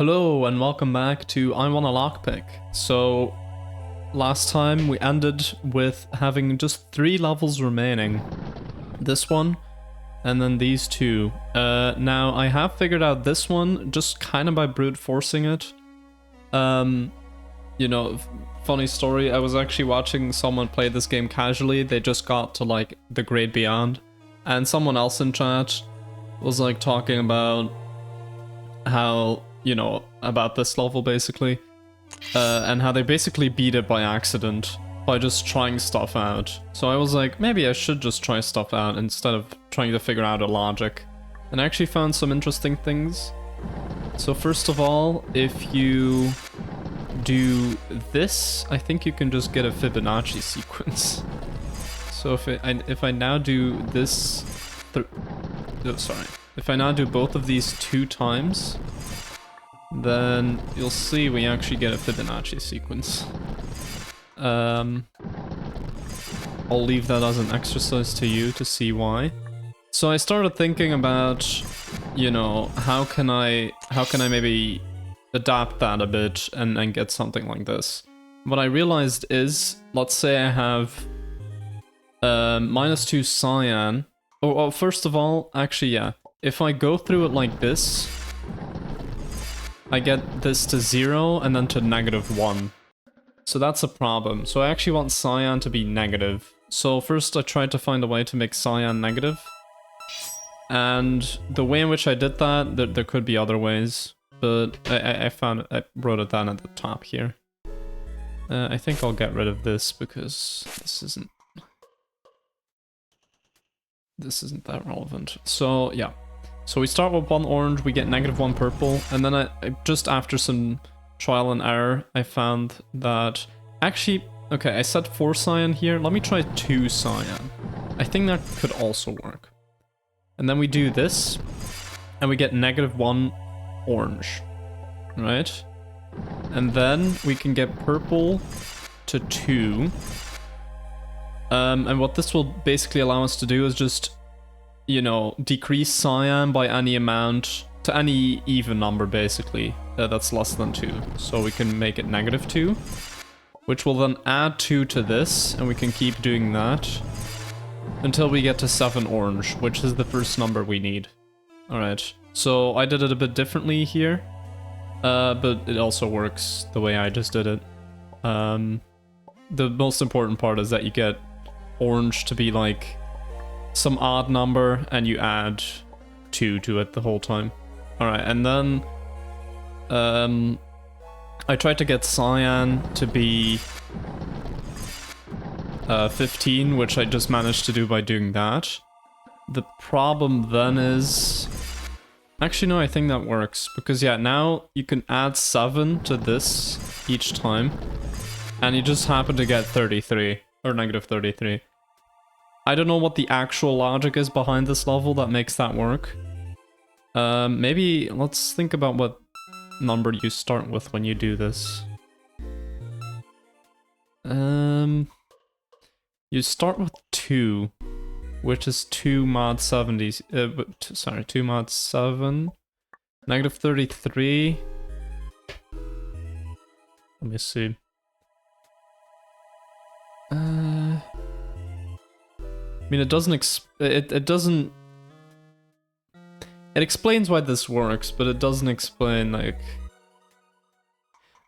Hello and welcome back to I Wanna Lockpick. So last time we ended with having just 3 levels remaining. This one and then these 2. Now I have figured out this one just kind of by brute forcing it. You know, funny story, I was actually watching someone play this game casually. They just got to like the Great Beyond and someone else in chat was like talking about how, you know, about this level basically, and how they basically beat it by accident by just trying stuff out. So I was like, maybe I should just try stuff out instead of trying to figure out a logic. And I actually found some interesting things. So first of all, if you do this, I think you can just get a Fibonacci sequence. So if I now do this, if I now do both of these 2 times, then you'll see we actually get a Fibonacci sequence. I'll leave that as an exercise to you to see why. So I started thinking about, you know, how can I maybe adapt that a bit and get something like this. What I realized is, let's say I have -2 cyan. Oh, first of all, actually, yeah. If I go through it like this, I get this to 0 and then to -1. So that's a problem. So I actually want cyan to be negative. So first I tried to find a way to make cyan negative. And the way in which I did that, there could be other ways. But I wrote it down at the top here. I think I'll get rid of this because this isn't that relevant. So yeah. So we start with 1 orange, we get -1 purple, and then I just after some trial and error, I found that actually, okay, I said 4 cyan here. Let me try 2 cyan. I think that could also work. And then we do this, and we get -1 orange, right? And then we can get purple to 2. And what this will basically allow us to do is just, you know, decrease cyan by any amount to any even number basically that's less than 2. So we can make it -2, which will then add 2 to this, and we can keep doing that until we get to 7 orange, which is the first number we need. Alright, so I did it a bit differently here, but it also works the way I just did it. The most important part is that you get orange to be like some odd number and you add 2 to it the whole time. Alright, and then I tried to get cyan to be 15, which I just managed to do by doing that. The problem then is... Actually no, I think that works, because yeah, now you can add 7 to this each time, and you just happen to get 33, or -33. I don't know what the actual logic is behind this level that makes that work. Maybe let's think about what number you start with when you do this. You start with 2, which is 2 mod 70s. Sorry, 2 mod 7, -33. Let me see. I mean, it doesn't it explains why this works, but it doesn't explain, like,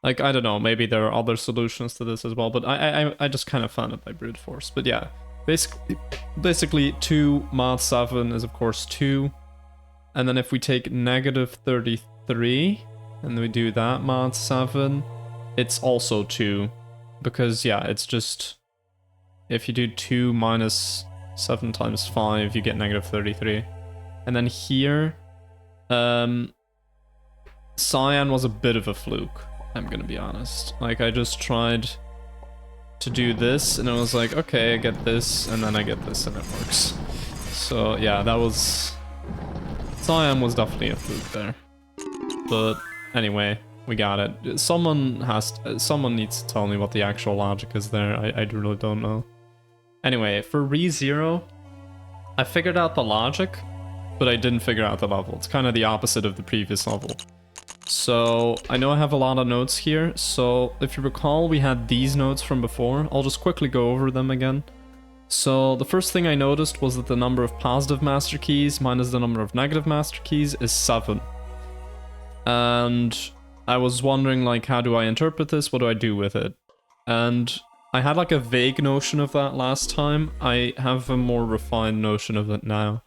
I don't know, maybe there are other solutions to this as well, but I just kind of found it by brute force. But yeah, basically 2 mod 7 is of course 2, and then if we take -33, and we do that mod 7, it's also 2, because yeah, it's just, if you do 2 minus 7 times 5, you get -33. And then here, cyan was a bit of a fluke, I'm gonna be honest. Like, I just tried to do this, and it was like, okay, I get this, and then I get this, and it works. So yeah, that was... Cyan was definitely a fluke there. But anyway, we got it. Someone needs to tell me what the actual logic is there. I really don't know. Anyway, for Re0, I figured out the logic, but I didn't figure out the level. It's kind of the opposite of the previous level. So I know I have a lot of notes here. So if you recall, we had these notes from before. I'll just quickly go over them again. So the first thing I noticed was that the number of positive master keys minus the number of negative master keys is 7. And I was wondering, like, how do I interpret this? What do I do with it? And I had like a vague notion of that last time. I have a more refined notion of it now.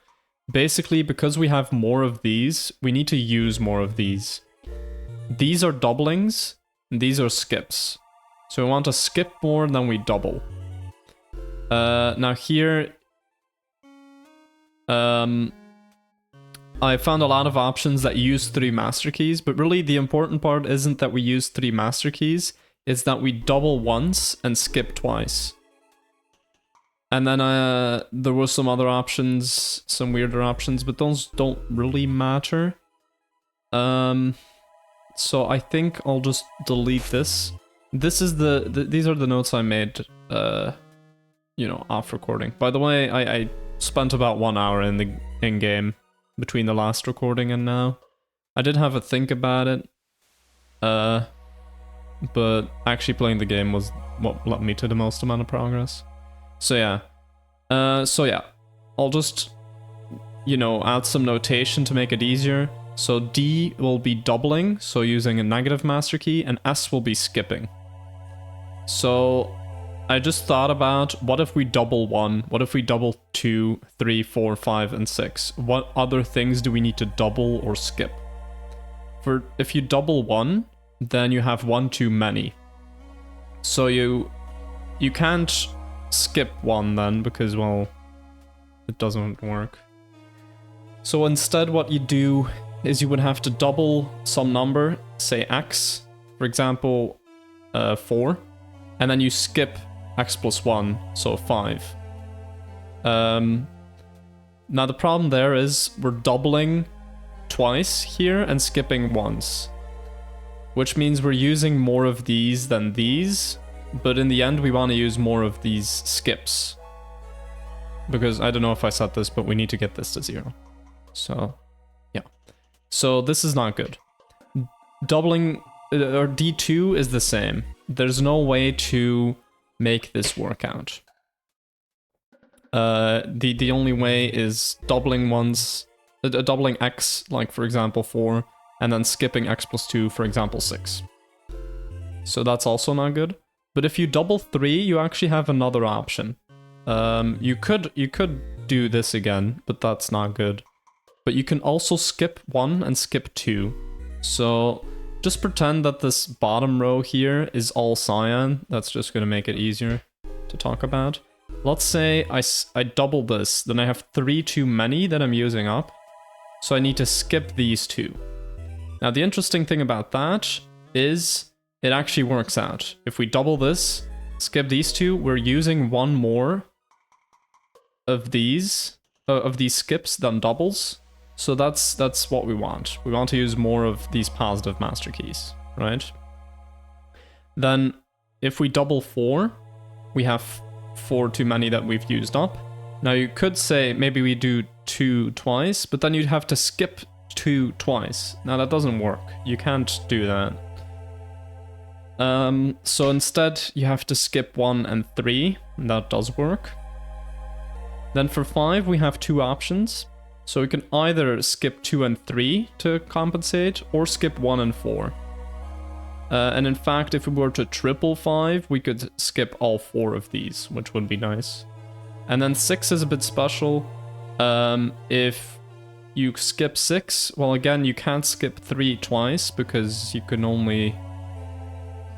Basically, because we have more of these, we need to use more of these. These are doublings, and these are skips. So we want to skip more than we double. Now here, I found a lot of options that use 3 master keys, but really the important part isn't that we use 3 master keys, it's that we double once and skip twice. And then there were some other options, some weirder options, but those don't really matter. So I think I'll just delete this. This is these are the notes I made, you know, off recording. By the way, I spent about 1 hour in game between the last recording and now. I did have a think about it, but actually playing the game was what led me to the most amount of progress. So yeah, I'll just, you know, add some notation to make it easier. So D will be doubling, so using a negative master key, and S will be skipping. So I just thought about, what if we double 1? What if we double 2, 3, 4, 5, and 6? What other things do we need to double or skip? If you double 1, then you have 1 too many. So you can't skip 1 then, because, well, it doesn't work. So instead what you do is you would have to double some number, say x, for example, 4, and then you skip x plus 1, so 5. Now the problem there is we're doubling twice here and skipping once, which means we're using more of these than these, but in the end we want to use more of these skips. Because I don't know if I said this, but we need to get this to 0. So, yeah. So this is not good. Doubling, or D2 is the same. There's no way to make this work out. The only way is doubling once, doubling x, like for example 4, and then skipping x plus 2, for example 6. So that's also not good. But if you double 3, you actually have another option. You could do this again, but that's not good. But you can also skip 1 and skip 2. So just pretend that this bottom row here is all cyan. That's just going to make it easier to talk about. Let's say I double this, then I have 3 too many that I'm using up. So I need to skip these 2. Now the interesting thing about that is it actually works out. If we double this, skip these 2, we're using 1 more of these skips than doubles. So that's what we want. We want to use more of these positive master keys, right? Then if we double 4, we have 4 too many that we've used up. Now you could say maybe we do 2 twice, but then you'd have to skip 2 twice. Now that doesn't work. You can't do that. So instead you have to skip 1 and 3, and that does work. Then for 5 we have 2 options. So we can either skip 2 and 3 to compensate, or skip 1 and 4. And in fact, if we were to triple 5, we could skip all 4 of these, which would be nice. And then 6 is a bit special. If you skip 6, well again, you can't skip 3 twice, because you can only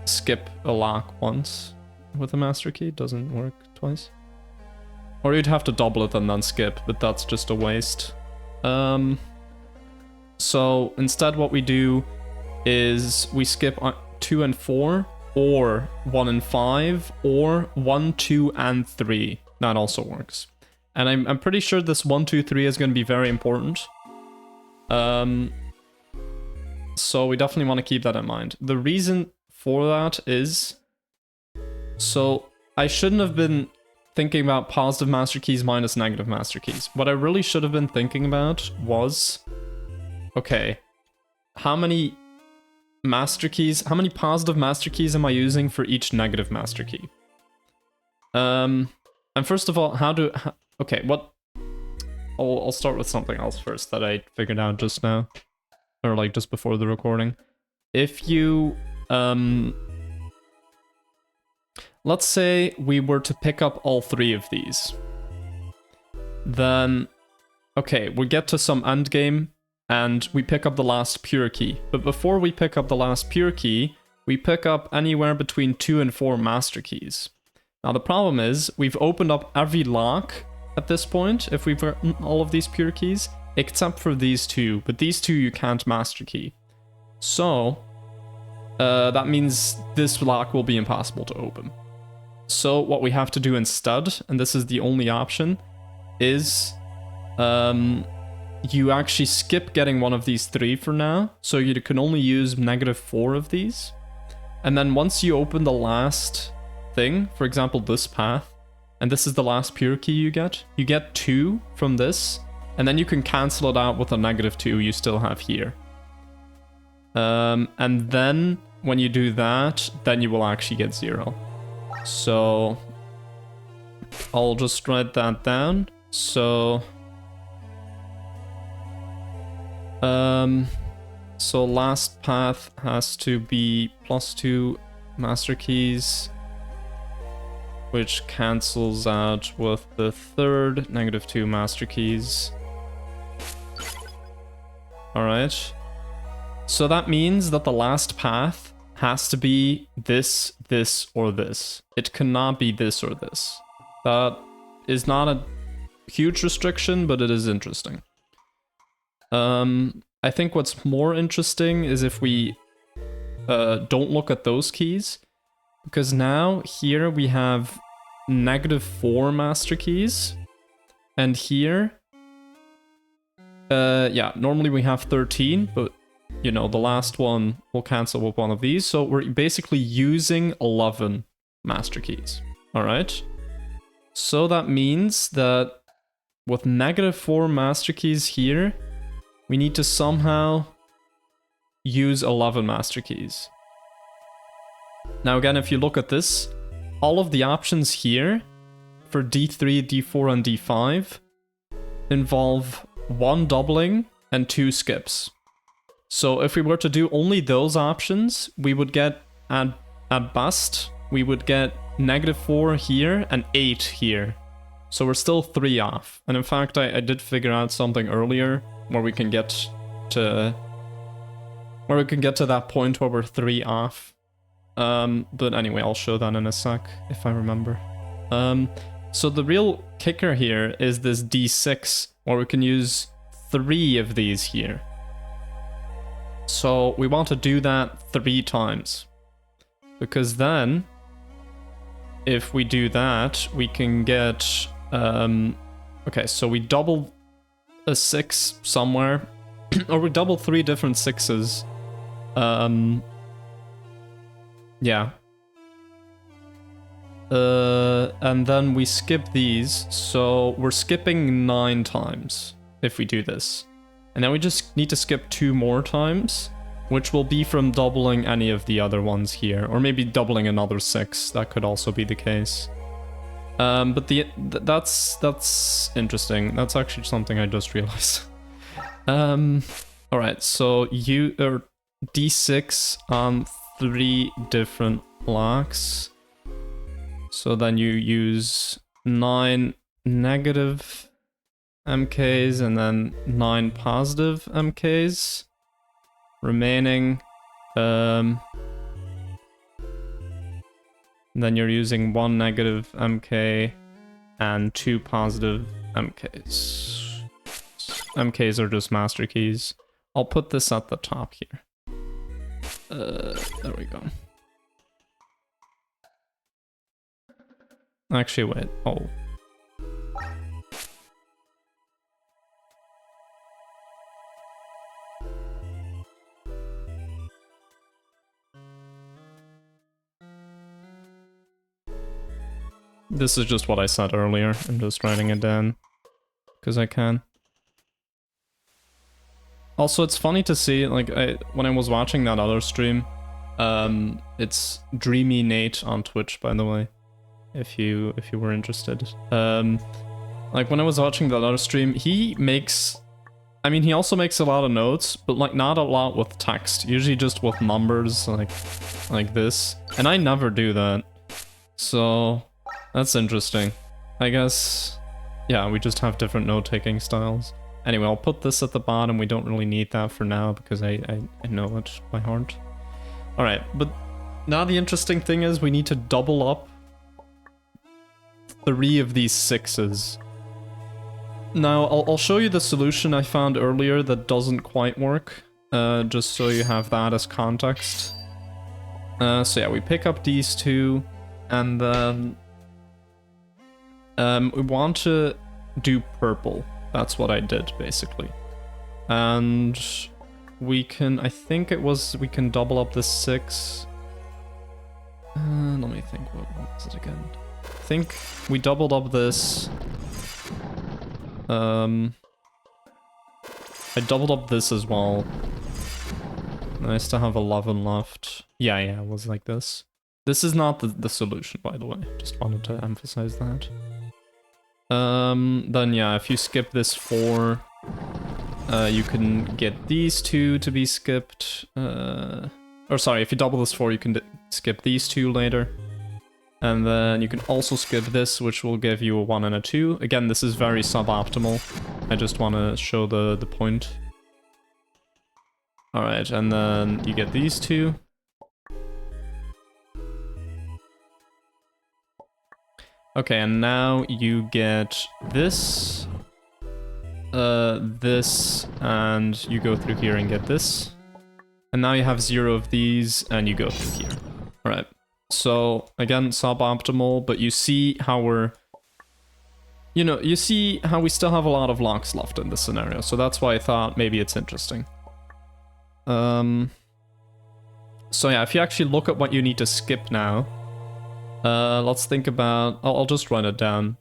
skip a lock once with a master key. It doesn't work twice. Or you'd have to double it and then skip, but that's just a waste. So instead what we do is we skip 2 and 4, or 1 and 5, or 1, 2, and 3. That also works. And I'm pretty sure this 1, 2, 3 is going to be very important. So we definitely want to keep that in mind. The reason for that is, so I shouldn't have been thinking about positive master keys minus negative master keys. What I really should have been thinking about was, okay, how many master keys? How many positive master keys am I using for each negative master key? And first of all, okay, what? I'll start with something else first that I figured out just now. Or like just before the recording. If you, let's say we were to pick up all 3 of these. Then, okay, we get to some end game and we pick up the last pure key. But before we pick up the last pure key, we pick up anywhere between 2 and 4 master keys. Now the problem is, we've opened up every lock at this point, if we've gotten all of these pure keys, except for these 2, but these 2 you can't master key. So, that means this lock will be impossible to open. So what we have to do instead, and this is the only option, is you actually skip getting one of these 3 for now, so you can only use -4 of these. And then once you open the last thing, for example this path, and this is the last pure key you get 2 from this, and then you can cancel it out with a -2 you still have here. And then when you do that, then you will actually get 0. So I'll just write that down. So so last path has to be +2 master keys, which cancels out with the third -2 master keys. Alright. So that means that the last path has to be this, this, or this. It cannot be this or this. That is not a huge restriction, but it is interesting. I think what's more interesting is if we don't look at those keys, because now here we have -4 master keys, and here, yeah, normally we have 13, but you know, the last one will cancel with one of these, so we're basically using 11 master keys. Alright? So that means that with -4 master keys here, we need to somehow use 11 master keys. Now again, if you look at this, all of the options here for D3, D4, and D5 involve 1 doubling and 2 skips. So if we were to do only those options, we would get, at best, we would get -4 here and 8 here. So we're still 3 off. And in fact, I did figure out something earlier where we can get to that point where we're 3 off. But anyway, I'll show that in a sec if I remember. So the real kicker here is this D6, where we can use 3 of these here. So we want to do that 3 times. Because then, if we do that, we can get... okay, so we double a 6 somewhere. Or we double 3 different 6s. Yeah. And then we skip these, so we're skipping 9 times if we do this. And then we just need to skip 2 more times, which will be from doubling any of the other ones here, or maybe doubling another 6, that could also be the case. But that's interesting. That's actually something I just realized. Alright, so D6 on 3 different locks. So then you use 9 negative MKs and then 9 positive MKs. Remaining. Then you're using 1 negative MK and 2 positive MKs. MKs are just master keys. I'll put this at the top here. There we go. Actually, wait. Oh. This is just what I said earlier. I'm just writing it down because I can. Also, it's funny to see, like, when I was watching that other stream, it's Dreamy Nate on Twitch, by the way, if you were interested. Like, when I was watching that other stream, he makes... I mean, he also makes a lot of notes, but, like, not a lot with text. Usually just with numbers, like this. And I never do that. So, that's interesting. I guess... yeah, we just have different note-taking styles. Anyway, I'll put this at the bottom. We don't really need that for now because I know it by heart. Alright, but now the interesting thing is we need to double up 3 of these 6s. Now, I'll show you the solution I found earlier that doesn't quite work, just so you have that as context. So yeah, we pick up these 2, and then we want to do purple. That's what I did, basically. And we can, I think it was, we can double up the 6. Let me think, what was it again? I think we doubled up this. I doubled up this as well. Nice to have 11 left. Yeah, it was like this. This is not the solution, by the way. Just wanted to emphasize that. Then yeah, if you skip this 4, you can get these 2 to be skipped. Or sorry, if you double this 4, you can skip these 2 later. And then you can also skip this, which will give you a 1 and a 2. Again, this is very suboptimal. I just want to show the point. Alright, and then you get these 2. Okay, and now you get this, this, and you go through here and get this. And now you have 0 of these, and you go through here. Alright, so, again, suboptimal, but you see how we're... You know, you see how we still have a lot of locks left in this scenario, so that's why I thought maybe it's interesting. So yeah, if you actually look at what you need to skip now, let's think about... I'll just write it down.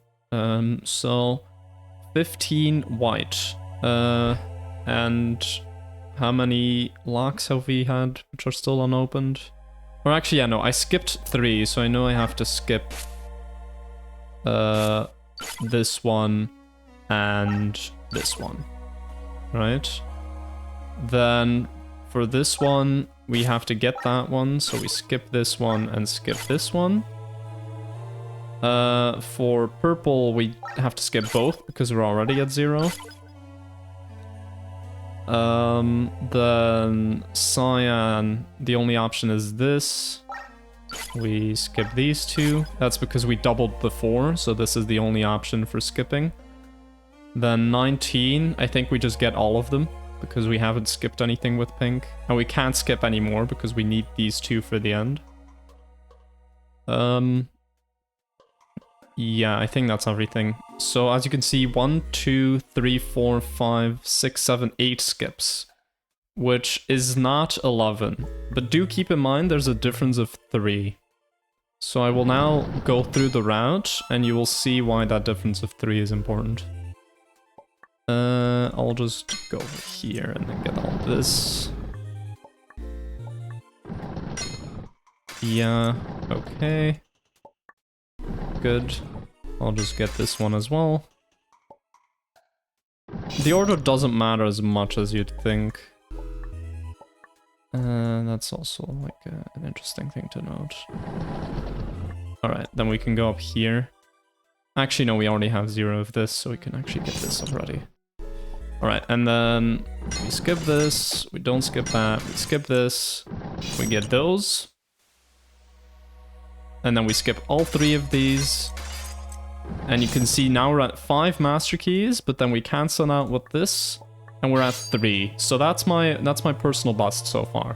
So, 15 white. And how many locks have we had which are still unopened? Or actually, yeah, no, I skipped 3, so I know I have to skip this one and this one. Right? Then, for this one, we have to get that one, so we skip this one and skip this one. For purple, we have to skip both because we're already at 0. Then cyan, the only option is this. We skip these 2. That's because we doubled the 4, so this is the only option for skipping. Then 19, I think we just get all of them because we haven't skipped anything with pink. And we can't skip anymore because we need these 2 for the end. Yeah, I think that's everything. So as you can see, 1, 2, 3, 4, 5, 6, 7, 8 skips, which is not 11. But do keep in mind there's a difference of 3. So I will now go through the route and you will see why that difference of 3 is important. I'll just go over here and then get all this. Yeah, okay. Good. I'll just get this one as well. The order doesn't matter as much as you'd think. That's also like an interesting thing to note. Alright, then we can go up here. Actually, no, we already have 0 of this, so we can actually get this already. Alright, and then we skip this, we don't skip that, we skip this, we get those. And then we skip all 3 of these. And you can see now we're at 5 master keys, but then we cancel out with this, and we're at 3. So that's my personal bust so far.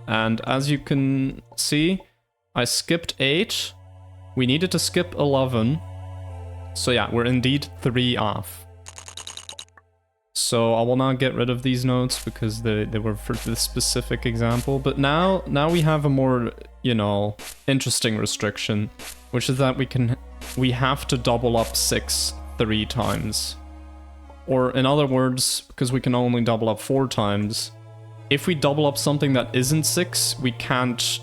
And as you can see, I skipped 8. We needed to skip 11. So yeah, we're indeed 3 off. So I will not get rid of these notes because they were for this specific example. But now we have a more, you know, interesting restriction, which is that we have to double up 6 3 times. or in other words, because we can only double up 4 times, if we double up something that isn't 6, we can't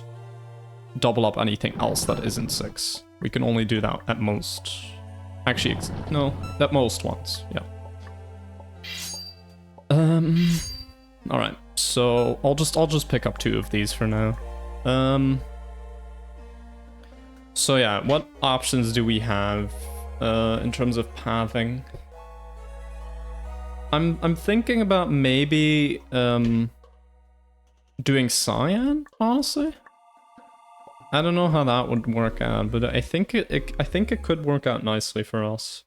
double up anything else that isn't 6. We can only do that at most. Actually, no, at most once, yeah. Alright, so I'll just pick up 2 of these for now. So yeah, what options do we have in terms of pathing? I'm thinking about maybe doing cyan, honestly. I don't know how that would work out, but I think it could work out nicely for us.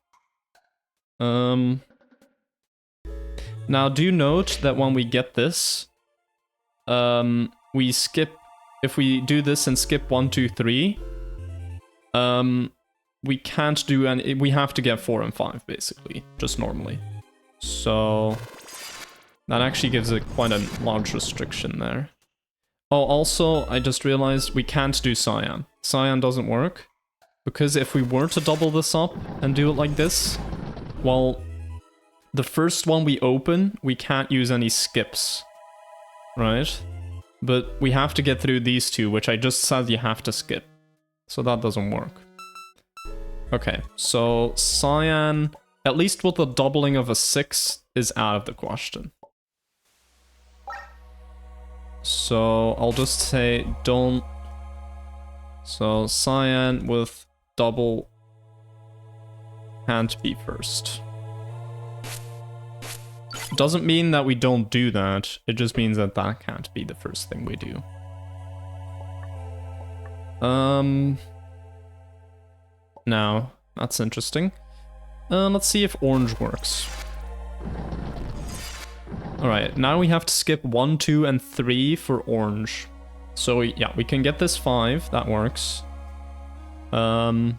Now do note that when we get this, we skip, if we do this and skip 1, 2, 3, we can't do any, we have to get 4 and 5 basically, just normally. So that actually gives it quite a large restriction there. Oh, also, I just realized we can't do cyan. Cyan doesn't work, because if we were to double this up and do it like this, well, the first one we open, we can't use any skips, right? But we have to get through these 2, which I just said you have to skip. So that doesn't work. Okay, so cyan, at least with the doubling of a 6, is out of the question. So I'll just say don't. So cyan with double can't be first. Doesn't mean that we don't do that, it just means that that can't be the first thing we do. Now, that's interesting. Let's see if orange works. Alright, now we have to skip 1, 2, and 3 for orange. So yeah, we can get this 5, that works. We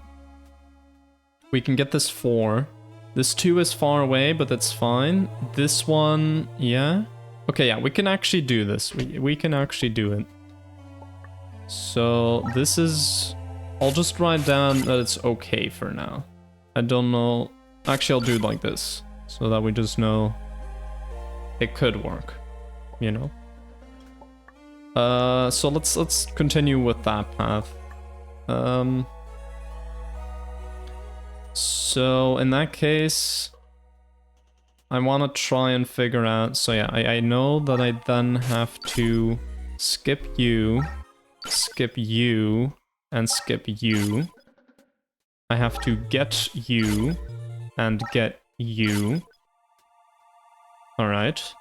can get this 4. This 2 is far away, but that's fine. This one, yeah. Okay, yeah, we can actually do this. We can actually do it. So this is... I'll just write down that it's okay for now. I don't know... Actually, I'll do it like this, so that we just know it could work, you know? So let's continue with that path. So in that case, I want to try and figure out... So yeah, I know that I then have to skip you, and skip you. I have to get you, and get you. Alright.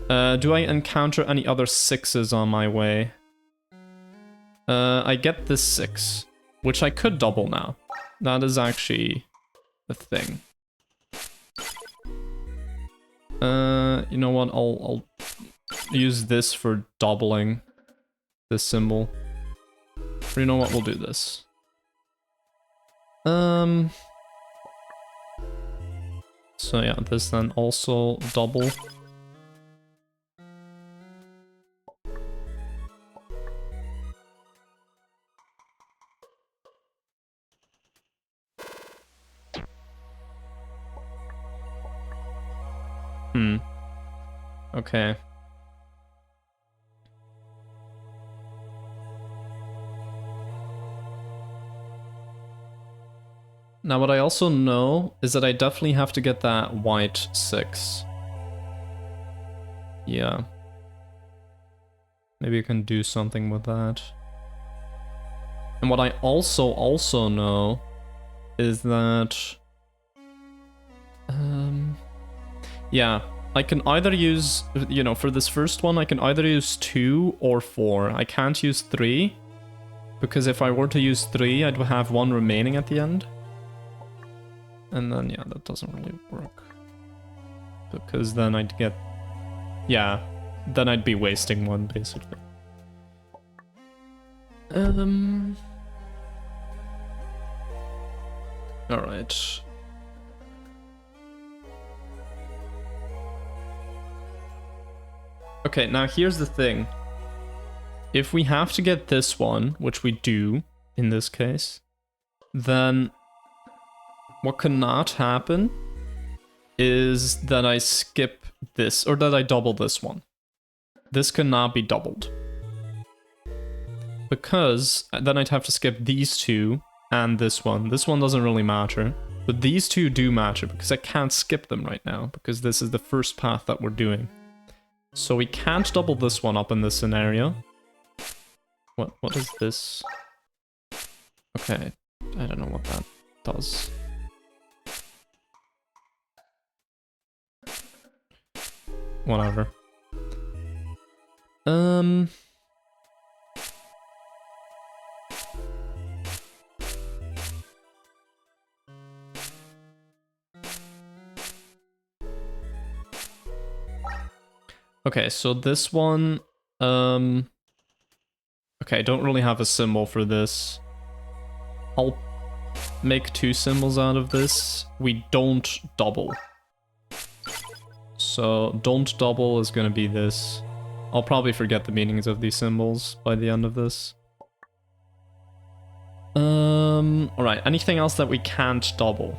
Do I encounter any other 6s on my way? I get this 6, which I could double now. That is actually a thing. You know what? I'll use this for doubling this symbol. Or you know what? We'll do this. So yeah, this then also double. Okay. Now what I also know is that I definitely have to get that white 6. Yeah. Maybe I can do something with that. And what I also know is that... yeah, I can either use, you know, for this first one, I can either use 2 or 4. I can't use 3, because if I were to use 3, I'd have 1 remaining at the end. And then, yeah, that doesn't really work. Because then I'd get... yeah, then I'd be wasting 1, basically. Alright. Okay, now here's the thing. If we have to get this one, which we do, in this case, then what cannot happen is that I skip this, or that I double this one. This cannot be doubled. Because then I'd have to skip these two and this one. This one doesn't really matter, but these two do matter because I can't skip them right now because this is the first path that we're doing. So we can't double this one up in this scenario. What is this? Okay, I don't know what that does. Whatever. Okay, so this one, okay, I don't really have a symbol for this. I'll make two symbols out of this. We don't double. So don't double is gonna be this. I'll probably forget the meanings of these symbols by the end of this. Alright, anything else that we can't double?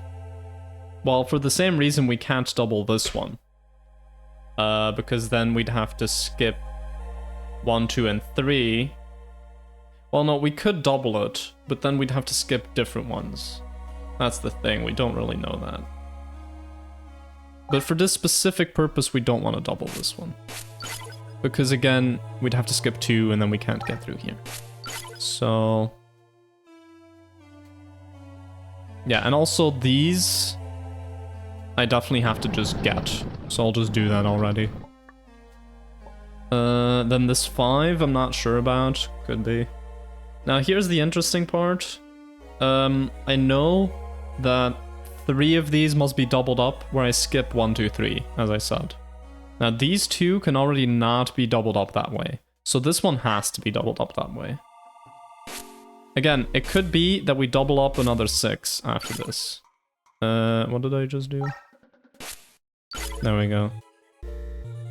Well, for the same reason we can't double this one. Because then we'd have to skip 1, 2, and 3. Well, no, we could double it, but then we'd have to skip different ones. That's the thing, we don't really know that. But for this specific purpose, we don't want to double this one. Because again, we'd have to skip 2 and then we can't get through here. So... yeah, and also these... I definitely have to just get. So I'll just do that already. Then this 5, I'm not sure about. Could be. Now here's the interesting part. I know that 3 of these must be doubled up where I skip 1, 2, 3, as I said. Now these 2 can already not be doubled up that way. So this one has to be doubled up that way. Again, it could be that we double up another 6 after this. What did I just do? There we go.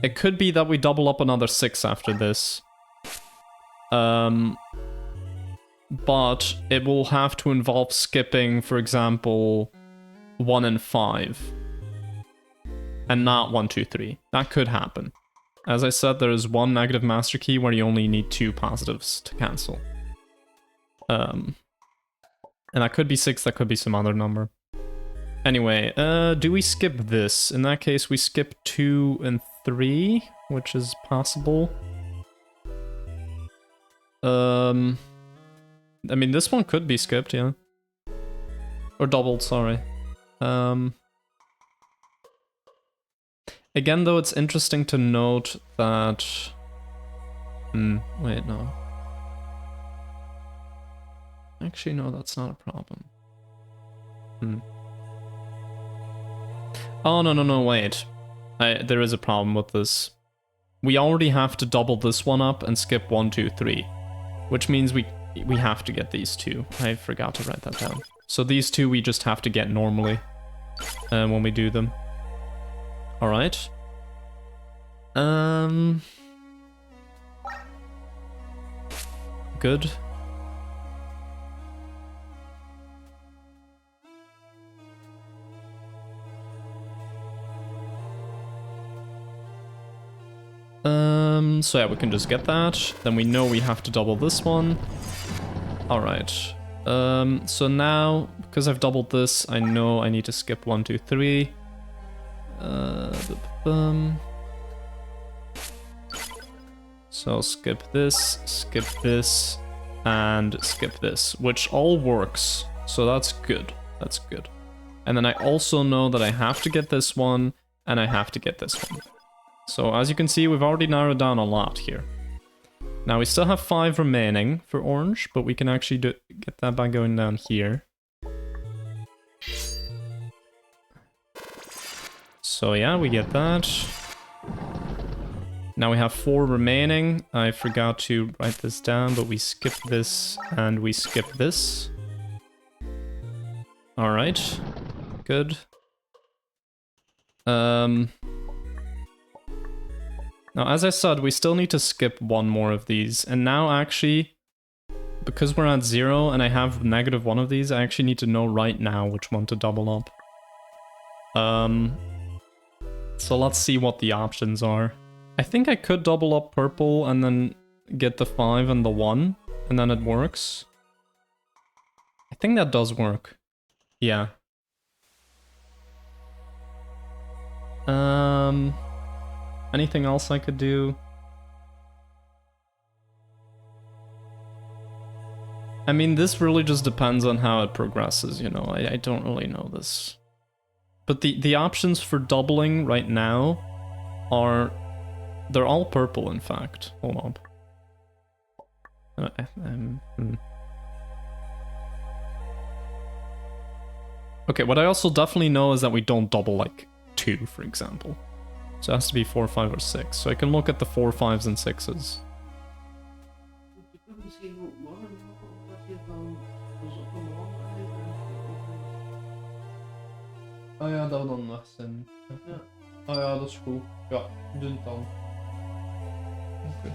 It could be that we double up another 6 after this. But it will have to involve skipping, for example, 1 and 5. And not 1, 2, 3. That could happen. As I said, there is one negative master key where you only need 2 positives to cancel. And that could be 6, that could be some other number. Anyway, do we skip this? In that case, we skip 2 and 3, which is possible. I mean, this one could be skipped, yeah. Or doubled, sorry. Again, though, it's interesting to note that... wait, no. Actually, no, that's not a problem. Oh, no, wait. There is a problem with this. We already have to double this one up and skip 1, 2, 3. Which means we have to get these 2. I forgot to write that down. So these 2 we just have to get normally when we do them. Alright. Good. So yeah, we can just get that. Then we know we have to double this one. Alright. So now, because I've doubled this, I know I need to skip 1, 2, 3. So skip this, and skip this, which all works. So that's good. That's good. And then I also know that I have to get this one, and I have to get this one. So as you can see, we've already narrowed down a lot here. Now we still have 5 remaining for orange, but we can actually get that by going down here. So yeah, we get that. Now we have 4 remaining. I forgot to write this down, but we skip this and we skip this. Alright, good. Now, as I said, we still need to skip 1 more of these. And now, actually, because we're at 0 and I have -1 of these, I actually need to know right now which one to double up. So let's see what the options are. I think I could double up purple and then get the 5 and the 1, and then it works. I think that does work. Yeah. Anything else I could do? I mean, this really just depends on how it progresses, you know. I don't really know this. But the options for doubling right now are... They're all purple, in fact. Hold on. Okay, what I also definitely know is that we don't double, like, 2, for example. So it has to be 4, 5, or 6. So I can look at the 4, 5s, and 6s. Ah ja, dat we dan weg zijn. Ja. Ah ja, dat is goed. Ja, doe het dan. Okay.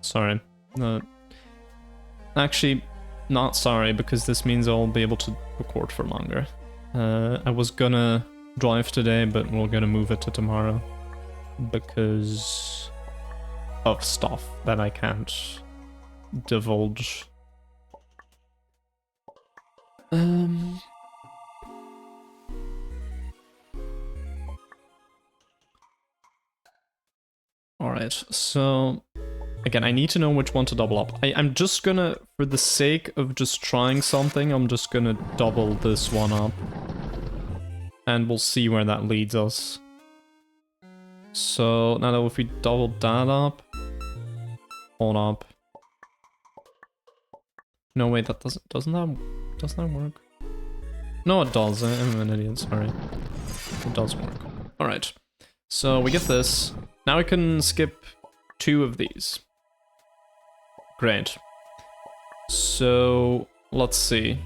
Sorry. Actually, not sorry, because this means I'll be able to record for longer. I was gonna drive today, but we're gonna move it to tomorrow. Because of stuff that I can't divulge. Alright, so again, I need to know which one to double up. I'm just gonna, for the sake of just trying something, I'm just gonna double this one up. And we'll see where that leads us. So now that if we double that up, hold up. No wait, that doesn't that work? No, it does. I'm an idiot. Sorry. It does work. All right. So we get this. Now we can skip 2 of these. Great. So let's see.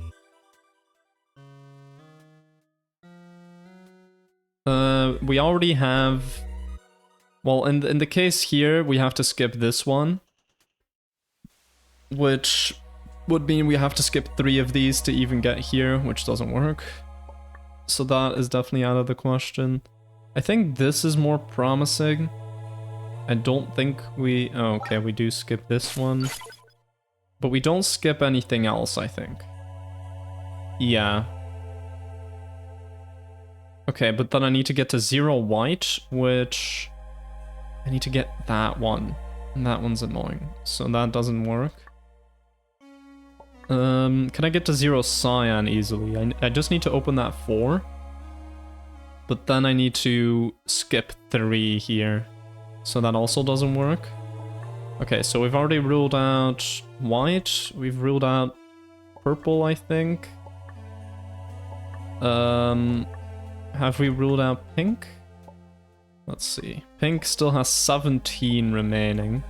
We already have. Well, in the case here, we have to skip this one, which would mean we have to skip 3 of these to even get here, which doesn't work. So that is definitely out of the question. I think this is more promising. I don't think we... Oh, okay, we do skip this one. But we don't skip anything else, I think. Yeah. Okay, but then I need to get to 0 white, which... I need to get that one. And that one's annoying. So that doesn't work. Can I get to 0 cyan easily? I just need to open that 4. But then I need to skip 3 here. So that also doesn't work. Okay, so we've already ruled out white. We've ruled out purple, I think. Have we ruled out pink? Let's see. Pink still has 17 remaining.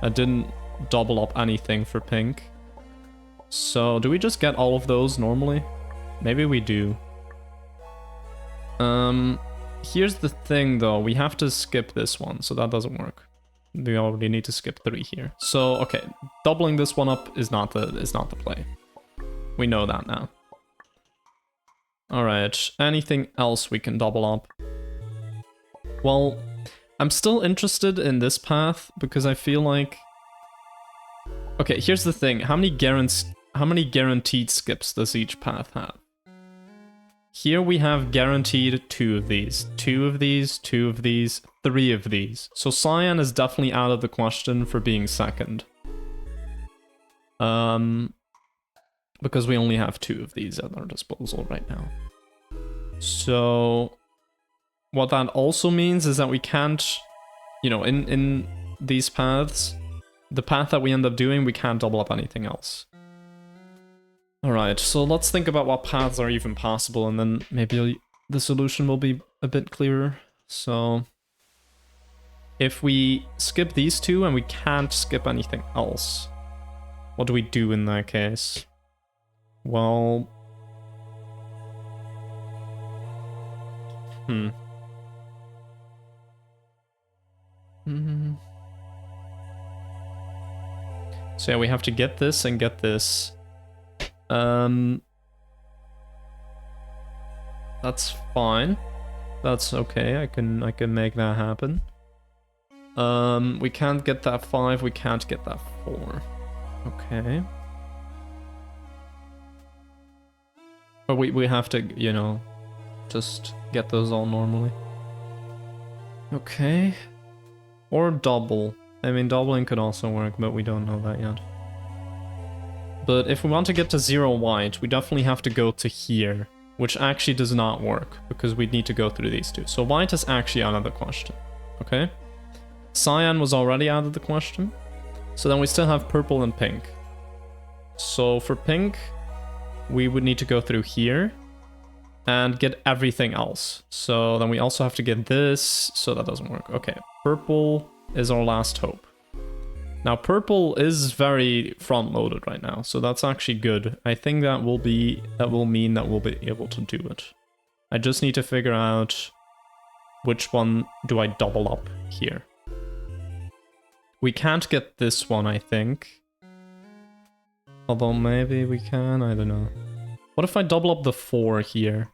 I didn't double up anything for pink. So do we just get all of those normally? Maybe we do. Here's the thing though, we have to skip this one, so that doesn't work. We already need to skip 3 here. So okay, doubling this one up is not the play. We know that now. Alright, anything else we can double up? Well, I'm still interested in this path because I feel like... Okay, here's the thing, how many guaranteed skips does each path have? Here we have guaranteed 2 of these, 2 of these, 2 of these, 3 of these. So cyan is definitely out of the question for being second. Because we only have 2 of these at our disposal right now. So what that also means is that we can't, you know, in these paths, the path that we end up doing, we can't double up anything else. Alright, so let's think about what paths are even possible, and then maybe the solution will be a bit clearer. So, if we skip these 2 and we can't skip anything else, what do we do in that case? Well... So yeah, we have to get this and get this. That's fine. That's okay. I can make that happen. We can't get that 5. We can't get that 4. Okay. But we have to, you know, just get those all normally. Okay. Or double. I mean, doubling could also work, but we don't know that yet. But if we want to get to 0 white, we definitely have to go to here, which actually does not work, because we need to go through these two. So white is actually out of the question, okay? Cyan was already out of the question. So then we still have purple and pink. So for pink, we would need to go through here and get everything else. So then we also have to get this, so that doesn't work. Okay, purple is our last hope. Now purple is very front-loaded right now, so that's actually good. I think that will mean that we'll be able to do it. I just need to figure out which one do I double up here. We can't get this one, I think. Although maybe we can, I don't know. What if I double up the 4 here?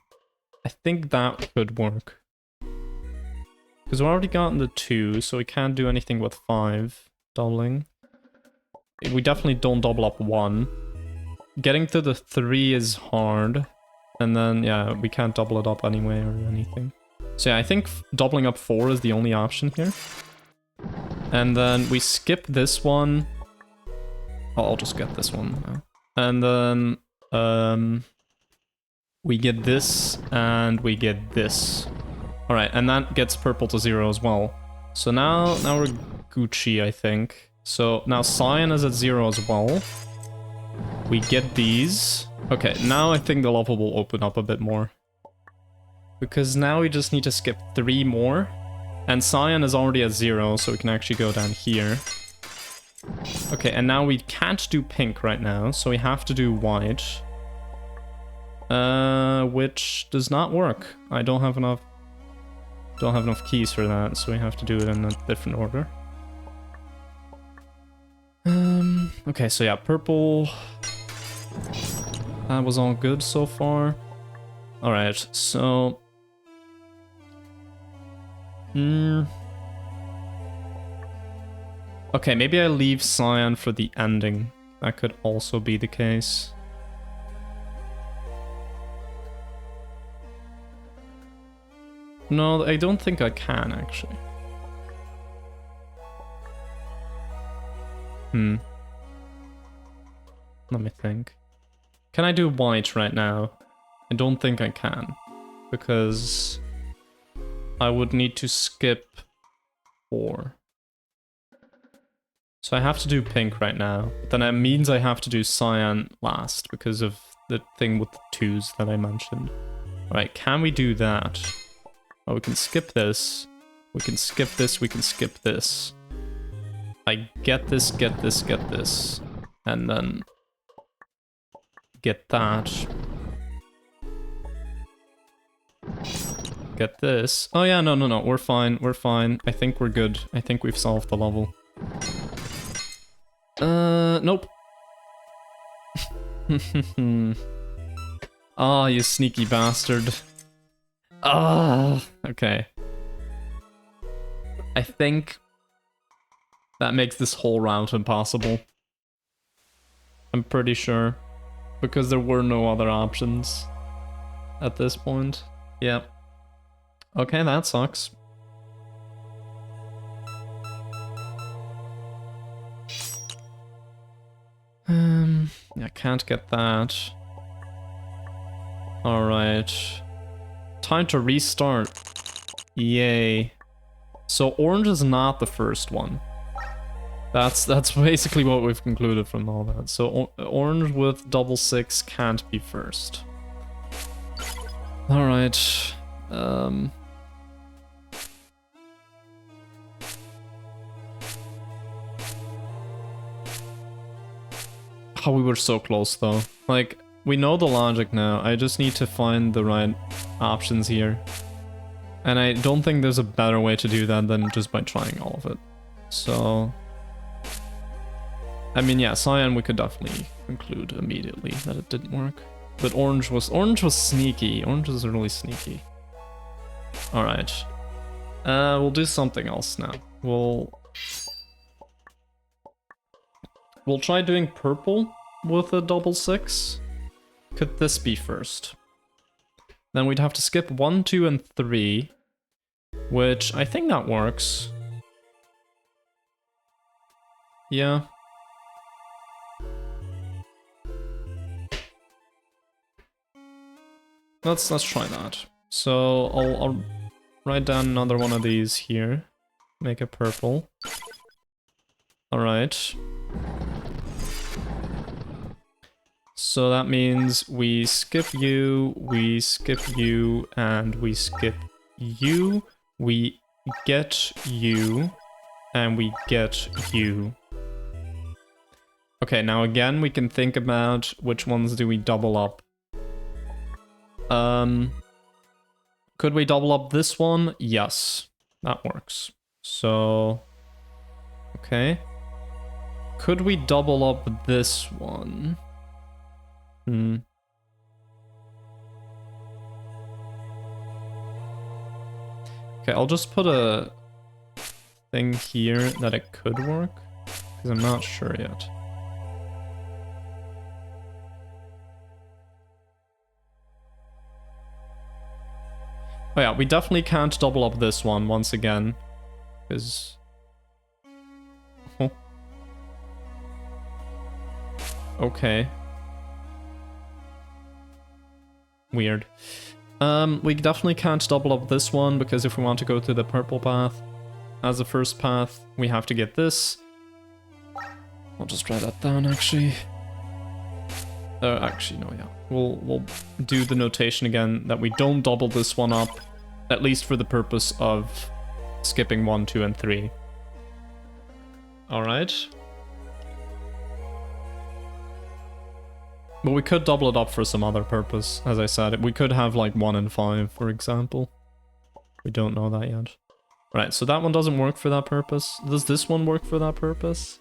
I think that could work. Because we've already gotten the 2, so we can't do anything with 5 doubling. We definitely don't double up 1. Getting to the 3 is hard. And then, yeah, we can't double it up anyway or anything. So yeah, I think doubling up 4 is the only option here. And then we skip this one. Oh, I'll just get this one now. And then we get this and we get this. All right, and that gets purple to 0 as well. So now we're Gucci, I think. So now cyan is at 0 as well. We get these. Okay, now I think the level will open up a bit more. Because now we just need to skip 3 more. And cyan is already at 0, so we can actually go down here. Okay, and now we can't do pink right now, so we have to do white. Which does not work. I don't have enough keys for that, so we have to do it in a different order. Okay, so yeah, purple. That was all good so far. Alright, so... Okay, maybe I leave cyan for the ending. That could also be the case. No, I don't think I can, actually. Let me think. Can I do white right now? I don't think I can. Because I would need to skip 4. So I have to do pink right now. But then it means I have to do cyan last because of the thing with the 2s that I mentioned. Alright, can we do that? Oh, we can skip this. We can skip this, we can skip this. I get this, get this, get this. And then... get that. Get this. Oh yeah, no, we're fine, we're fine. I think we're good. I think we've solved the level. Nope. Ah, you sneaky bastard. Ah, okay. I think that makes this whole route impossible. I'm pretty sure. Because there were no other options at this point. Yep. Okay, that sucks. I can't get that. Alright. Time to restart. Yay. So orange is not the first one. That's basically what we've concluded from all that. So orange with double 6 can't be first. Alright. Oh, we were so close though. Like, we know the logic now. I just need to find the right options here. And I don't think there's a better way to do that than just by trying all of it. So... I mean, yeah, cyan we could definitely conclude immediately that it didn't work. But orange was sneaky. Orange was really sneaky. Alright. We'll do something else now. We'll try doing purple with a double 6. Could this be first? Then we'd have to skip 1, 2, and 3, which I think that works. Yeah. Let's try that. So I'll write down another one of these here. Make it purple. Alright. So that means we skip you, and we skip you. We get you, and we get you. Okay, now again, we can think about which ones do we double up. Could we double up this one? Yes, that works. So, okay. Could we double up this one? Okay, I'll just put a thing here that it could work, because I'm not sure yet. Oh yeah, we definitely can't double up this one once again, because... Oh. Okay. Weird. We definitely can't double up this one, because if we want to go to the purple path as the first path, we have to get this. I'll just write that down, actually. Actually, no, yeah. We'll do the notation again that we don't double this one up, at least for the purpose of skipping 1, 2, and 3. Alright. But we could double it up for some other purpose, as I said. We could have like 1 and 5, for example. We don't know that yet. Right, so that one doesn't work for that purpose. Does this one work for that purpose?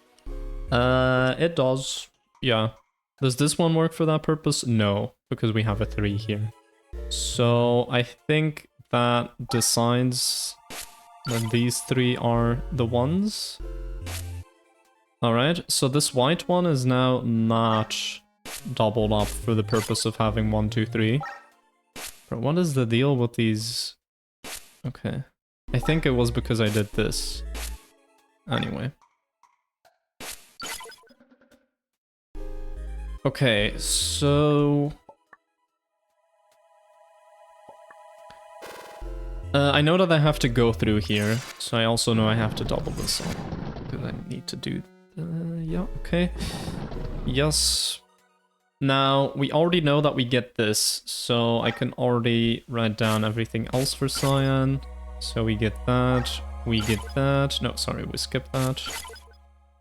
It does. Yeah. Does this one work for that purpose? No, because we have a 3 here. So I think that decides that these 3 are the ones. Alright, so this white one is now not doubled up for the purpose of having 1, 2, 3. But what is the deal with these? Okay. I think it was because I did this. Anyway. Okay, so... I know that I have to go through here, so I also know I have to double this up. Because I need to do... yeah, okay. Yes. Now, we already know that we get this, so I can already write down everything else for cyan. So we get that, we get that... No, sorry, we skip that.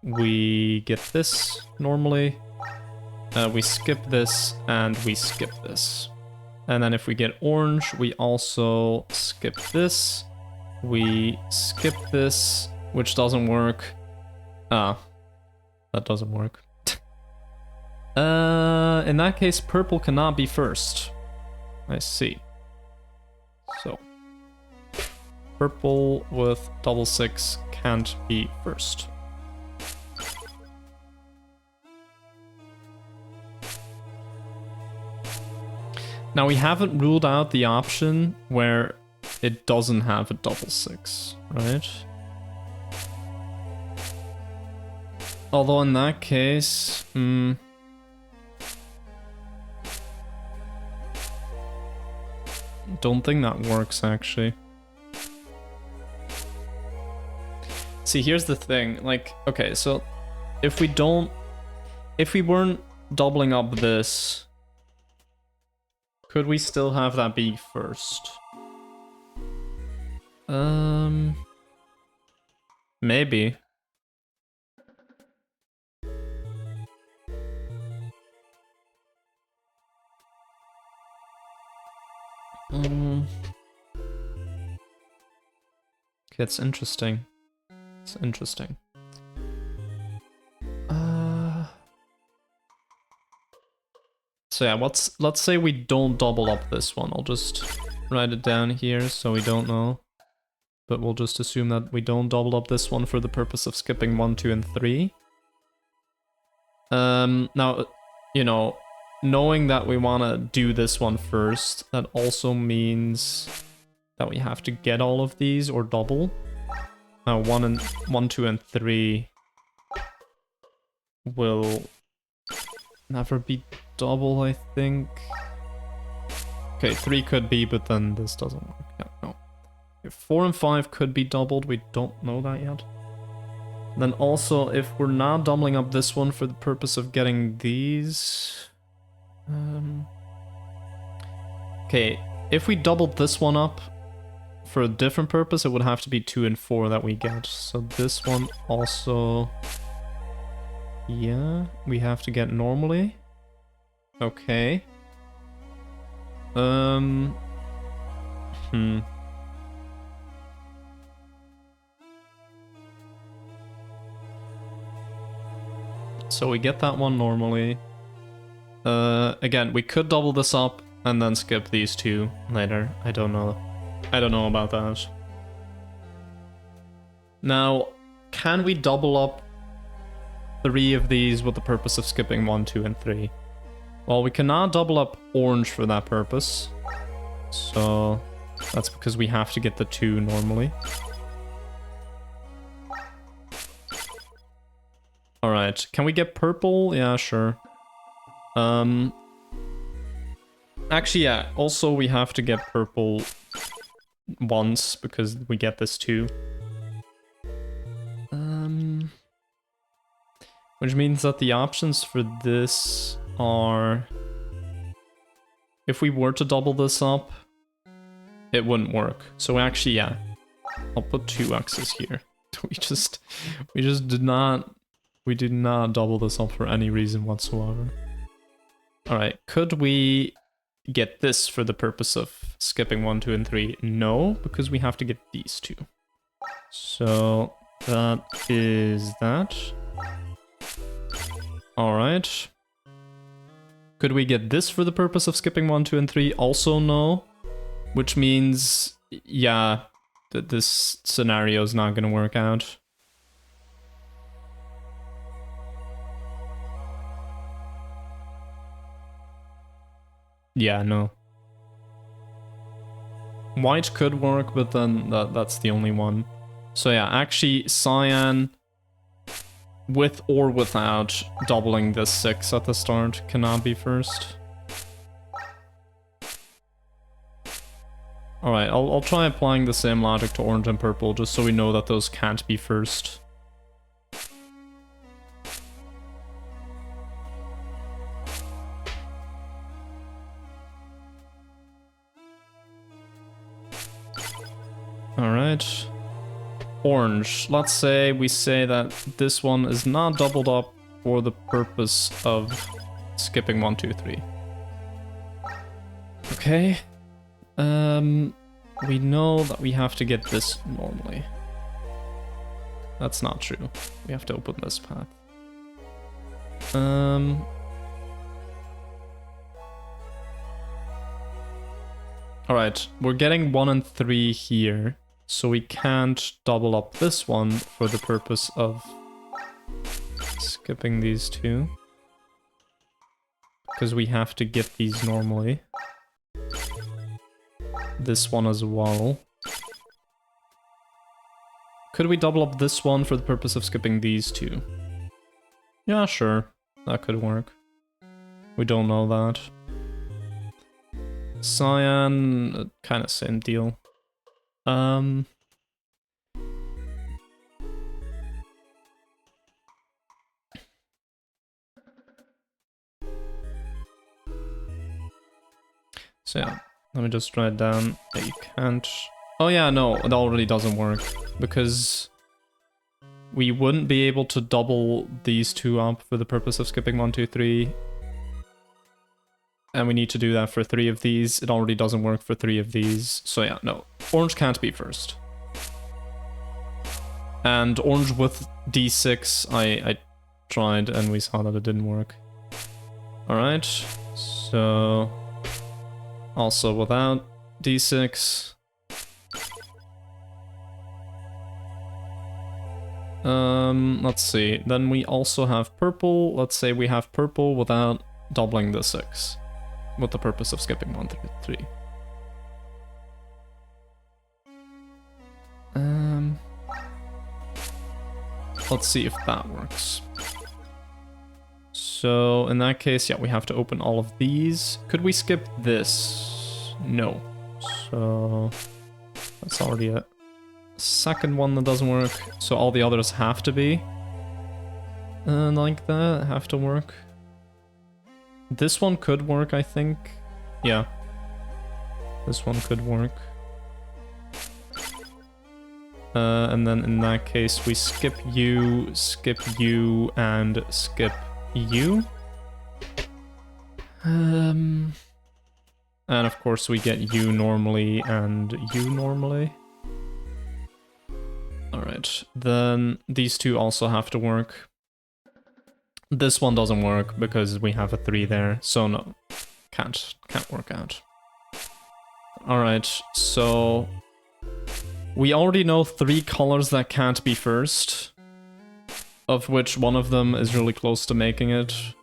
We get this, normally. We skip this, and we skip this. And then if we get orange, we also skip this. We skip this, which doesn't work. Ah, that doesn't work. In that case, purple cannot be first. I see. So, purple with double 6 can't be first. Now, we haven't ruled out the option where it doesn't have a double 6, right? Although in that case, don't think that works, actually. See, here's the thing, like, okay, so if we weren't doubling up this, could we still have that be first? Maybe. Okay, it's interesting. It's interesting. So yeah, let's say we don't double up this one. I'll just write it down here so we don't know. But we'll just assume that we don't double up this one for the purpose of skipping 1, 2, and 3. Now, you know, knowing that we want to do this one first, that also means that we have to get all of these or double. Now, 1, 2, and 3 will never be double, I think. Okay, 3 could be, but then this doesn't work. Yeah, no. 4 and 5 could be doubled, we don't know that yet. Then also, if we're not doubling up this one for the purpose of getting these... Okay, if we doubled this one up for a different purpose, it would have to be 2 and 4 that we get. So this one also... Yeah, we have to get normally. Okay. So we get that one normally. Again, we could double this up and then skip these two later. I don't know. I don't know about that. Now, can we double up 3 of these with the purpose of skipping 1, 2, and 3? Well, we cannot double up orange for that purpose. So that's because we have to get the 2 normally. Alright, can we get purple? Yeah, sure. Actually, yeah, also we have to get purple once because we get this 2. Which means that the options for this are... If we were to double this up, it wouldn't work. So actually, yeah, I'll put 2 X's here. We just did not double this up for any reason whatsoever. Alright, could we get this for the purpose of skipping 1, 2, and 3? No, because we have to get these 2. So that is that. Alright. Could we get this for the purpose of skipping 1, 2, and 3? Also no. Which means, yeah, that this scenario is not going to work out. Yeah, no. White could work, but then that's the only one. So yeah, actually, cyan, with or without doubling this 6 at the start, cannot be first. Alright, I'll try applying the same logic to orange and purple, just so we know that those can't be first. Alright. Orange. Let's say we say that this one is not doubled up for the purpose of skipping 1, 2, 3. Okay. We know that we have to get this normally. That's not true. We have to open this path. Alright, we're getting 1 and 3 here. So we can't double up this one for the purpose of skipping these 2. Because we have to get these normally. This one as well. Could we double up this one for the purpose of skipping these 2? Yeah, sure. That could work. We don't know that. Cyan, kind of same deal. So yeah, let me just write down that you can't... Oh yeah, no, it already doesn't work, because we wouldn't be able to double these 2 up for the purpose of skipping 1, 2, 3. And we need to do that for 3 of these. It already doesn't work for 3 of these. So yeah, no. Orange can't be first. And orange with D6, I tried and we saw that it didn't work. Alright, so... Also without D6. Let's see. Then we also have purple. Let's say we have purple without doubling the 6. With the purpose of skipping 1 through 3. Let's see if that works. So in that case, yeah, we have to open all of these. Could we skip this? No. So that's already a second one that doesn't work. So all the others have to be like that, have to work. This one could work, I think. Yeah. This one could work. And then in that case, we skip you, and skip you. And of course we get you normally and you normally. Alright, then these two also have to work. This one doesn't work because we have a 3 there, so no, can't work out. Alright, so we already know 3 colors that can't be first, of which one of them is really close to making it.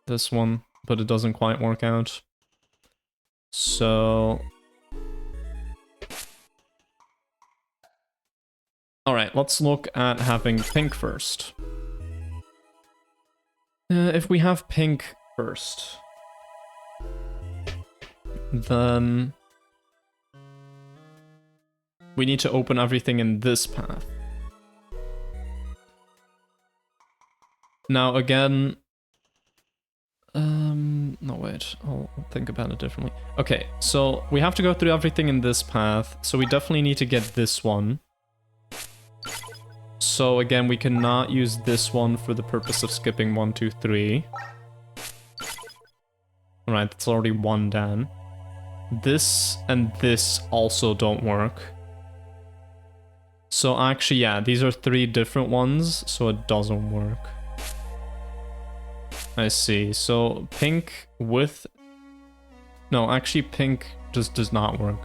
This one, but it doesn't quite work out. So alright, let's look at having pink first. If we have pink first, then we need to open everything in this path. Now again, no wait, I'll think about it differently. Okay, so we have to go through everything in this path, so we definitely need to get this one. So again, we cannot use this one for the purpose of skipping 1, 2, 3. Alright, that's already 1 down. This and this also don't work. So actually, yeah, these are 3 different ones, so it doesn't work. I see, so pink with... No, actually pink just does not work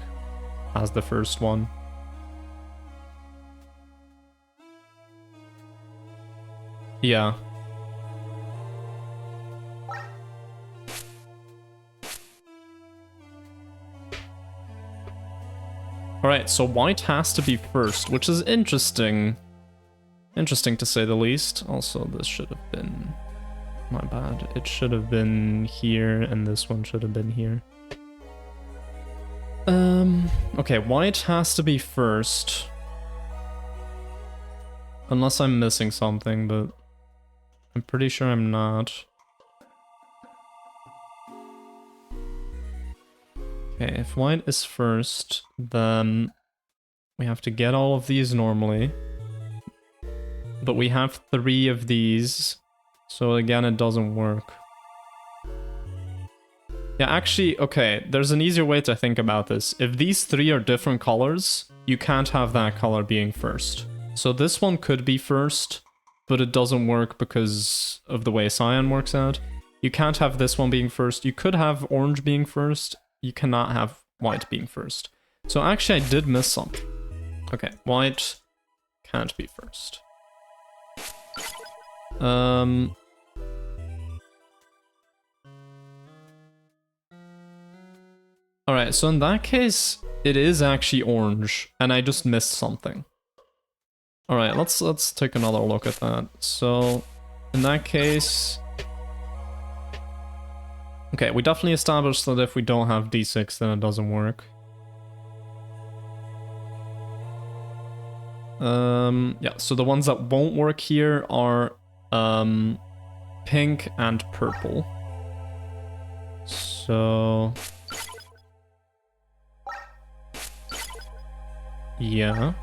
as the first one. Yeah. Alright, so white has to be first, which is interesting. Interesting to say the least. Also, this should have been... My bad. It should have been here, and this one should have been here. Okay, white has to be first. Unless I'm missing something, but I'm pretty sure I'm not. Okay, if white is first, then we have to get all of these normally. But we have 3 of these, so again, it doesn't work. Yeah, actually, okay, there's an easier way to think about this. If these 3 are different colors, you can't have that color being first. So this one could be first, but it doesn't work because of the way cyan works out. You can't have this one being first. You could have orange being first. You cannot have white being first. So actually I did miss something. Okay, white can't be first. Alright, so in that case, it is actually orange, and I just missed something. Alright, let's take another look at that. So, in that case... Okay, we definitely established that if we don't have d6, then it doesn't work. Yeah, so the ones that won't work here are pink and purple. So... Yeah.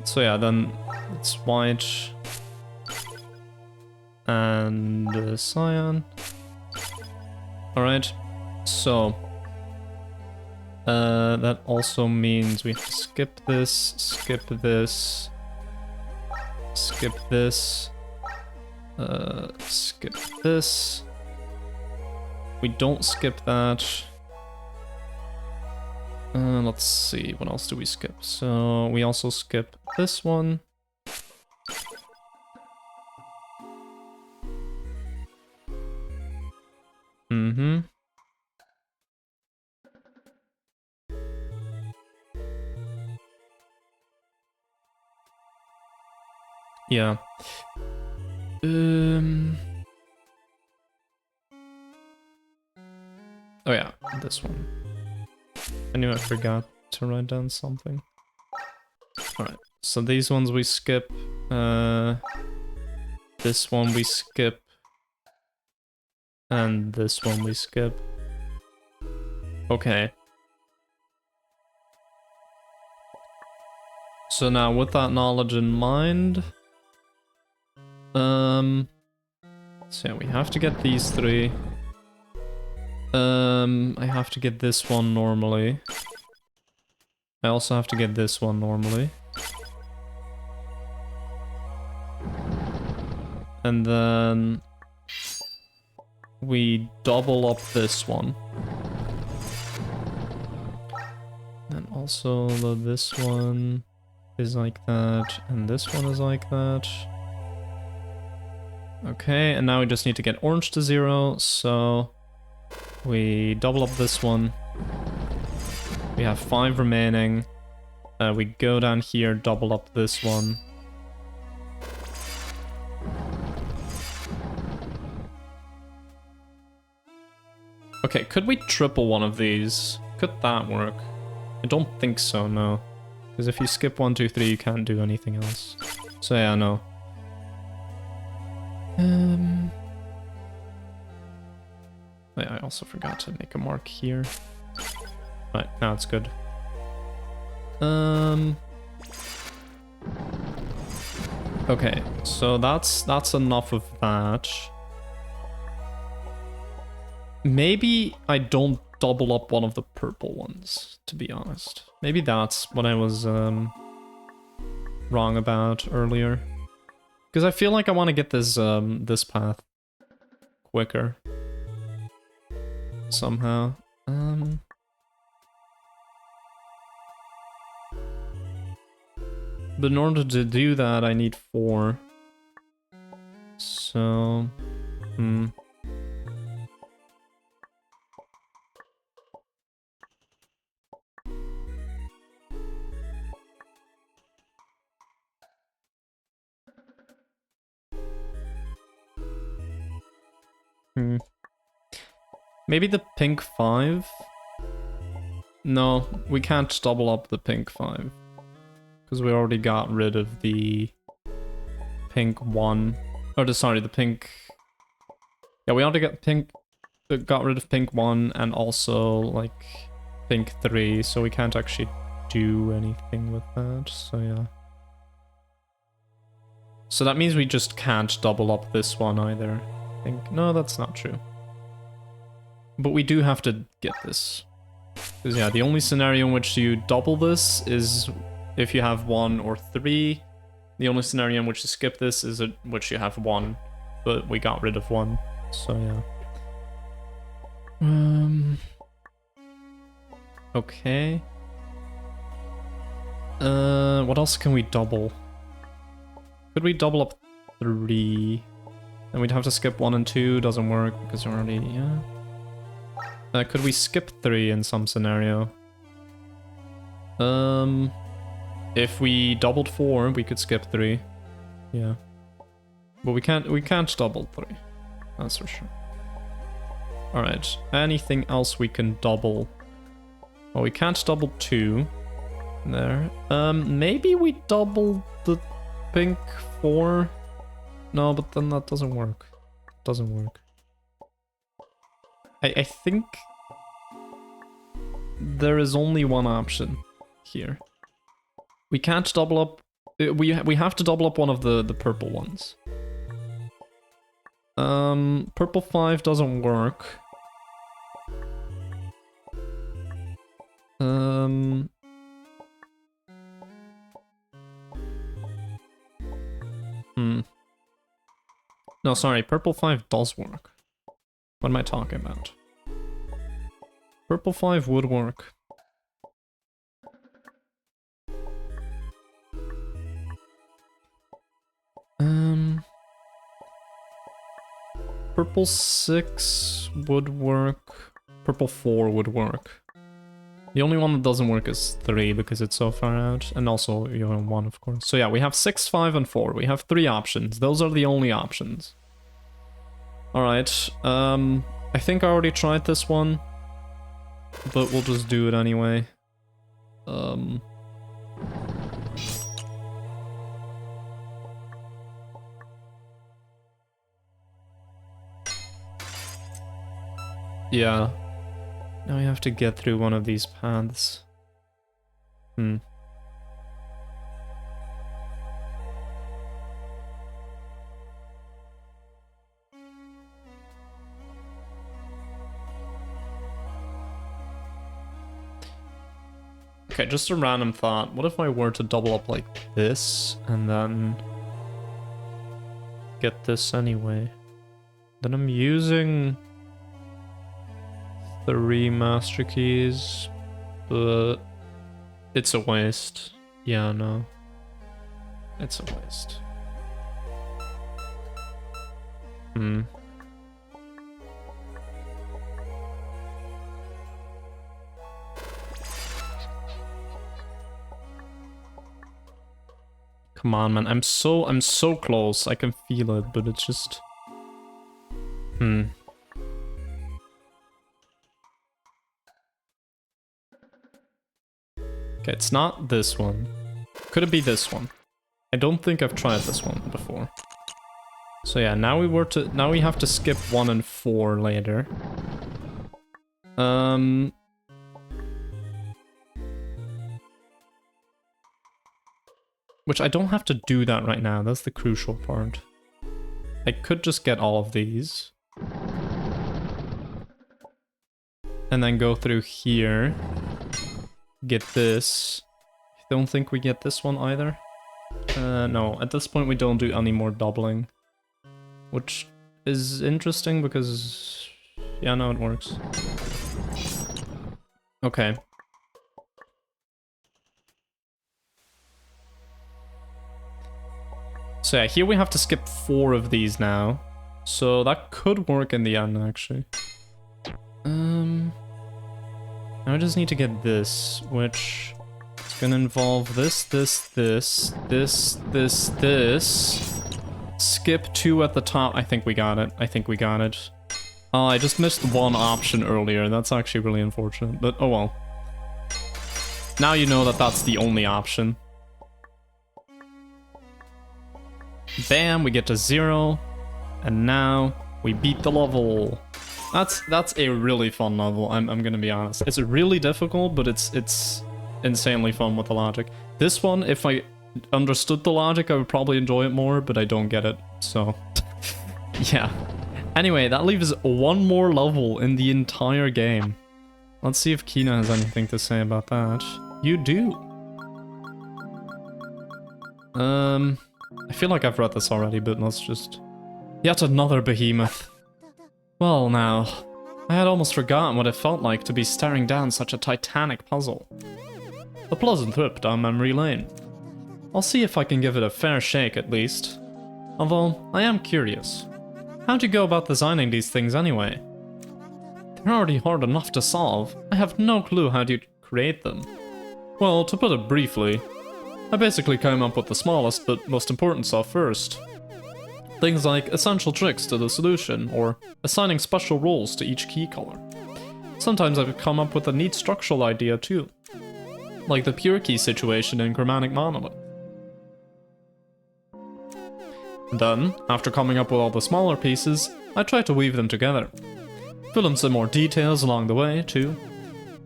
So yeah, then it's white and cyan. Alright, so That also means we have to skip this, skip this, skip this, skip this. We don't skip that. Let's see, what else do we skip? So we also skip this one. Mm-hmm. Yeah. Oh yeah, this one. I knew I forgot to write down something. Alright, so these ones we skip. This one we skip. And this one we skip. Okay. So now with that knowledge in mind... so yeah, we have to get these three. I have to get this one normally. I also have to get this one normally. And then... we double up this one. And also this one is like that, and this one is like that. Okay, and now we just need to get orange to 0, so we double up this one. We have 5 remaining. We go down here, double up this one. Okay, could we triple one of these? Could that work? I don't think so, no. Because if you skip 1, 2, 3, you can't do anything else. So yeah, no. I also forgot to make a mark here. Right, now it's good. Okay, so that's enough of that. Maybe I don't double up one of the purple ones, to be honest. Maybe that's what I was wrong about earlier. Because I feel like I want to get this this path quicker. Somehow. But in order to do that, I need 4. So... Maybe the pink 5? No, we can't double up the pink 5. Because we already got rid of the pink 1. Or sorry, the pink... Yeah, we already got rid of pink 1 and also, like, pink 3. So we can't actually do anything with that, so yeah. So that means we just can't double up this one either. I think. No, that's not true. But we do have to get this. Because yeah, the only scenario in which you double this is if you have 1 or 3. The only scenario in which you skip this is in which you have 1. But we got rid of 1. So yeah. Okay. What else can we double? Could we double up 3? Then we'd have to skip 1 and 2. Doesn't work because we're already... yeah. Could we skip 3 in some scenario? If we doubled 4, we could skip 3. Yeah. But we can't double 3. That's for sure. Alright. Anything else we can double? Well, we can't double 2. There. Maybe we double the pink 4? No, but then that doesn't work. Doesn't work. I think there is only one option here. We can't double up... We have to double up one of the purple ones. Purple 5 doesn't work. No, sorry, purple 5 does work. What am I talking about? Purple 5 would work. Purple 6 would work. Purple 4 would work. The only one that doesn't work is 3 because it's so far out. And also you're on 1, of course. So yeah, we have 6, 5, and 4. We have 3 options. Those are the only options. Alright. I think I already tried this one. But we'll just do it anyway. Yeah. Now we have to get through one of these paths. Okay, just a random thought. What if I were to double up like this and then get this anyway? Then I'm using 3 master keys, but it's a waste. Yeah, no. It's a waste. Come on, man. I'm so close. I can feel it, but it's just... Okay, it's not this one. Could it be this one? I don't think I've tried this one before. So yeah, now we have to skip 1 and 4 later. Which I don't have to do that right now, that's the crucial part. I could just get all of these. And then go through here. Get this. I don't think we get this one either. No, at this point we don't do any more doubling. Which is interesting because... yeah, no, it works. Okay. So yeah, here we have to skip 4 of these now. So that could work in the end, actually. Now I just need to get this, which is gonna involve this. Skip 2 at the top. I think we got it. Oh, I just missed 1 option earlier. That's actually really unfortunate, but oh well. Now you know that that's the only option. Bam, we get to 0. And now we beat the level. That's a really fun level, I'm gonna be honest. It's really difficult, but it's insanely fun with the logic. This one, if I understood the logic, I would probably enjoy it more, but I don't get it, so... yeah. Anyway, that leaves 1 more level in the entire game. Let's see if Kina has anything to say about that. You do. I feel like I've read this already, but let's just... Yet another behemoth. Well now, I had almost forgotten what it felt like to be staring down such a titanic puzzle. A pleasant trip down memory lane. I'll see if I can give it a fair shake at least. Although, I am curious. How'd you go about designing these things anyway? They're already hard enough to solve. I have no clue how you'd create them. Well, to put it briefly, I basically came up with the smallest but most important stuff first. Things like essential tricks to the solution, or assigning special roles to each key color. Sometimes I've come up with a neat structural idea too, like the pure key situation in Chromatic Monolith. Then, after coming up with all the smaller pieces, I tried to weave them together. Fill in some more details along the way too.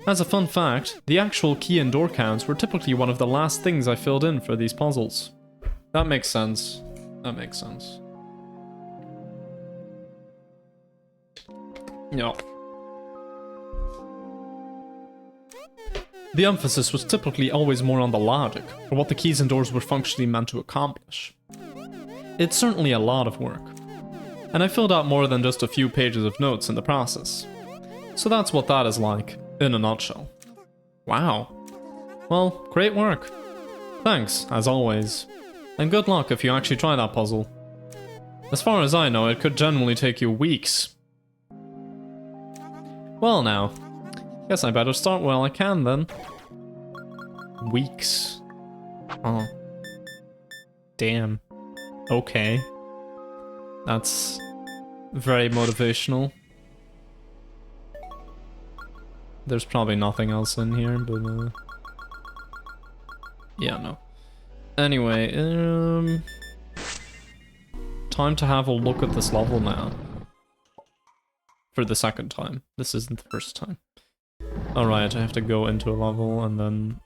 As a fun fact, the actual key and door counts were typically one of the last things I filled in for these puzzles. That makes sense. That makes sense. Yeah. The emphasis was typically always more on the logic, or what the keys and doors were functionally meant to accomplish. It's certainly a lot of work. and I filled out more than just a few pages of notes in the process. So that's what that is like, in a nutshell. Wow. Well, great work. Thanks, as always. And good luck if you actually try that puzzle. As far as I know, it could generally take you weeks. Well now, guess I better start while I can then. Weeks. Oh. Damn. Okay. That's very motivational. There's probably nothing else in here, but yeah, no. Anyway, time to have a look at this level now. For the second time. This isn't the first time. Alright, I have to go into a level and then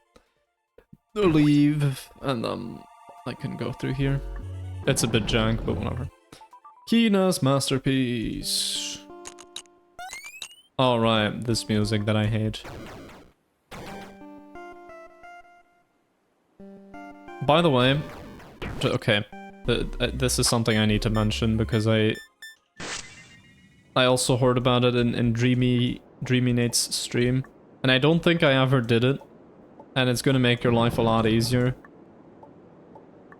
leave, and then I can go through here. It's a bit jank, but whatever. Kina's masterpiece. Alright, this music that I hate. By the way, okay, this is something I need to mention because I also heard about it in Dreamy Nate's stream, and I don't think I ever did it, and it's gonna make your life a lot easier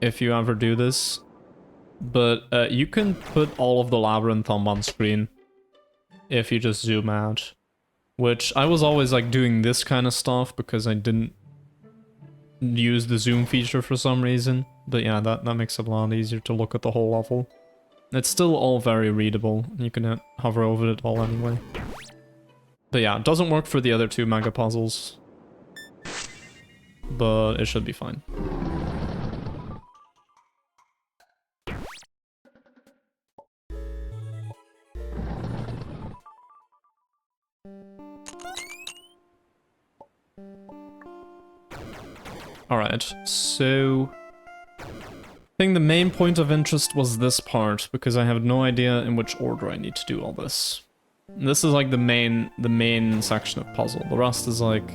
if you ever do this. But you can put all of the labyrinth on screen if you just zoom out, which I was always like doing this kind of stuff because I didn't use the zoom feature for some reason. But yeah, that makes it a lot easier to look at the whole level. It's still all very readable. You can hover over it all anyway. But yeah, it doesn't work for the other two mega puzzles, but it should be fine. Alright, so I think the main point of interest was this part, because I have no idea in which order I need to do all this. This is like the main section of puzzle. The rest is like,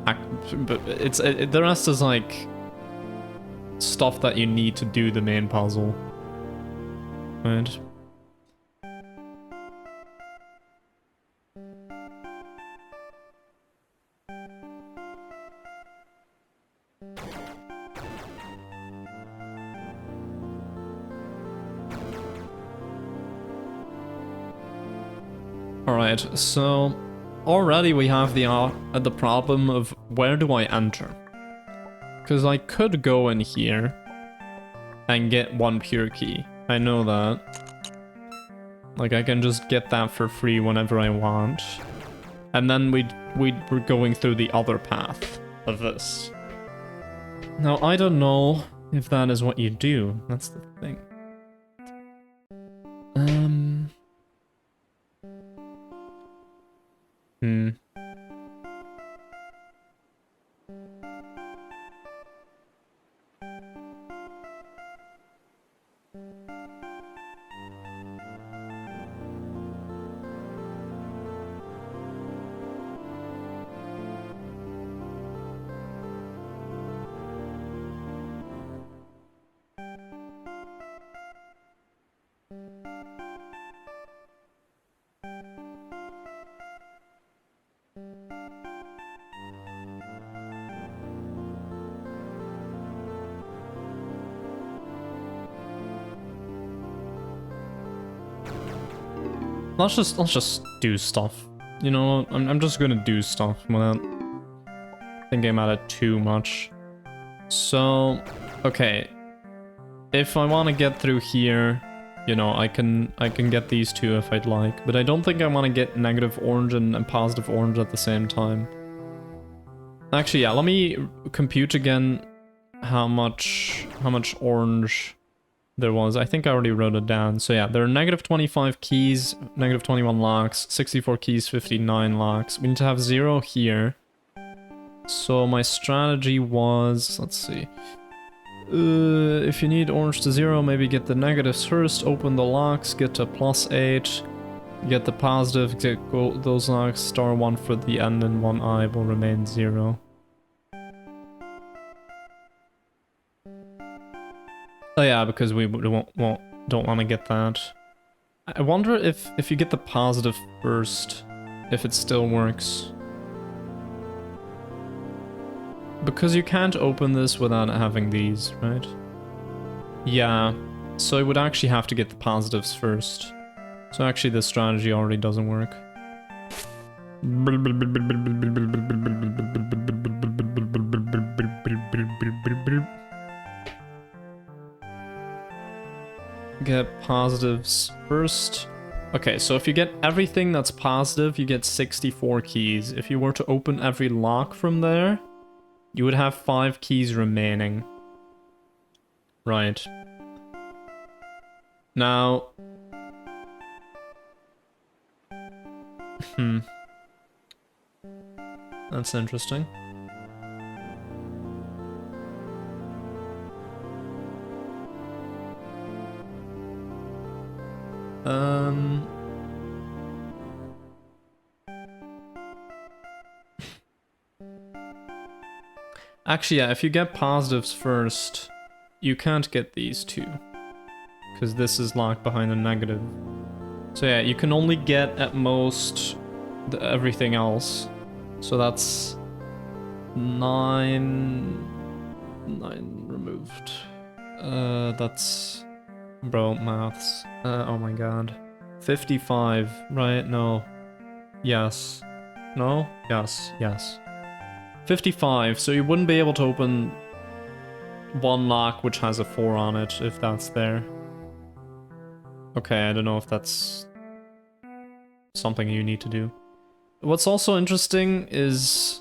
the rest is like stuff that you need to do the main puzzle. Right? Alright, so already we have the problem of where do I enter? Because I could go in here and get one pure key. I know that. Like, I can just get that for free whenever I want. And then we're going through the other path of this. Now, I don't know if that is what you do. That's the thing. Let's just do stuff. You know, I'm just gonna do stuff without thinking about it too much. So, okay. If I want to get through here, you know, I can get these two if I'd like, but I don't think I want to get negative orange and positive orange at the same time. Actually, yeah, let me compute again how much orange there was. I think I already wrote it down. So yeah, there are negative 25 keys, negative 21 locks, 64 keys, 59 locks. We need to have 0 here. So my strategy was, let's see. If you need orange to 0, maybe get the negatives first, open the locks, get to +8, get the positive, get those locks, star 1 for the end, and 1 eye will remain 0. Oh yeah, because we don't want to get that. I wonder if you get the positive first, if it still works. Because you can't open this without having these, right? Yeah, so it would actually have to get the positives first. So actually this strategy already doesn't work. Get positives first. Okay, so if you get everything that's positive, you get 64 keys. If you were to open every lock from there, you would have 5 keys remaining. Right. Now... That's interesting. Actually, yeah, if you get positives first, you can't get these two. Because this is locked behind a negative. So yeah, you can only get at most everything else. So that's 9 removed. That's... Bro, maths. Oh my god. 55, right? No. Yes. No? Yes. Yes. 55, so you wouldn't be able to open one lock which has a 4 on it, if that's there. Okay, I don't know if that's something you need to do. What's also interesting is...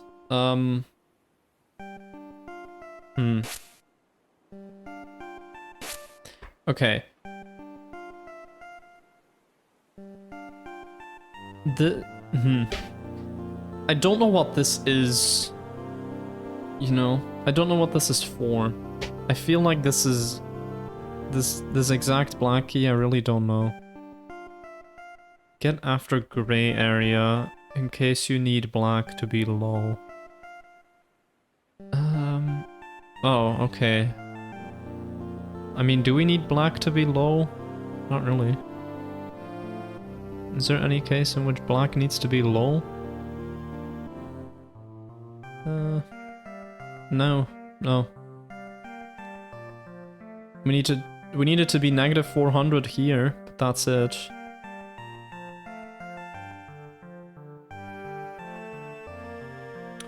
Okay. I don't know what this is. You know, I don't know what this is for. I feel like this is... This exact black key, I really don't know. Get after gray area in case you need black to be low. Oh, okay. I mean, do we need black to be low? Not really. Is there any case in which black needs to be low? No. No. We need it to be negative 400 here, but that's it.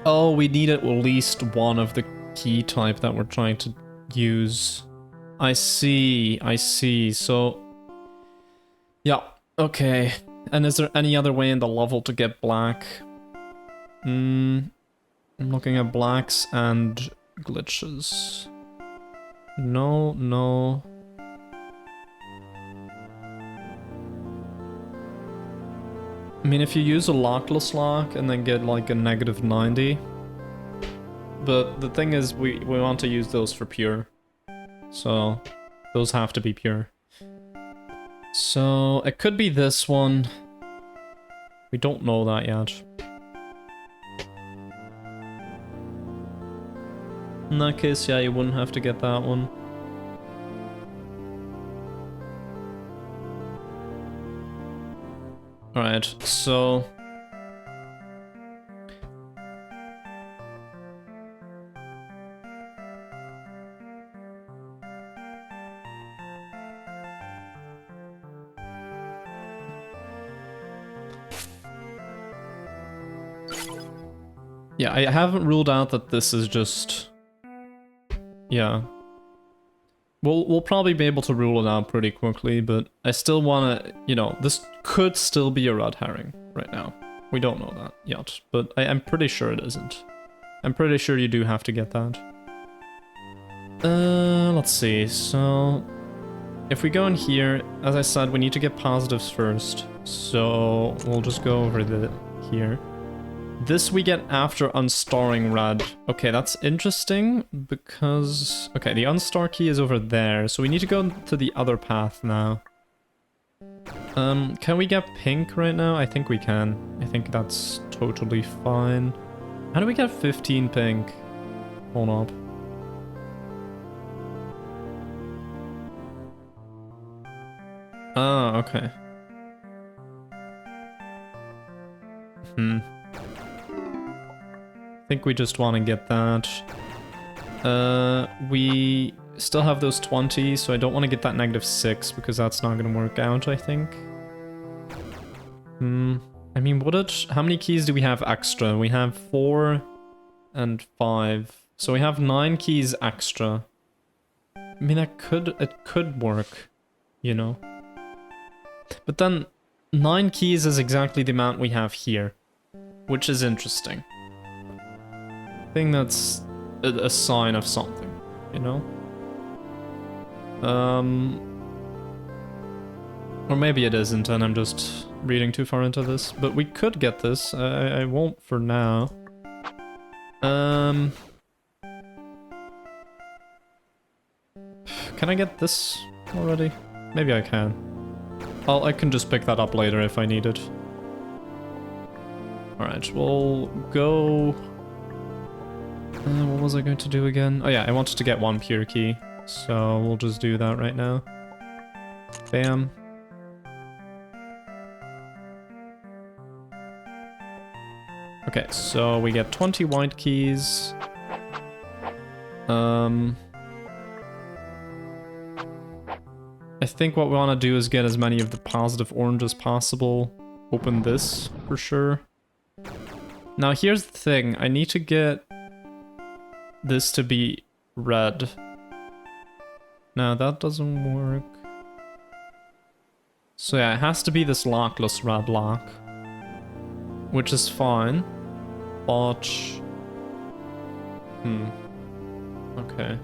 Oh, we need at least one of the key type that we're trying to use. I see, so... Yeah, okay. And is there any other way in the level to get black? I'm looking at blacks and glitches. No, no. I mean, if you use a lockless lock and then get like a negative 90. But the thing is, we want to use those for pure. So, those have to be pure. So, it could be this one. We don't know that yet. In that case, yeah, you wouldn't have to get that one. Alright, so... Yeah, I haven't ruled out that this is just... Yeah. We'll probably be able to rule it out pretty quickly, but I still wanna... You know, this could still be a red herring right now. We don't know that yet, but I'm pretty sure it isn't. I'm pretty sure you do have to get that. Let's see, so... If we go in here, as I said, we need to get positives first. So, we'll just go over here. This we get after unstarring red. Okay, that's interesting because... Okay, the unstar key is over there, so we need to go to the other path now. Can we get pink right now? I think we can. I think that's totally fine. How do we get 15 pink? Hold up. Ah, okay. I think we just want to get that. We still have those 20, so I don't want to get that -6 because that's not going to work out, I think. I mean, how many keys do we have extra? We have 4 and 5. So we have 9 keys extra. I mean, it could work, you know. But then 9 keys is exactly the amount we have here, which is interesting. I think that's a sign of something, you know? Or maybe it isn't and I'm just reading too far into this, but we could get this. I won't for now. Can I get this already? Maybe I can. I can just pick that up later if I need it. Alright, we'll go... what was I going to do again? Oh yeah, I wanted to get 1 pure key. So we'll just do that right now. Bam. Okay, so we get 20 white keys. I think what we want to do is get as many of the positive orange as possible. Open this for sure. Now here's the thing, I need to get this to be red. No, that doesn't work. So yeah, it has to be this lockless red lock. Which is fine. But... Okay.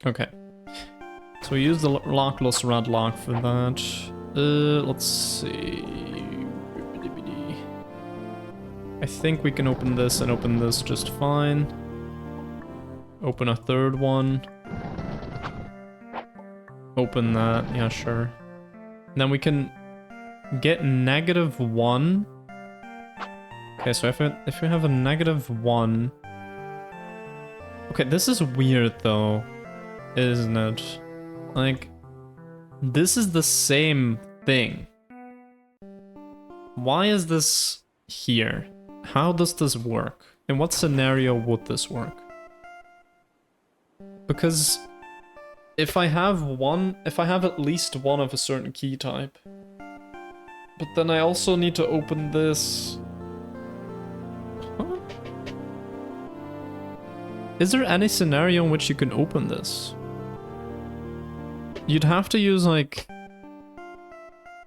Okay. So we use the lockless red lock for that. Let's see. I think we can open this and open this just fine. Open a third one. Open that, yeah, sure. And then we can get -1. Okay, so if we have a -1... Okay, this is weird though, isn't it? Like, this is the same thing. Why is this here? How does this work? In what scenario would this work? Because if I have at least one of a certain key type, but then I also need to open this. Huh? Is there any scenario in which you can open this? You'd have to use like...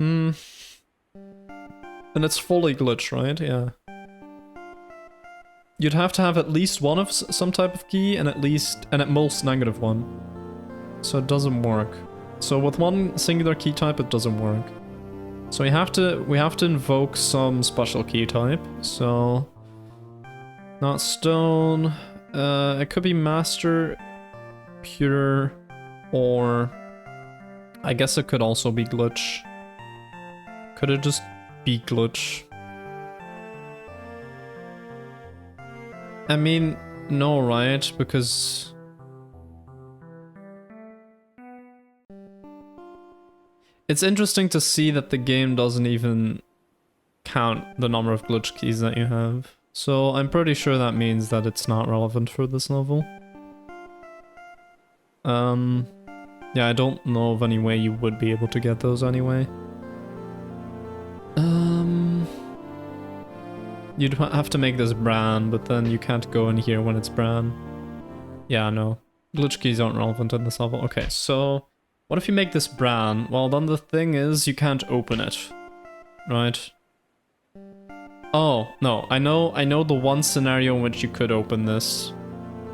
And it's fully glitch, right? Yeah. You'd have to have at least one of some type of key and at most -1. So it doesn't work. So with one singular key type, it doesn't work. So we have to invoke some special key type. So not stone. It could be master, pure, or I guess it could also be glitch. Could it just be glitch? I mean, no, right? Because... It's interesting to see that the game doesn't even count the number of glitch keys that you have. So I'm pretty sure that means that it's not relevant for this level. Yeah, I don't know of any way you would be able to get those anyway. You'd have to make this brown, but then you can't go in here when it's brown. Yeah, no. Glitch keys aren't relevant in this level. Okay, so... What if you make this brown? Well, then the thing is, you can't open it. Right? Oh, no. I know the one scenario in which you could open this.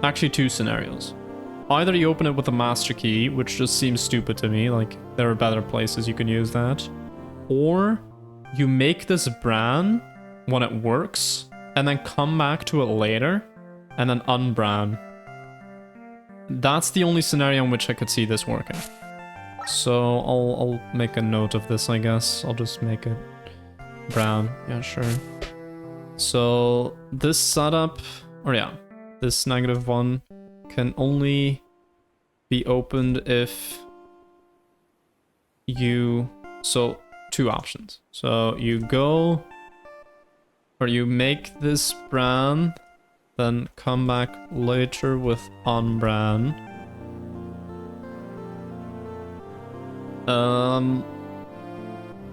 Actually, 2 scenarios. Either you open it with a master key, which just seems stupid to me, like, there are better places you can use that. Or, you make this brown when it works, and then come back to it later, and then unbrown. That's the only scenario in which I could see this working. So I'll make a note of this, I guess. I'll just make it brown. Yeah, sure. So this setup, or yeah, this -1 can only be opened if you... So, 2 options. So you go, or you make this bran, then come back later with on bran.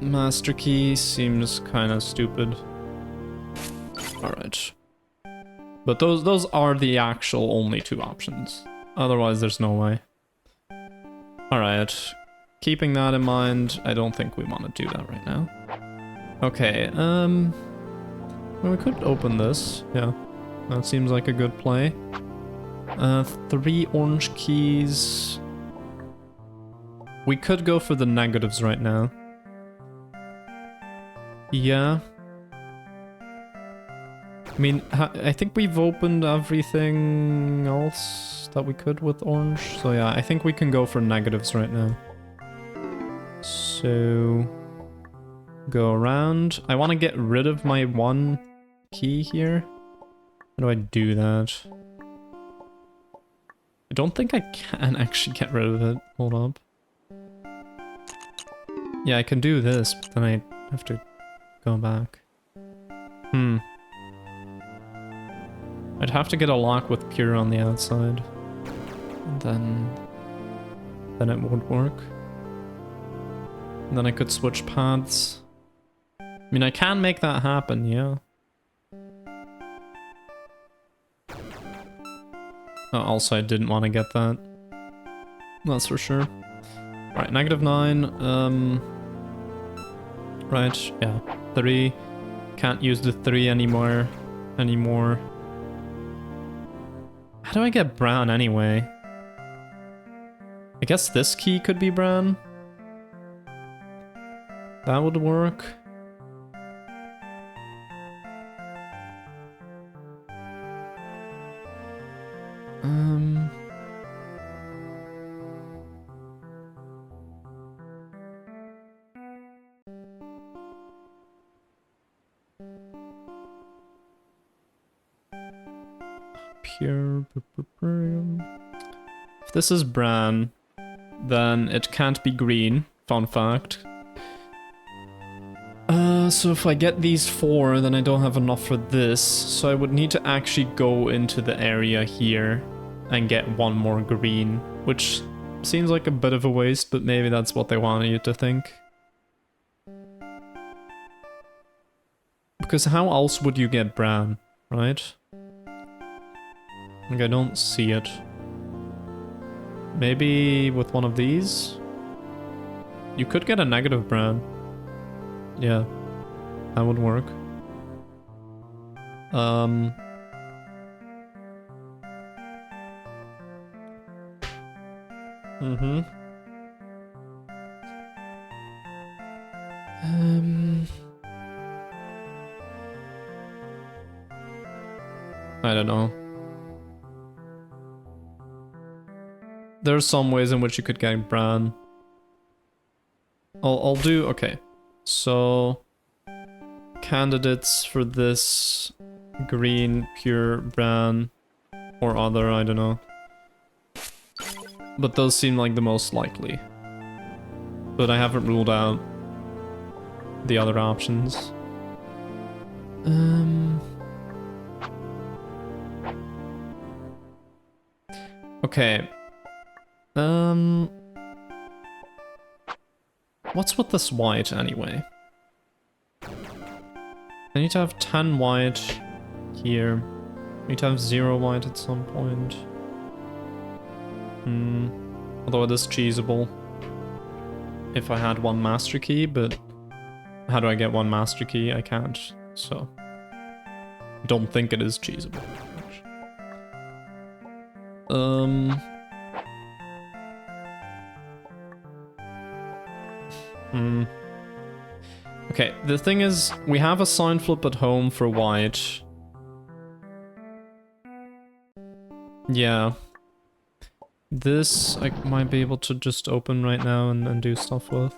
Master key seems kind of stupid. Alright. But those are the actual only 2 options. Otherwise, there's no way. Alright. Keeping that in mind, I don't think we want to do that right now. Okay, well, we could open this. Yeah. That seems like a good play. 3 orange keys. We could go for the negatives right now. Yeah. I mean, I think we've opened everything else that we could with orange. So yeah, I think we can go for negatives right now. So... Go around. I want to get rid of my 1 key here. How do I do that? I don't think I can actually get rid of it. Hold up. Yeah, I can do this, but then I have to go back. I'd have to get a lock with pure on the outside. And then it would work. And then I could switch paths. I mean, I can make that happen, yeah. Also, I didn't want to get that. That's for sure. Right, -9. Right, yeah. 3. Can't use the 3 anymore. How do I get brown anyway? I guess this key could be brown. That would work. Pure. If this is brown, then it can't be green. Fun fact. So if I get these 4, then I don't have enough for this. So I would need to actually go into the area here and get 1 more green, which seems like a bit of a waste, but maybe that's what they wanted you to think. Because how else would you get brown, right? Like, I don't see it. Maybe with one of these? You could get a negative brown. Yeah, that would work. I don't know. There's some ways in which you could get brown. I'll do, okay. So, candidates for this: green, pure, brown, or other, I don't know. But those seem like the most likely. But I haven't ruled out the other options. Okay. What's with this white anyway? I need to have 10 white here. I need to have 0 white at some point. Although it is cheesable if I had 1 master key, but how do I get 1 master key? I can't, so I don't think it is cheesable. Okay, the thing is, we have a sign flip at home for white. Yeah. This I might be able to just open right now and do stuff with.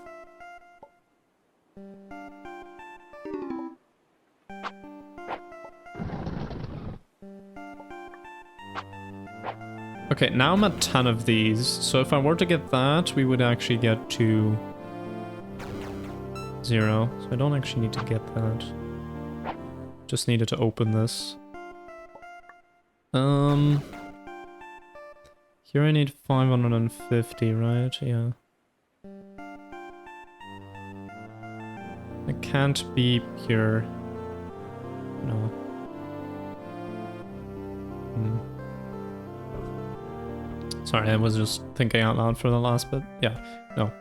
Okay, now I'm at 10 of these. So if I were to get that, we would actually get to 0. So I don't actually need to get that. Just needed to open this. Here I need 550, right? Yeah. It can't be pure. No. Sorry, I was just thinking out loud for the last bit. Yeah, no.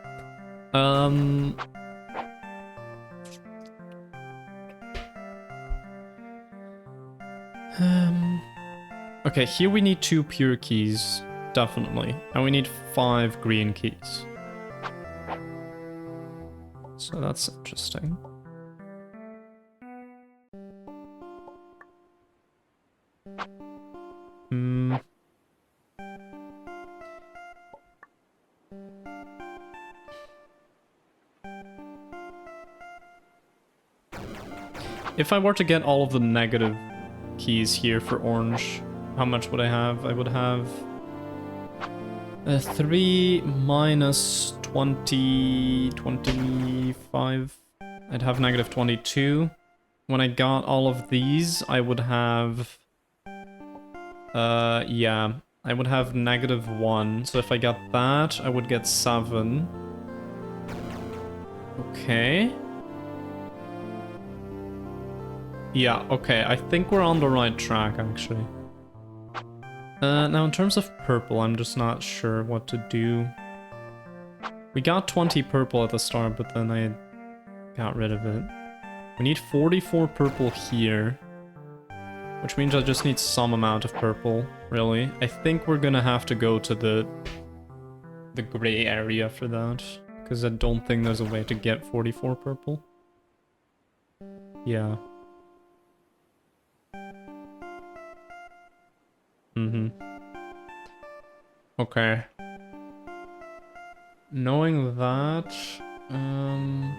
Okay, here we need 2 pure keys, definitely. And we need 5 green keys. So that's interesting. If I were to get all of the negative keys here for orange, how much would I have? I would have 3 minus 20, 25. I'd have negative 22. When I got all of these, I would have... yeah, I would have negative 1. So if I got that, I would get 7. Okay. Yeah, okay, I think we're on the right track, actually. Now, in terms of purple, I'm just not sure what to do. We got 20 purple at the start, but then I got rid of it. We need 44 purple here, which means I just need some amount of purple, really. I think we're gonna have to go to the gray area for that, because I don't think there's a way to get 44 purple. Yeah. Okay. Knowing that, yeah.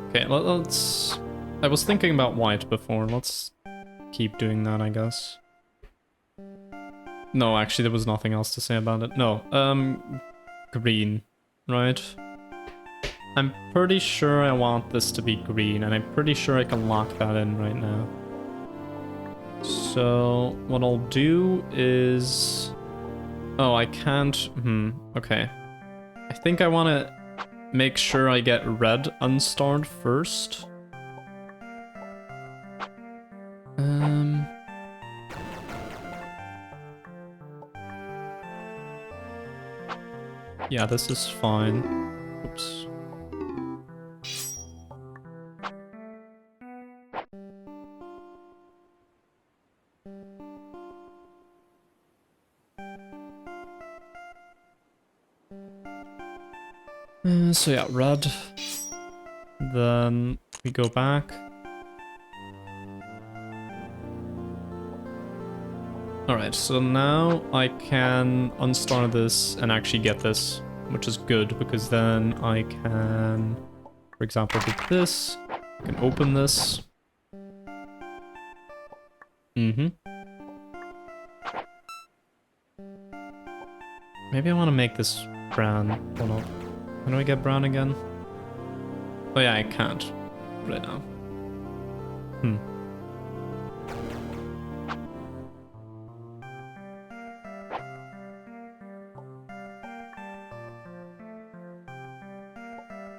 Okay, let's... I was thinking about white before. Let's keep doing that, I guess. No, actually, there was nothing else to say about it. No, green, right? I'm pretty sure I want this to be green, and I'm pretty sure I can lock that in right now. So, what I'll do is... Oh, I can't... okay. I think I want to make sure I get red unstarred first. Yeah, this is fine. Oops. So yeah, red. Then we go back. Alright, so now I can unstar this and actually get this, which is good, because then I can, for example, do this. I can open this. Maybe I want to make this brown. Hold on. How do I get brown again? Oh yeah, I can't right now.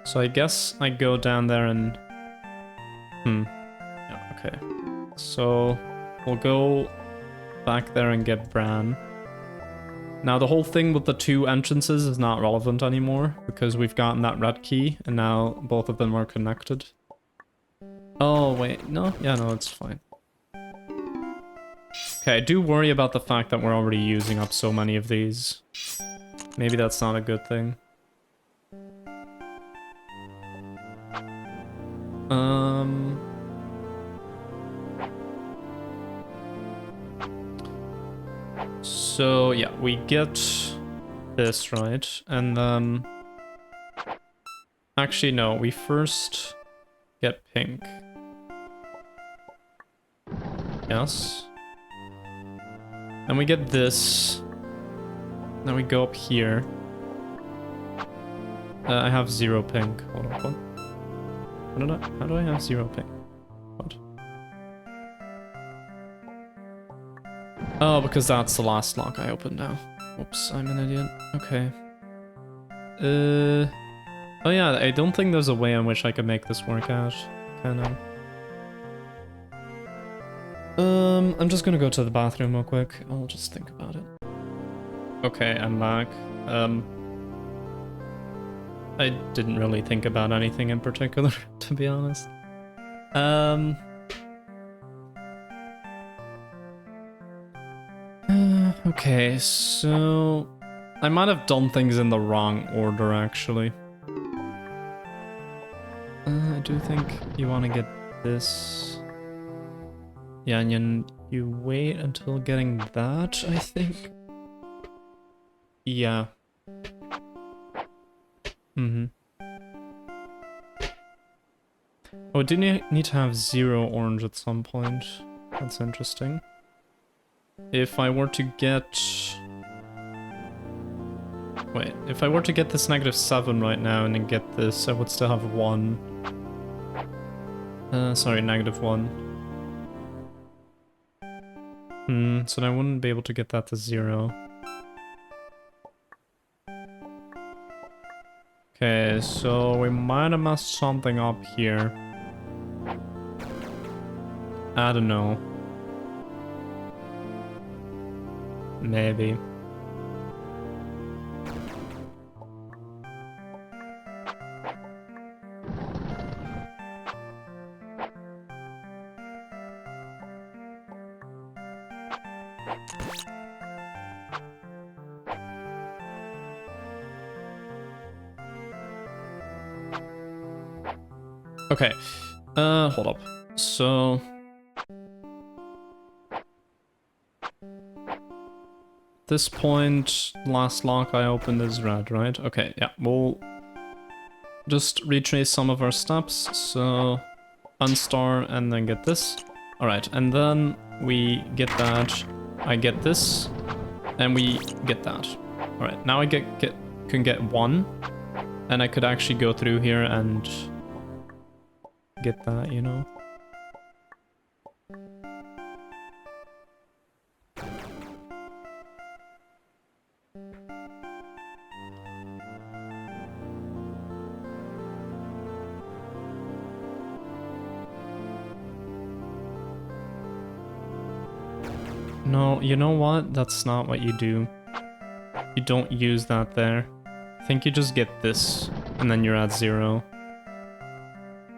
So I guess I go down there and... Yeah, okay. So we'll go back there and get brown. Now, the whole thing with the 2 entrances is not relevant anymore, because we've gotten that red key, and now both of them are connected. Oh, wait, no? Yeah, no, it's fine. Okay, I do worry about the fact that we're already using up so many of these. Maybe that's not a good thing. So, yeah, we get this, right? And then... Actually, no, we first Get pink. Yes. Then we get this. Then we go up here. I have 0 pink. Hold on, what? How do I have 0 pink? What? Oh, because that's the last lock I opened now. Oops, I'm an idiot. Okay. Oh yeah, I don't think there's a way in which I can make this work out. Can I? I'm just gonna go to the bathroom real quick. I'll just think about it. Okay, I'm back. I didn't really think about anything in particular, to be honest. Okay, so I might have done things in the wrong order, actually. I do think you want to get this. Yeah, and you wait until getting that, I think. Yeah. Oh, didn't you need to have 0 orange at some point? That's interesting. If I were to get... Wait, if I were to get this -7 right now and then get this, I would still have 1. Sorry, -1. So I wouldn't be able to get that to 0. Okay, so we might have messed something up here. I don't know. Maybe. Okay, hold up. So... this point, last lock I opened is red, right? Okay, yeah, we'll just retrace some of our steps. So, unstar and then get this. Alright, and then we get that, I get this, and we get that. Alright, now I can get 1, and I could actually go through here and get that, you know? No, you know what? That's not what you do. You don't use that there. I think you just get this, and then you're at 0.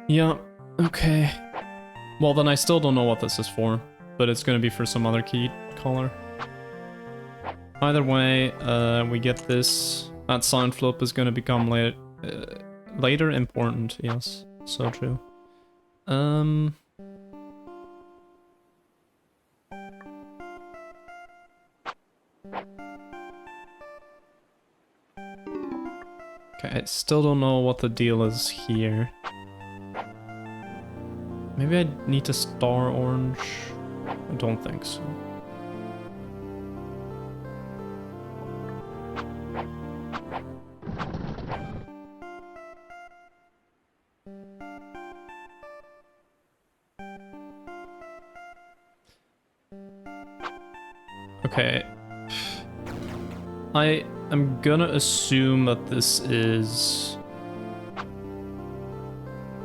Yeah, okay. Well, then I still don't know what this is for, but it's gonna be for some other key color. Either way, we get this. That sound flip is gonna become later important, yes. So true. Okay, I still don't know what the deal is here. Maybe I need to star orange? I don't think so. Okay. I'm gonna assume that this is...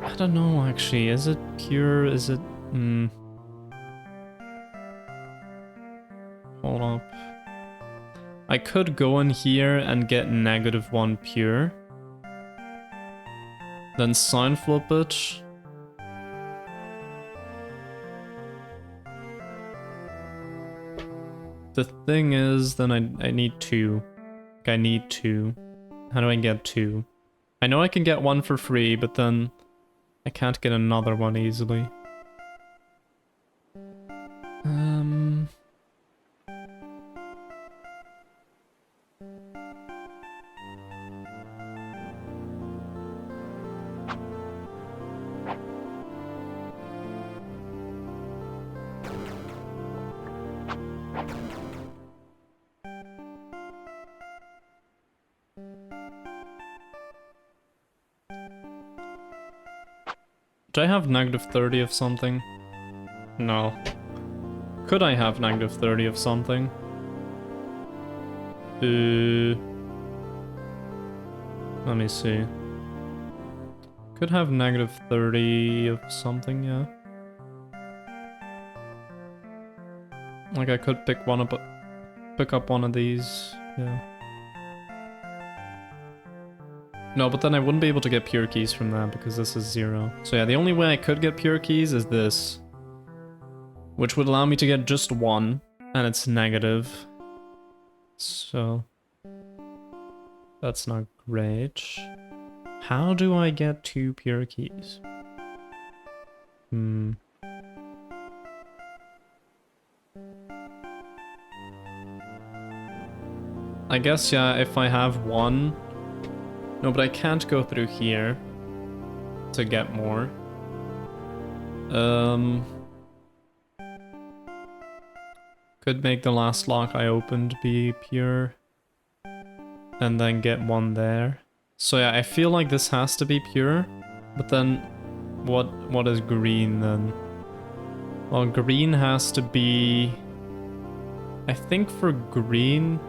I don't know, actually. Is it pure? Is it... Hold up. I could go in here and get -1 pure. Then sign flip it. The thing is, then I need 2. Like, I need 2. How do I get 2? I know I can get 1 for free, but then I can't get another one easily. Do I have negative 30 of something? No. Could I have negative 30 of something? Let me see. Could have negative 30 of something, yeah. Like I could pick up one of these, yeah. No, but then I wouldn't be able to get pure keys from that because this is 0. So yeah, the only way I could get pure keys is this. Which would allow me to get just 1, and it's negative. So that's not great. How do I get 2 pure keys? I guess, yeah, if I have 1... No, but I can't go through here to get more. Could make the last lock I opened be pure. And then get 1 there. So yeah, I feel like this has to be pure. But then, what is green then? Well, green has to be... I think for green...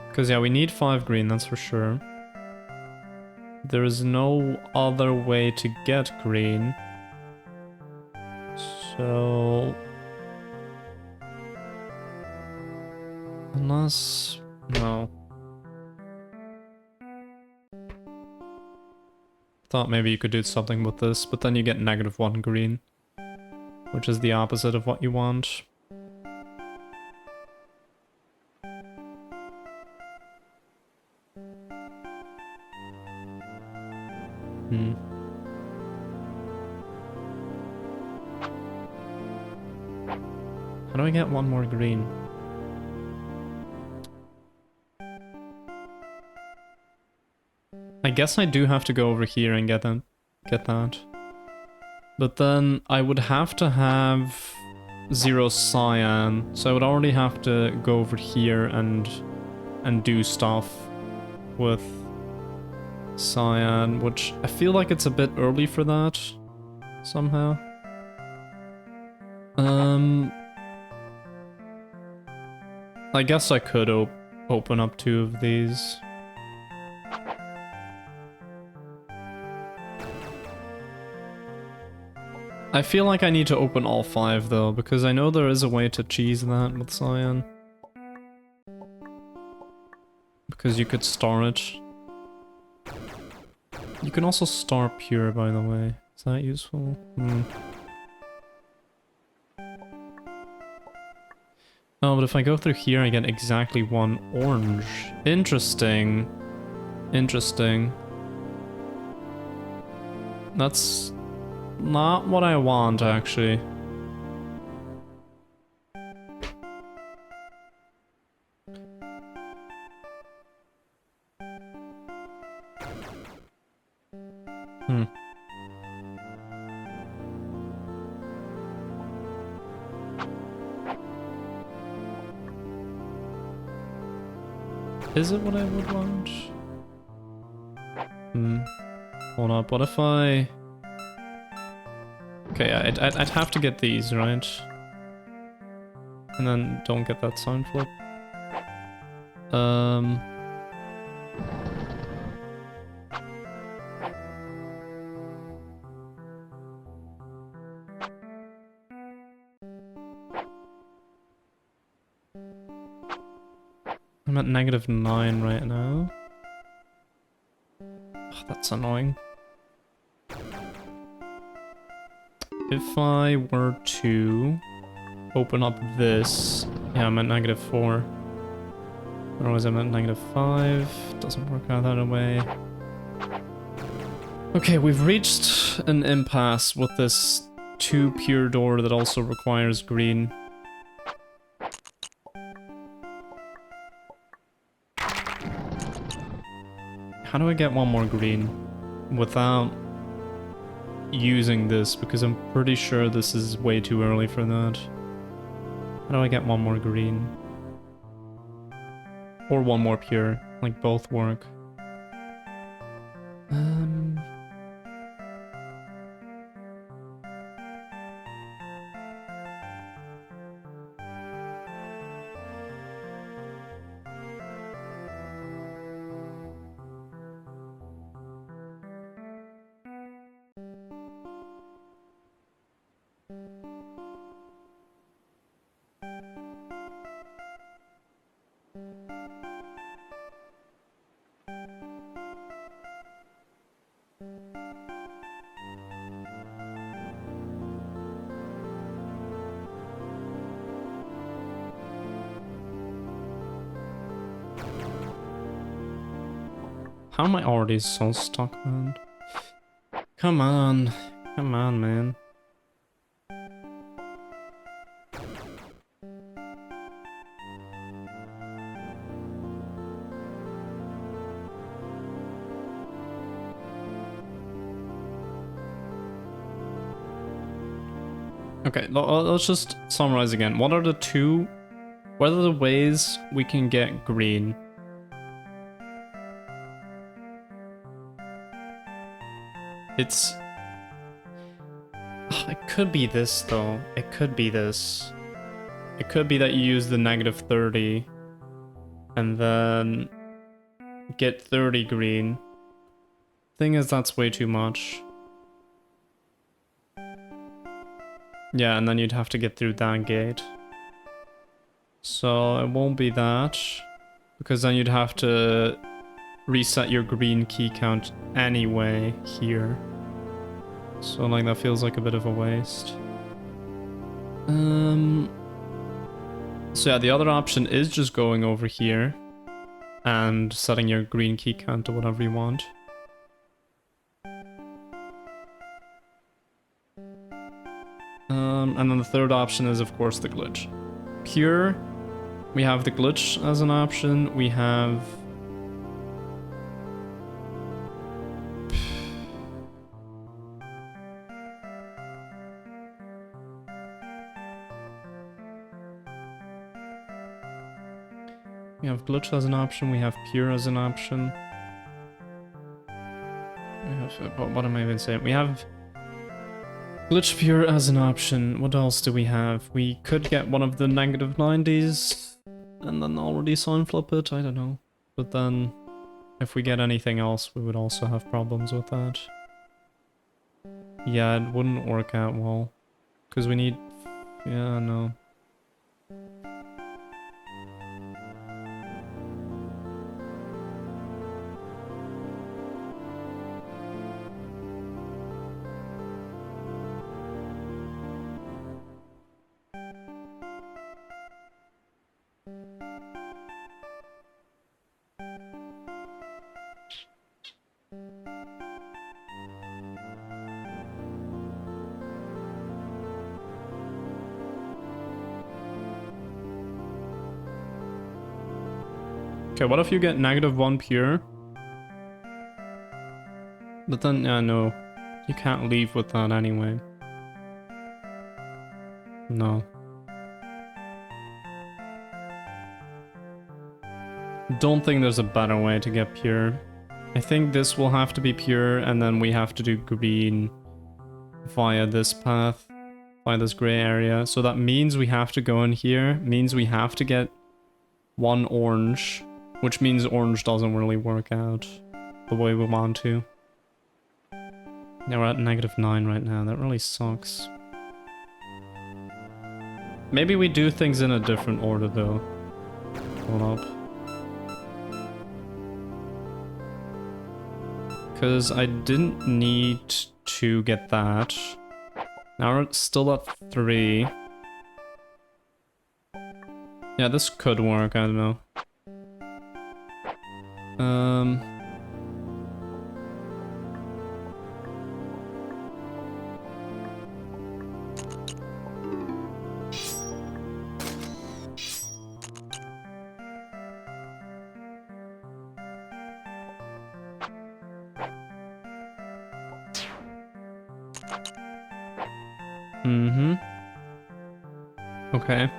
Because yeah, we need 5 green, that's for sure. There is no other way to get green. So... Unless... No. Thought maybe you could do something with this, but then you get negative 1 green. Which is the opposite of what you want. How do I get 1 more green? I guess I do have to go over here and get that. But then I would have to have 0 cyan, so I would already have to go over here and do stuff with cyan, which I feel like it's a bit early for that somehow. I guess I could open up 2 of these. I feel like I need to open all 5 though, because I know there is a way to cheese that with cyan. Because you could star it. You can also star pure, by the way. Is that useful? Oh, but if I go through here, I get exactly 1 orange. Interesting. Interesting. That's not what I want, actually. Is it what I would want? Hold up, what if I... Okay, I'd have to get these, right? And then don't get that sound flip. I'm at -9 right now. Ugh, that's annoying. If I were to open up this... Yeah, I'm at -4. Otherwise I'm at -5. Doesn't work out that way. Okay, we've reached an impasse with this 2 pure door that also requires green. How do I get 1 more green without using this? Because I'm pretty sure this is way too early for that. How do I get 1 more green? Or 1 more pure? Like, both work. How am I already so stuck, man? Come on. Come on, man. Okay, let's just summarize again. What are the ways we can get green? It could be this, though. It could be this. It could be that you use the -30 and then get 30 green. Thing is, that's way too much. Yeah, and then you'd have to get through that gate. So it won't be that, because then you'd have to reset your green key count anyway here. So like that feels like a bit of a waste. So yeah, the other option is just going over here and setting your green key count to whatever you want. And then the third option is of course the glitch. Pure, we have the glitch as an option, we have... We have glitch as an option, we have pure as an option. We have, what am I even saying? We have glitch pure as an option. What else do we have? We could get one of the -90s and then already sign flip it, I don't know. But then if we get anything else, we would also have problems with that. Yeah, it wouldn't work out well. Because we need... Yeah, no. Okay, what if you get -1 pure? But then, yeah, no. You can't leave with that anyway. No. Don't think there's a better way to get pure. I think this will have to be pure, and then we have to do green via this path, via this gray area. So that means we have to go in here, means we have to get 1 orange, which means orange doesn't really work out the way we want to. Yeah, we're at -9 right now, that really sucks. Maybe we do things in a different order though. Hold up. Because I didn't need to get that. Now we're still at 3. Yeah, this could work, I don't know. Okay.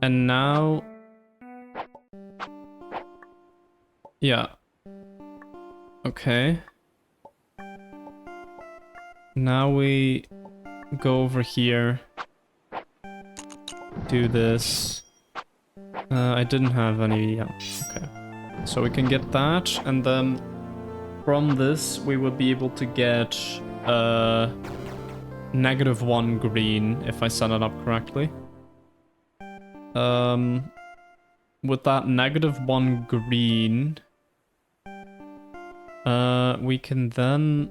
And now... Yeah. Okay. Now we go over here. Do this. I didn't have any... Yeah, okay. So we can get that, and then from this we would be able to get -1 green if I set it up correctly. With that -1 green, we can then...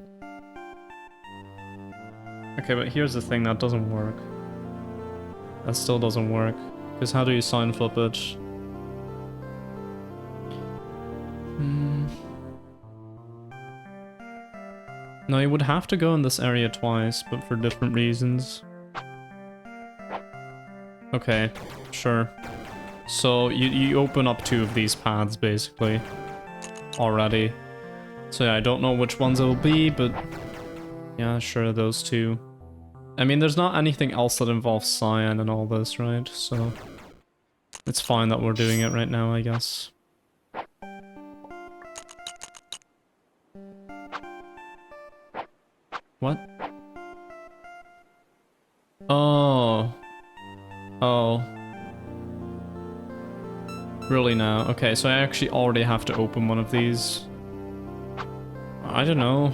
Okay, but here's the thing, that doesn't work. That still doesn't work. Because how do you sign flip it? No, you would have to go in this area twice, but for different reasons. Okay, sure. So you open up 2 of these paths, basically, already. So yeah, I don't know which ones it will be, but yeah, sure, those 2. I mean, there's not anything else that involves cyan and all this, right? So it's fine that we're doing it right now, I guess. What? Oh. Oh. Really now? Okay, so I actually already have to open one of these. I don't know.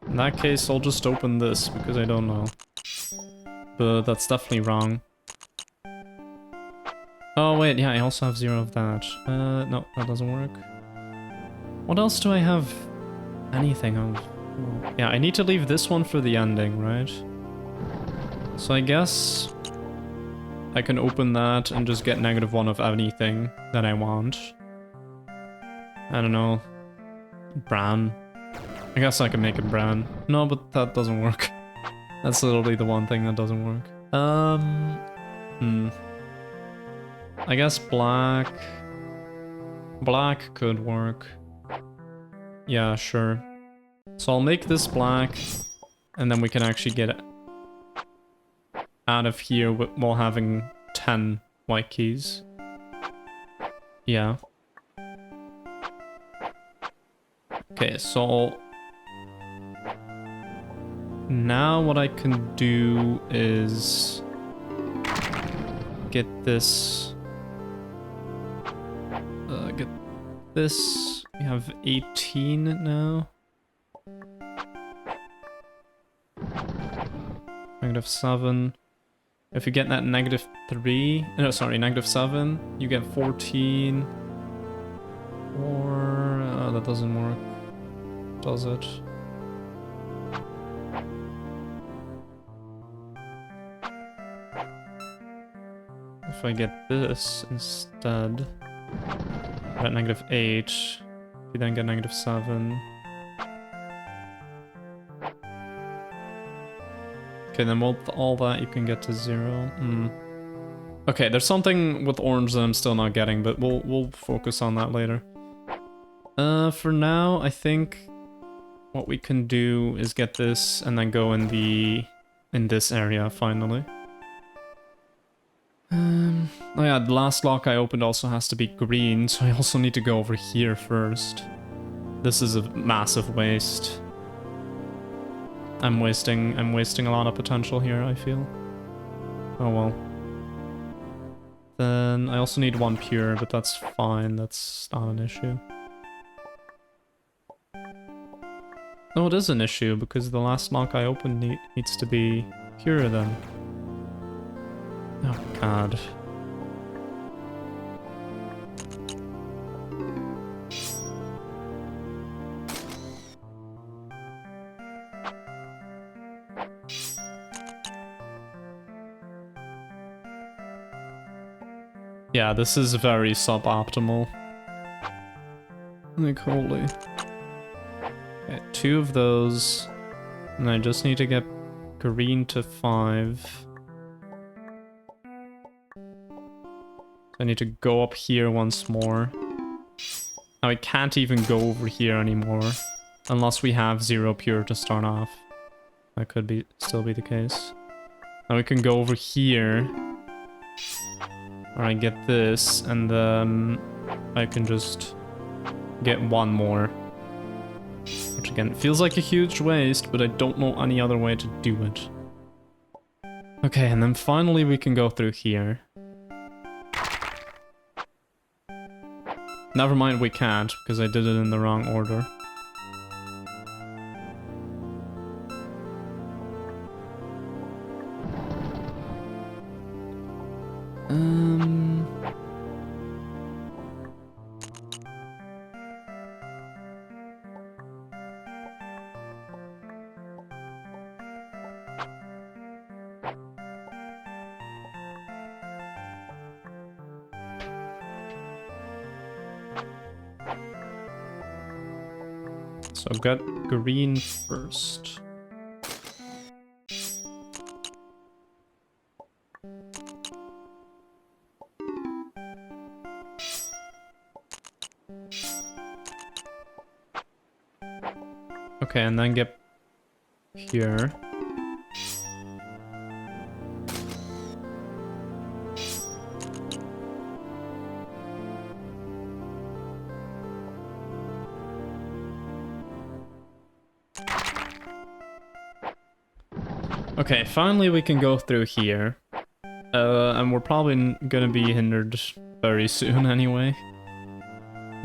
In that case, I'll just open this, because I don't know. But that's definitely wrong. Oh wait, yeah, I also have 0 of that. No, that doesn't work. What else do I have anything of? Yeah, I need to leave this one for the ending, right? So I guess I can open that and just get -1 of anything that I want. I don't know. Bran. I guess I can make it brown. No, but that doesn't work. That's literally the one thing that doesn't work. I guess black... Black could work. Yeah, sure. So I'll make this black, and then we can actually get out of here while having 10 white keys. Yeah. Okay, so... Now what I can do is get this. Get this. We have 18 now. -7. If you get that -3, no, sorry, -7, you get 14. Or that doesn't work, does it? If I get this instead, at -8, you then get -7. Okay, then with all that you can get to 0. Okay, there's something with orange that I'm still not getting, but we'll focus on that later. For now, I think what we can do is get this and then go in this area finally. Oh yeah, the last lock I opened also has to be green, so I also need to go over here first. This is a massive waste. I'm wasting a lot of potential here, I feel. Oh well. Then I also need 1 pure, but that's fine, that's not an issue. No, it is an issue, because the last lock I opened needs to be pure then. Oh god. Yeah, this is very suboptimal. Like, holy. Okay, 2 of those. And I just need to get green to 5. I need to go up here once more. Now I can't even go over here anymore. Unless we have 0 pure to start off. That could still be the case. Now we can go over here. Or I get this, and then I can just get one more. Which again, feels like a huge waste, but I don't know any other way to do it. Okay, and then finally we can go through here. Never mind, we can't, because I did it in the wrong order. So I've got green first. Okay, and then get here. Okay, finally we can go through here. And we're probably gonna be hindered very soon anyway.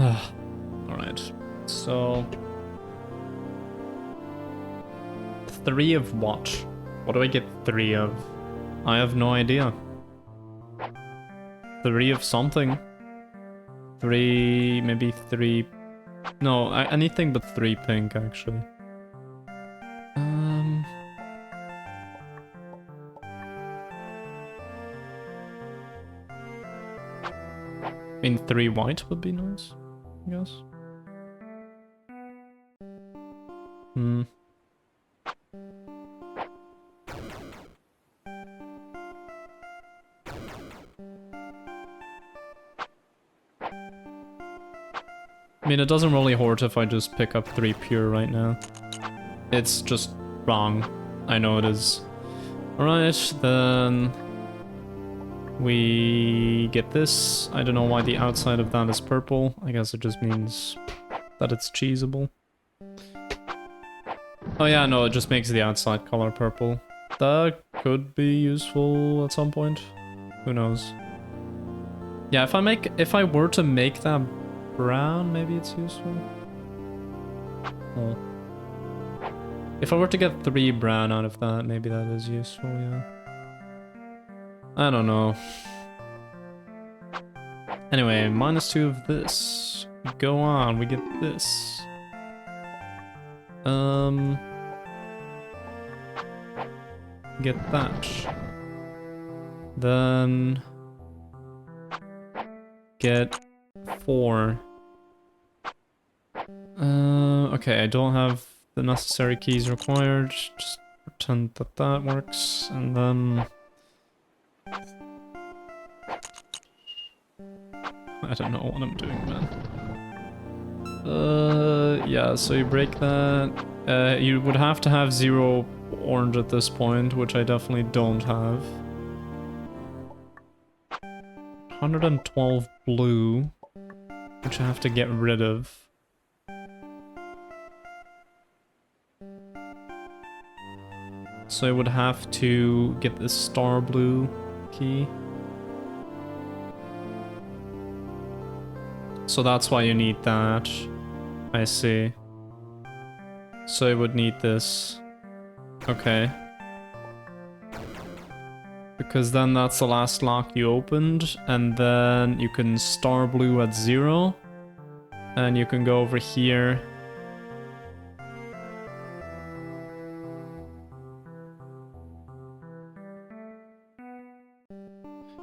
Alright, so... 3 of what? What do I get 3 of? I have no idea. 3 of something. 3... maybe 3... No, anything but 3 pink, actually. I mean, 3 white would be nice, I guess. I mean, it doesn't really hurt if I just pick up 3 pure right now. It's just wrong. I know it is. Alright, then... we get this. I don't know why the outside of that is purple. I guess it just means that it's cheesable. Oh yeah, no, it just makes the outside color purple. That could be useful at some point. Who knows? Yeah, if I were to make that brown, maybe it's useful. Oh. If I were to get 3 brown out of that, maybe that is useful, yeah. I don't know. Anyway, -2 of this. Go on, we get this. Get that. Then... get 4. Okay, I don't have the necessary keys required. Just pretend that that works, and then... I don't know what I'm doing, man. Yeah, so you break that. You would have to have 0 orange at this point, which I definitely don't have. 112 blue, which I have to get rid of. So I would have to get this star blue key. So that's why you need that. I see. So I would need this. Okay. Because then that's the last lock you opened, and then you can star blue at 0. And you can go over here.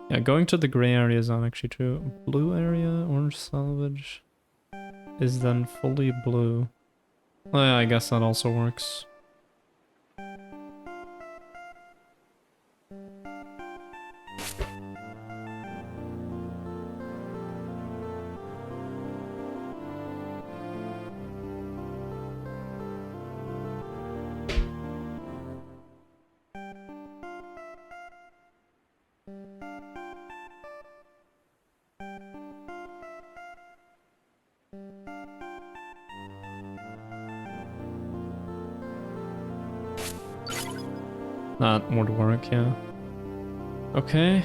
Yeah, going to the gray area is not actually true. Blue area, orange salvage, is then fully blue. Oh yeah, I guess that also works. That would work, yeah. Okay,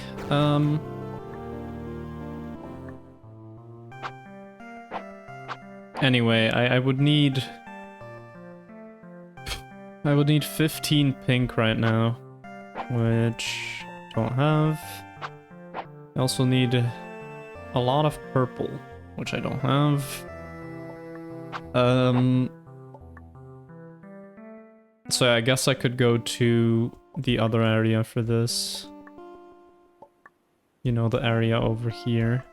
anyway, I would need... I would need 15 pink right now, which don't have. I also need a lot of purple, which I don't have. So I guess I could go to the other area for this. You know, the area over here.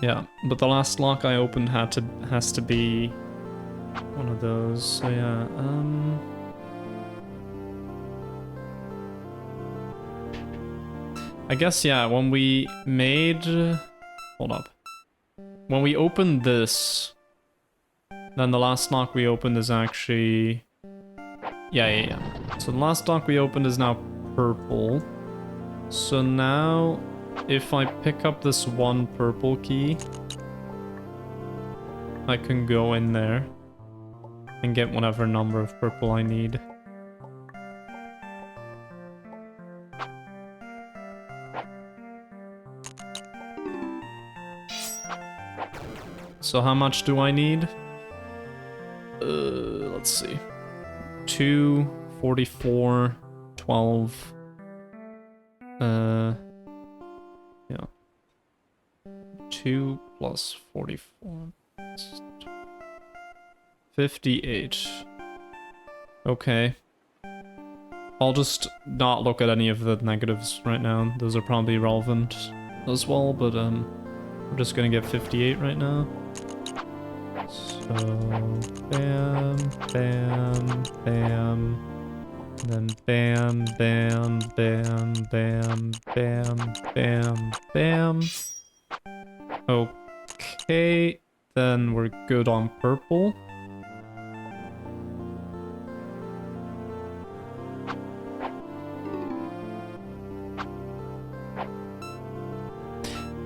Yeah, but the last lock I opened has to be one of those. So yeah, I guess yeah, when we made hold up. When we opened this, then the last lock we opened is actually yeah. So the last lock we opened is now purple. So now if I pick up this one purple key, I can go in there and get whatever number of purple I need. So how much do I need? Let's see. 2, 44, 12. Yeah. 2 plus 44. 58. Okay. I'll just not look at any of the negatives right now. Those are probably relevant as well, but we're just gonna get 58 right now. So bam, bam, bam. Then bam, bam, bam, bam, bam, bam, bam. Okay, then we're good on purple.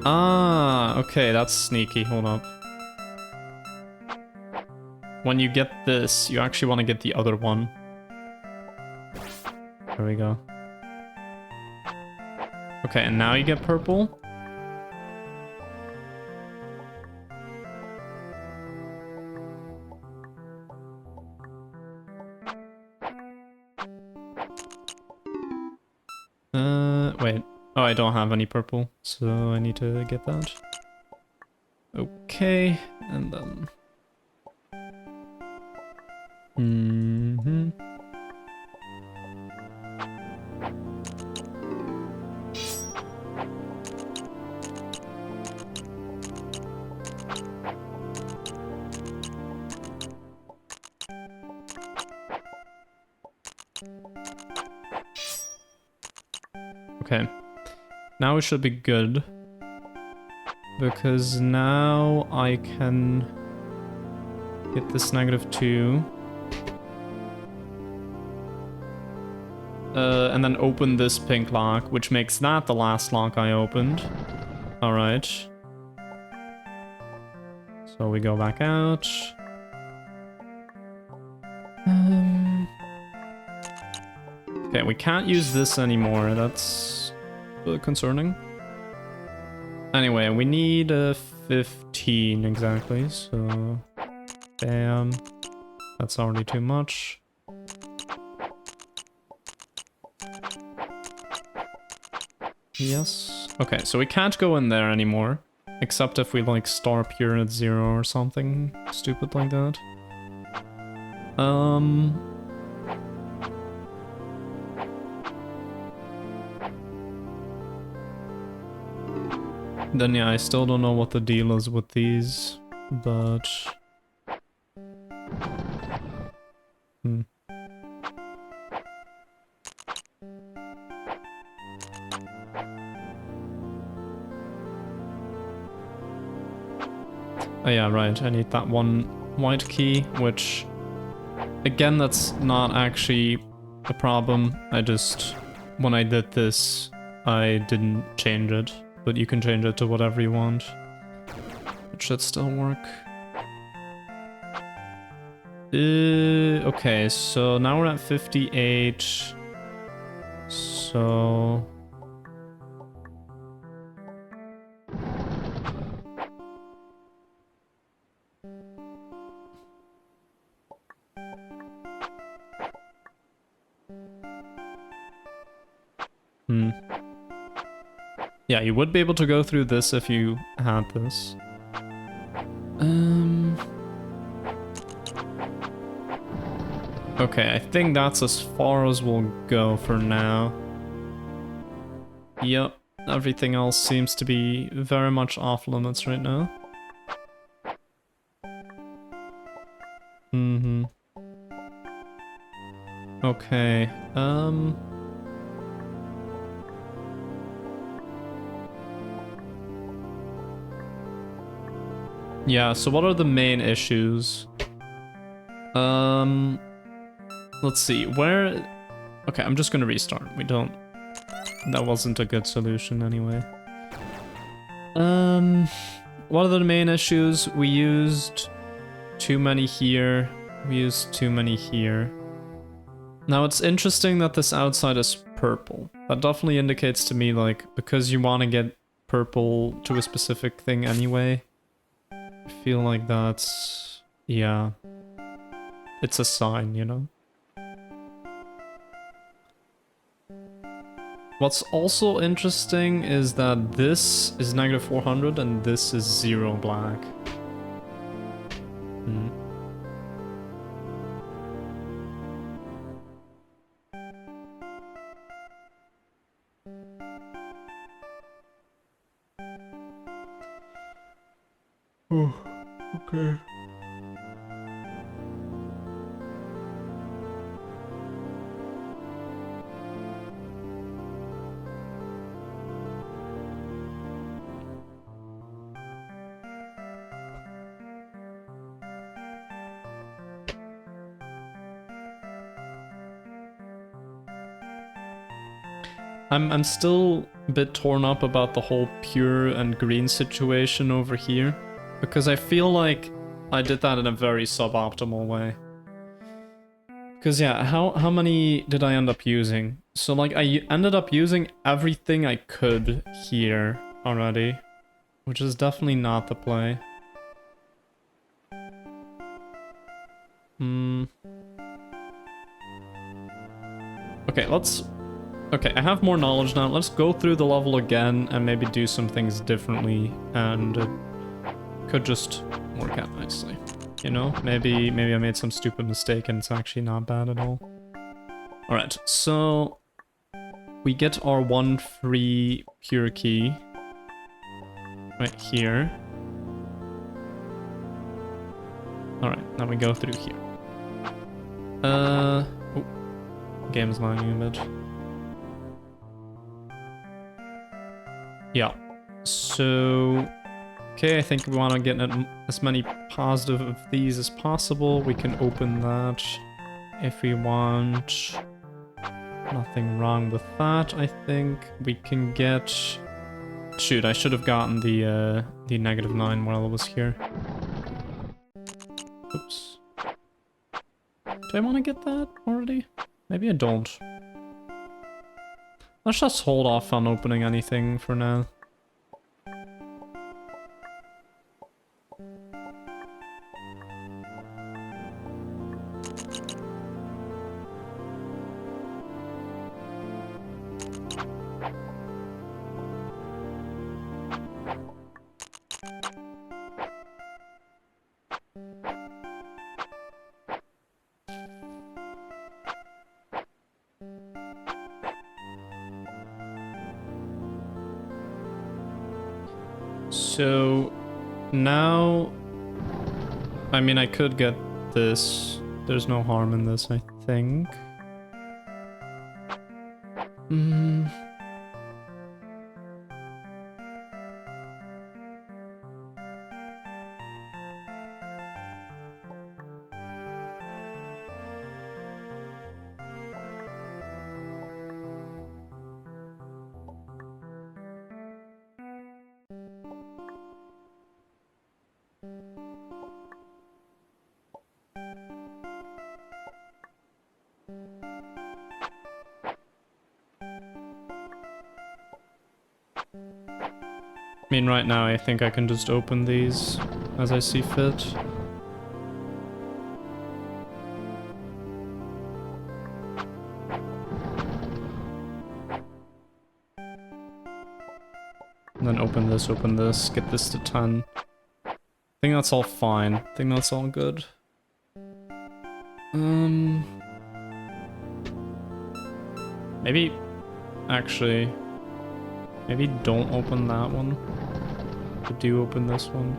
Ah, okay, that's sneaky. Hold up. When you get this, you actually want to get the other one. There we go. Okay, and now you get purple. Wait. Oh, I don't have any purple, so I need to get that. Okay, and then... Okay, now it should be good, because now I can get this -2, and then open this pink lock, which makes that the last lock I opened. Alright. So we go back out. Okay, we can't use this anymore. That's concerning. Anyway, we need 15 exactly, so... Bam. That's already too much. Yes. Okay, so we can't go in there anymore. Except if we, like, start here at 0 or something stupid like that. Then yeah, I still don't know what the deal is with these, but... Oh yeah, right, I need that one white key, which... Again, that's not actually a problem. I just... When I did this, I didn't change it. But you can change it to whatever you want. It should still work. Okay, so now we're at 58. So... Yeah, you would be able to go through this if you had this. Okay, I think that's as far as we'll go for now. Yep, everything else seems to be very much off limits right now. Okay, yeah, so what are the main issues? Let's see, where... Okay, I'm just gonna restart. That wasn't a good solution anyway. What are the main issues? We used too many here. We used too many here. Now it's interesting that this outside is purple. That definitely indicates to me, like, because you want to get purple to a specific thing anyway. I feel like that's... yeah. It's a sign, you know? What's also interesting is that this is negative 400 and this is 0 black. Oh, okay. I'm still a bit torn up about the whole pure and green situation over here, because I feel like I did that in a very suboptimal way. Because yeah, how many did I end up using? So like I ended up using everything I could here already, which is definitely not the play. Okay, okay, I have more knowledge now. Let's go through the level again and maybe do some things differently, and it could just work out nicely. You know, maybe I made some stupid mistake and it's actually not bad at all. Alright, so we get our one free pure key right here. Alright, now we go through here. Oh, game's lagging a bit. Yeah, so... Okay, I think we want to get as many positive of these as possible. We can open that if we want. Nothing wrong with that, I think. We can get... Shoot, I should have gotten the -9 while I was here. Oops. Do I want to get that already? Maybe I don't. Let's just hold off on opening anything for now. So now, I mean, I could get this. There's no harm in this, I think. mean, right now I think I can just open these as I see fit. And then open this, get this to 10. I think that's all fine. I think that's all good. Maybe, actually, maybe don't open that one, but do open this one.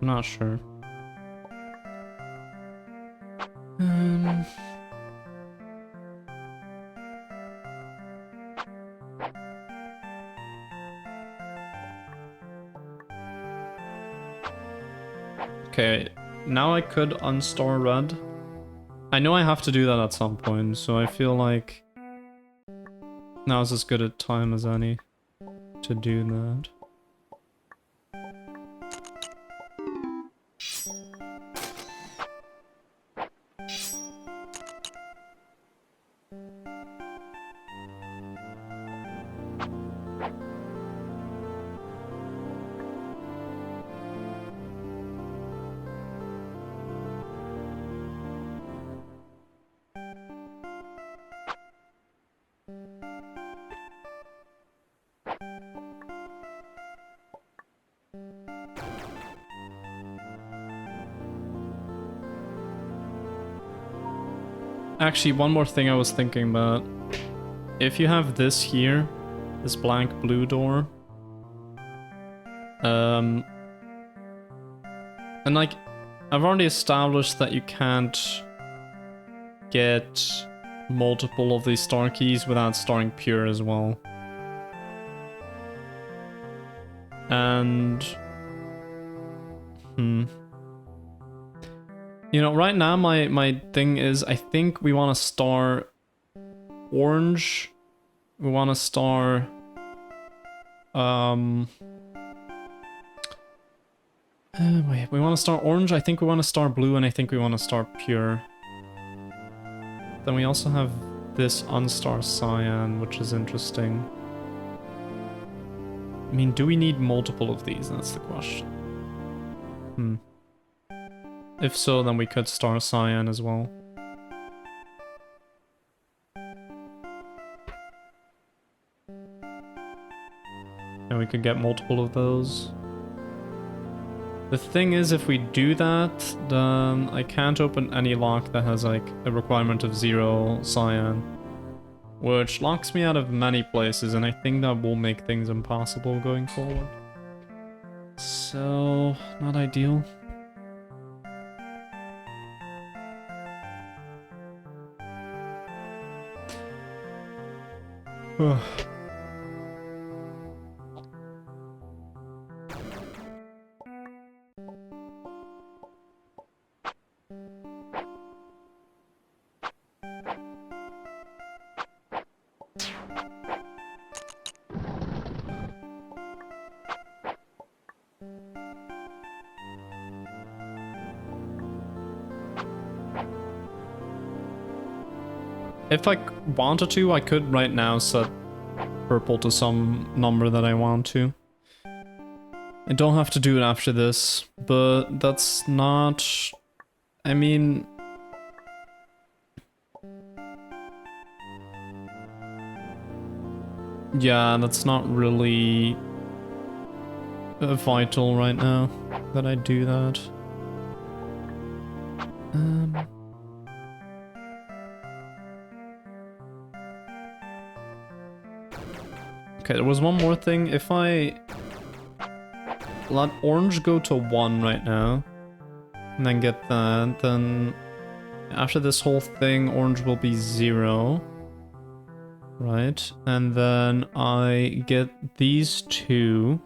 I'm not sure. Okay, now I could unstore red. I know I have to do that at some point, so I feel like now's as good a time as any to do that. Actually, one more thing I was thinking about. If you have this here, this blank blue door, and like, I've already established that you can't get multiple of these star keys without starting pure as well. And... You know, right now my thing is, I think we want to star orange. We want to star... wait, we want to star orange, I think we want to star blue, and I think we want to star pure. Then we also have this unstar cyan, which is interesting. I mean, do we need multiple of these? That's the question. If so, then we could star cyan as well. And we could get multiple of those. The thing is, if we do that, then I can't open any lock that has like a requirement of 0 cyan. Which locks me out of many places, and I think that will make things impossible going forward. So, not ideal. If I wanted to, I could right now set purple to some number that I want to. I don't have to do it after this, but that's not... I mean... Yeah, that's not really vital right now that I do that. Okay, there was one more thing. If I let orange go to 1 right now, and then get that, then after this whole thing, orange will be 0. Right, and then I get these two.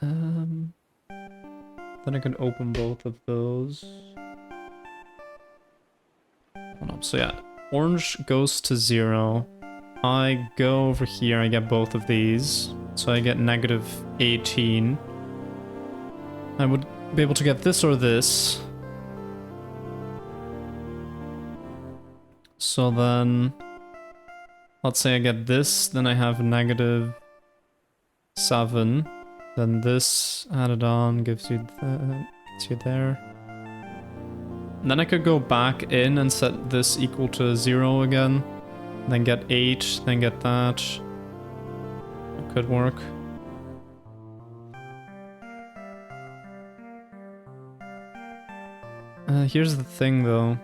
Then I can open both of those. Hold up, so yeah, orange goes to 0. I go over here, I get both of these. So I get negative 18. I would be able to get this or this. So then... let's say I get this, then I have -7. Then this added on gives you there. And then I could go back in and set this equal to 0 again. Then get 8, then get that. It could work. Here's the thing though.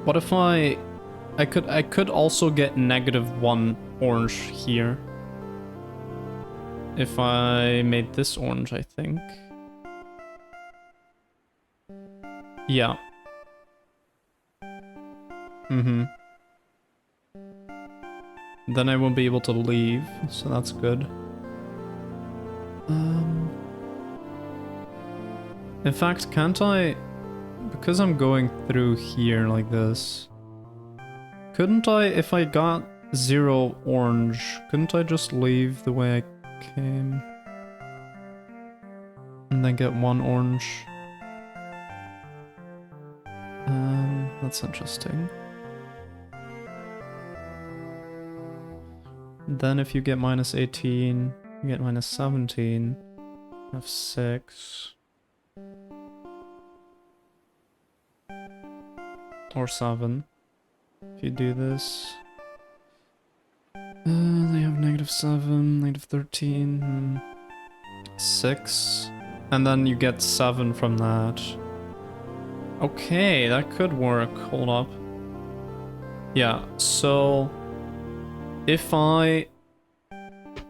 What if I could also get -1 orange here. If I made this orange, I think. Yeah. Then I won't be able to leave, so that's good. In fact, can't I... Because I'm going through here like this, couldn't I, if I got 0 orange, couldn't I just leave the way I came? And then get 1 orange? That's interesting. Then if you get -18, you get -17, you have 6. Or 7. If you do this. They have -7, -13, 6. And then you get 7 from that. Okay, that could work. Hold up. Yeah, so... If I...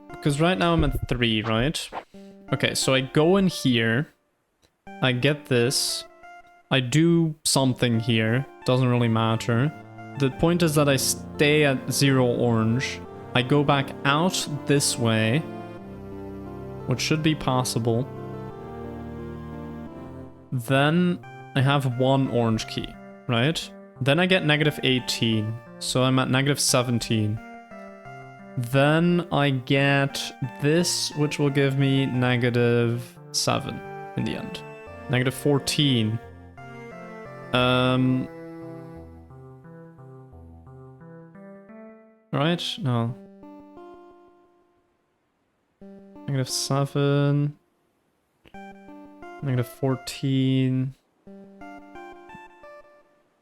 Because right now I'm at 3, right? Okay, so I go in here. I get this. I do something here. Doesn't really matter. The point is that I stay at 0 orange. I go back out this way, which should be possible. Then I have 1 orange key, right? Then I get -18, so I'm at -17. Then I get this, which will give me -7 in the end. -14. Right? No. -7. -14.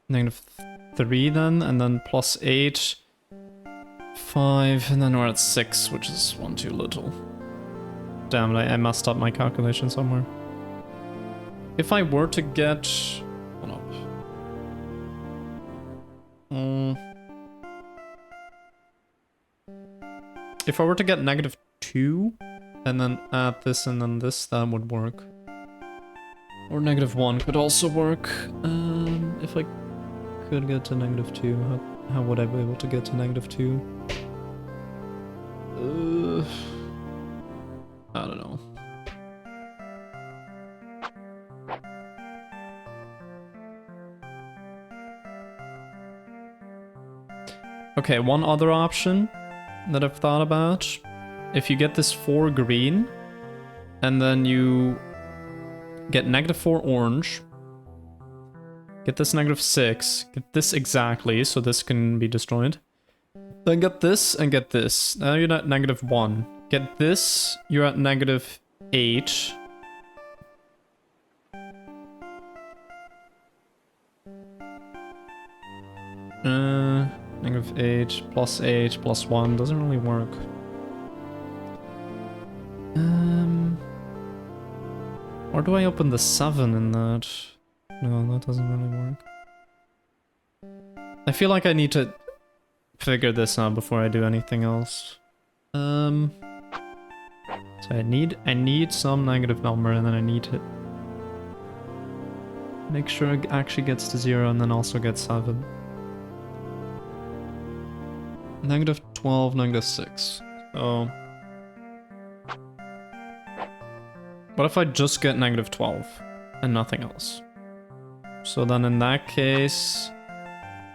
-3 then, and then +8. 5, and then we're at 6, which is 1 too little. Damn it, I messed up my calculation somewhere. If I were to get... Hold up. If I were to get -2, and then add this and then this, that would work. Or -1 could also work. If I could get to -2, how would I be able to get to -2? I don't know. Okay, one other option that I've thought about. If you get this 4 green, and then you get -4 orange, get this -6, get this exactly, so this can be destroyed. Then get this and get this. Now you're at -1. Get this, you're at -8. -8 +8 +1 doesn't really work. Or do I open the 7 in that? No, that doesn't really work. I feel like I need to figure this out before I do anything else. So I need some negative number, and then I need to make sure it actually gets to 0 and then also get 7. Negative 12, negative 6. So... what if I just get negative 12 and nothing else? So then in that case,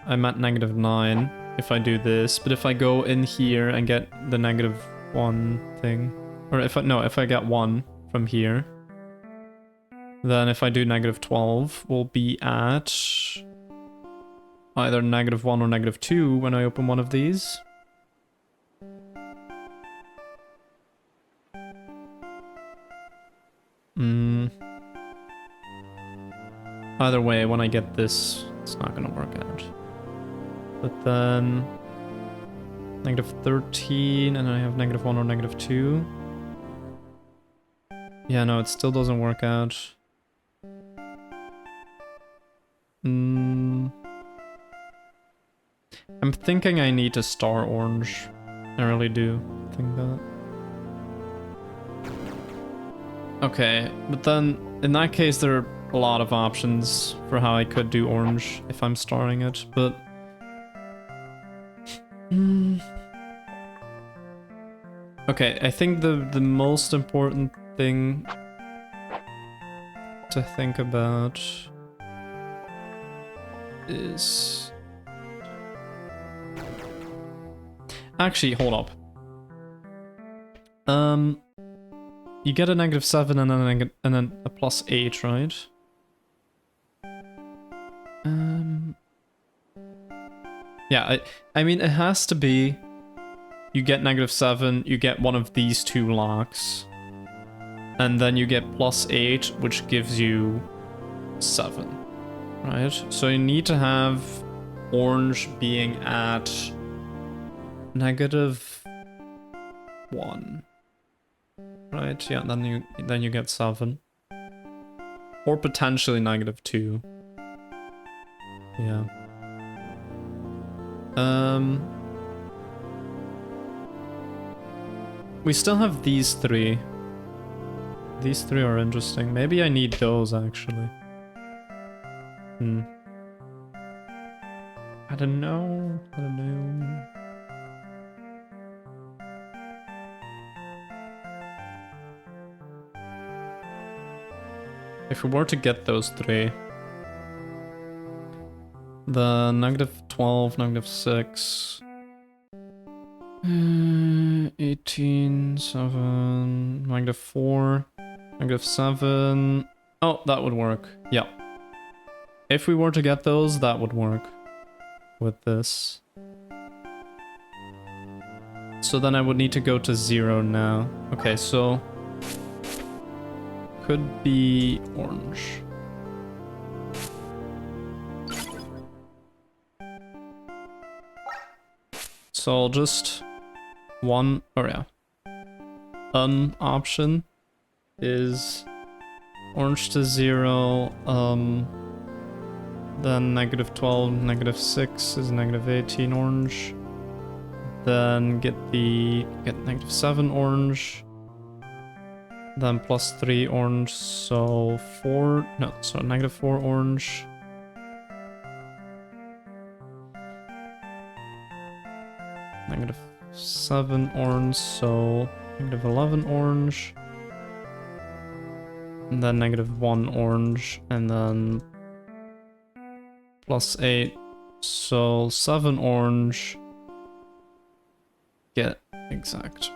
I'm at negative 9 if I do this. But if I go in here and get the negative 1 thing, or if I get 1 from here, then if I do negative 12, we'll be at either negative 1 or negative 2 when I open one of these. Either way, when I get this, it's not gonna work out. But then... negative 13, and then I have negative 1 or negative 2. Yeah, no, it still doesn't work out. I'm thinking I need to star orange. I really do think that. Okay, but then in that case there are a lot of options for how I could do orange if I'm starring it, but... okay, I think the most important thing to think about is... actually, hold up. You get a negative 7 and then a plus 8, right? Yeah, I mean, it has to be... you get negative 7, you get one of these two locks. And then you get plus 8, which gives you 7. Right? So you need to have orange being at negative 1. Right? Yeah, then you get 7. Or potentially negative 2. Yeah. We still have these 3. These 3 are interesting. Maybe I need those, actually. I don't know. If we were to get those 3... the negative 12, negative 6... 18, 7... negative 4... negative 7... oh, that would work. Yeah. If we were to get those, that would work. With this. So then I would need to go to 0 now. Okay, so... could be orange. So I'll just... one... oh yeah. An option is orange to 0, then negative 12, negative 6 is negative 18 orange. Then get negative 7 orange. Then plus 3 orange, so 4, no, so negative 4 orange. Negative 7 orange, so negative 11 orange. And then negative 1 orange, and then plus 8, so 7 orange. Get exact.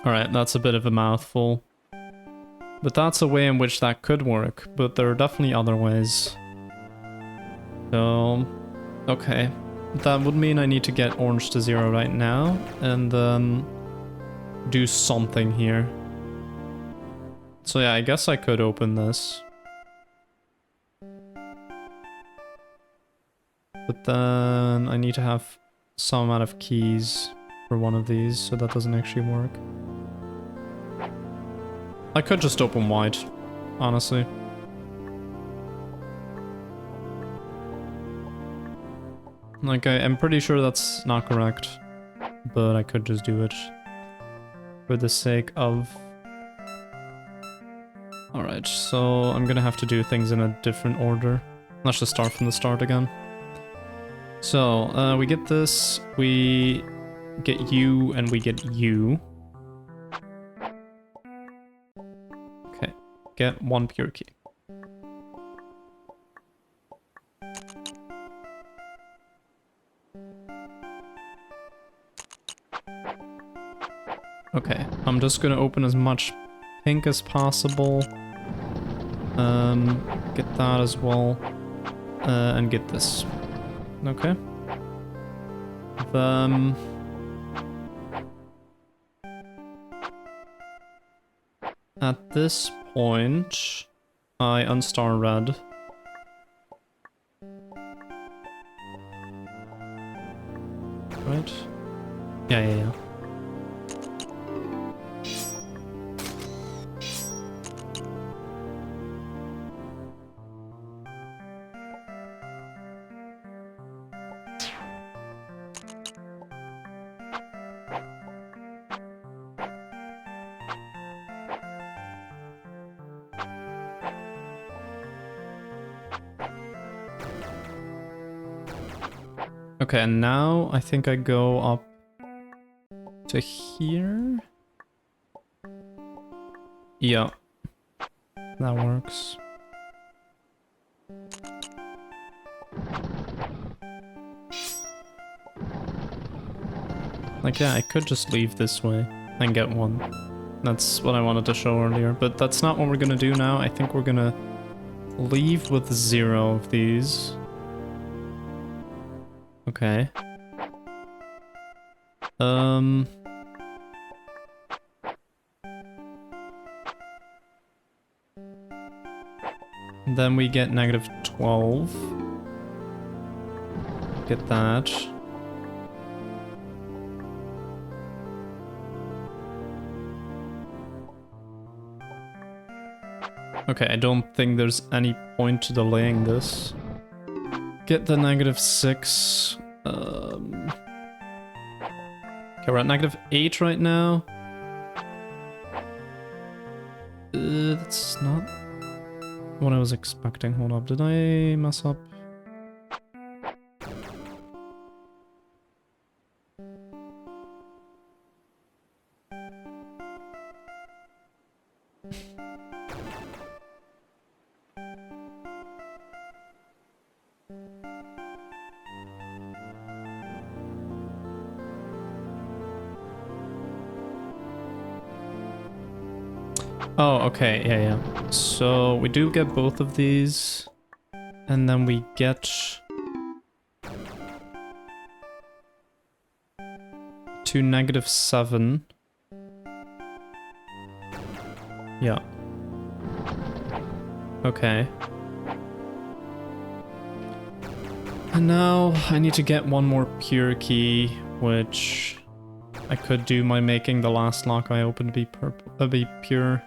Alright, that's a bit of a mouthful. But that's a way in which that could work, but there are definitely other ways. So, okay. That would mean I need to get orange to 0 right now, and then do something here. So yeah, I guess I could open this. But then I need to have some amount of keys for one of these, so that doesn't actually work. I could just open white, honestly. Like, I'm pretty sure that's not correct, but I could just do it for the sake of... Alright, so I'm gonna have to do things in a different order. Let's just start from the start again. So, we get this, we get you, and we get you. Okay, get 1 pure key. Okay, I'm just gonna open as much pink as possible. Get that as well. And get this. Okay. At this point, I unstar red. Right? Yeah. Okay, and now I think I go up to here. Yeah, that works. Like, yeah, I could just leave this way and get 1. That's what I wanted to show earlier, but that's not what we're gonna do now. I think we're gonna leave with 0 of these. Okay. Then we get -12. Get that. Okay, I don't think there's any point to delaying this. Get the -6. Okay, we're at -8 right now. That's not what I was expecting. Hold up, did I mess up? Oh, okay, yeah. So we do get both of these, and then we get to -7. Yeah. Okay. And now I need to get 1 more pure key, which I could do by making the last lock I opened be pure.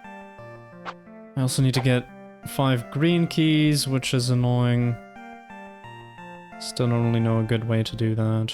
I also need to get 5 green keys, which is annoying. Still don't really know a good way to do that.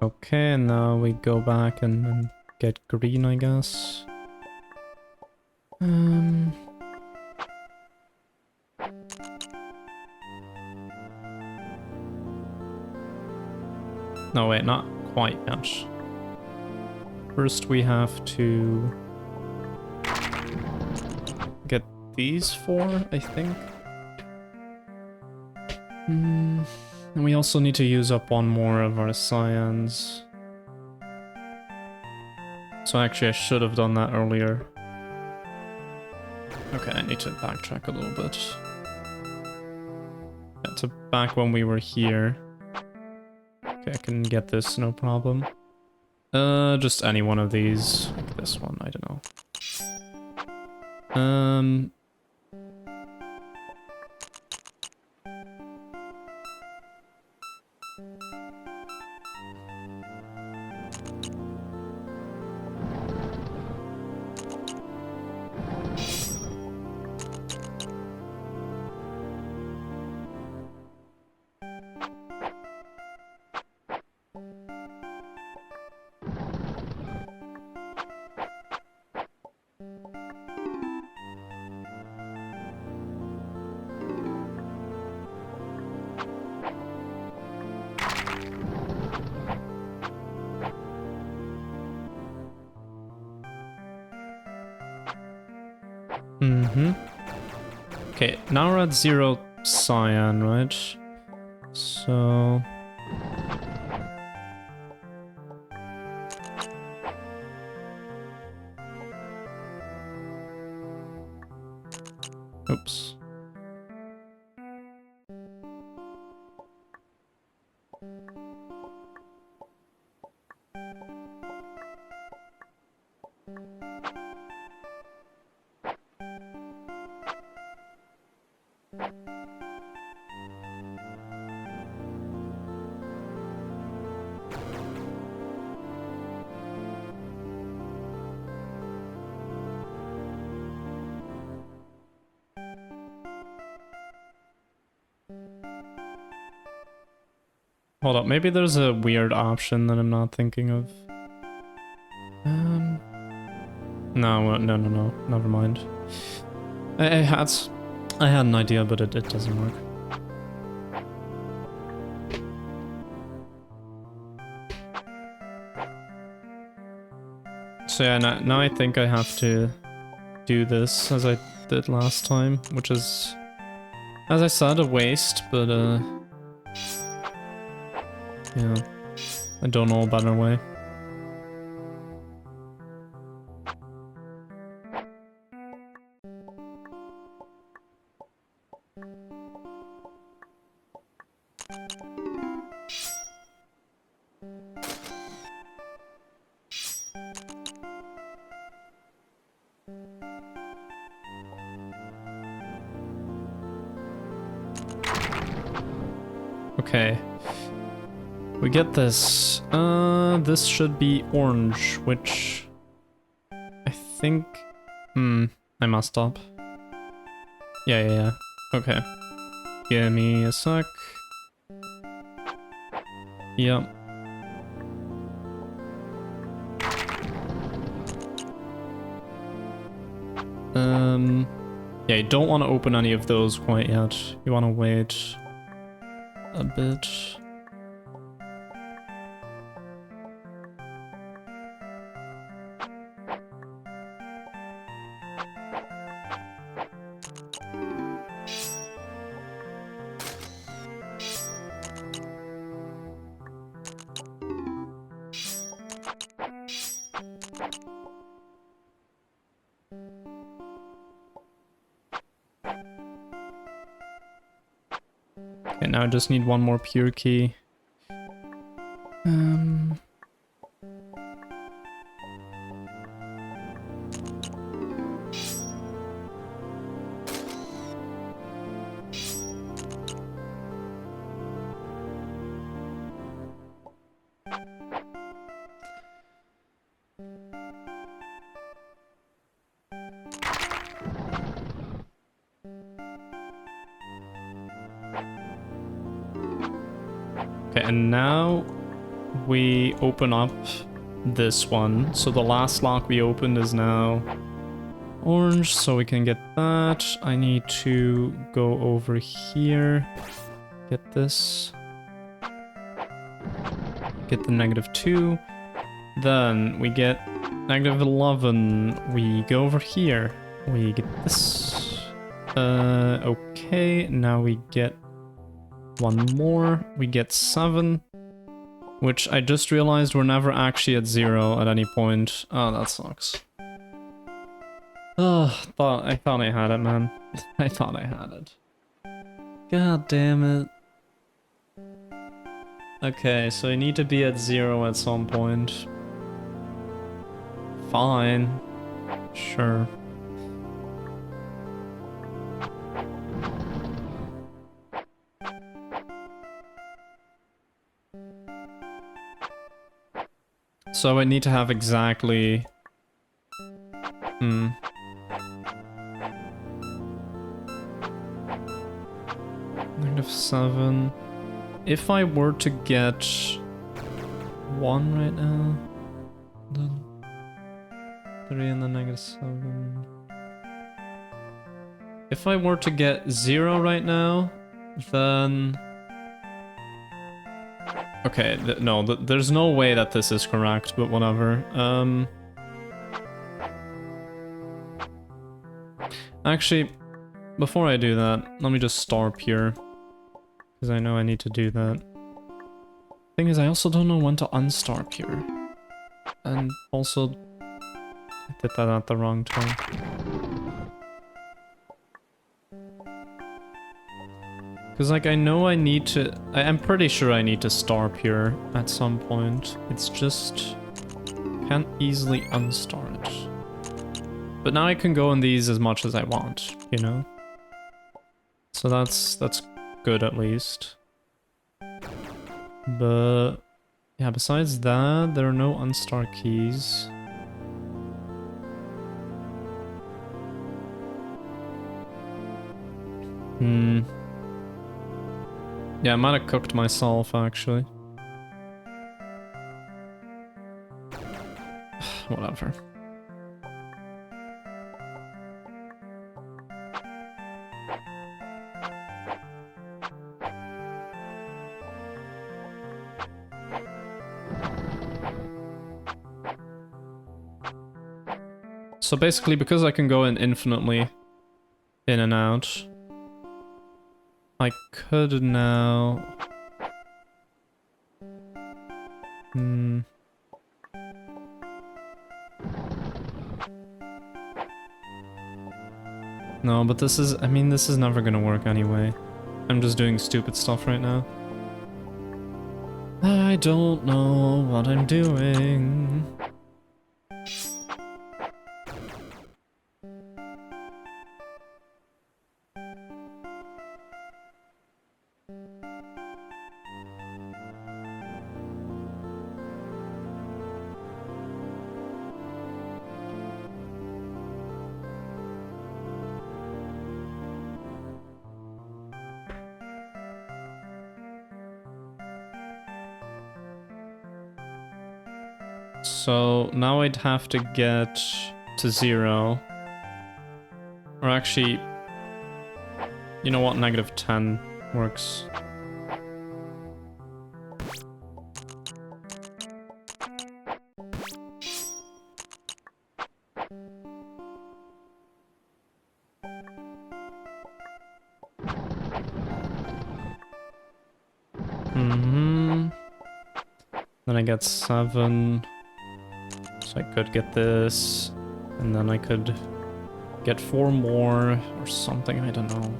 Okay, and now we go back and get green, I guess. No, wait, not quite yet. First we have to get these 4, I think. And we also need to use up 1 more of our cyans. So actually I should have done that earlier. Okay, I need to backtrack a little bit. Yeah, to back when we were here. Okay, I can get this, no problem. Just any one of these. Like this one, I don't know. Okay, now we're at 0 cyan, right? So... Oops. Hold up, maybe there's a weird option that I'm not thinking of. No, never mind. I had an idea, but it doesn't work. So yeah, now I think I have to do this as I did last time, which is, as I said, a waste, but yeah, I don't know a better way. Okay. We get this. This should be orange, which I think... I messed up. Yeah. Okay. Give me a sec. Yep. Yeah, you don't want to open any of those quite yet. You want to wait a bit. Okay, now I just need one more pure key. Okay, and now we open up this one. So the last lock we opened is now orange, so we can get that. I need to go over here, get this, get the -2. Then we get -11. We go over here, we get this. Okay, now we get one more. We get 7, which I just realized we're never actually at 0 at any point. Oh, that sucks. Oh, I thought I had it, man. I thought I had it. God damn it. Okay, so I need to be at 0 at some point. Fine. Sure. So I need to have exactly... -7. If I were to get 1 right now, then 3 and then -7. If I were to get 0 right now, then... Okay, no, there's no way that this is correct, but whatever. Actually, before I do that, let me just star pure. Because I know I need to do that. Thing is, I also don't know when to unstar pure. And also, I did that at the wrong time. Because, like, I know I need to... I'm pretty sure I need to star pure at some point. It's just... can't easily unstar it. But now I can go in these as much as I want, you know? So that's good at least. But... yeah, besides that, there are no unstar keys. Yeah, I might have cooked myself, actually. Whatever. So basically, because I can go in infinitely in and out, I could now... No, but this is... I mean, this is never gonna work anyway. I'm just doing stupid stuff right now. I don't know what I'm doing. So now I'd have to get to 0. Or actually, you know what, -10 works. Then I get 7. So I could get this, and then I could get 4 more, or something, I don't know.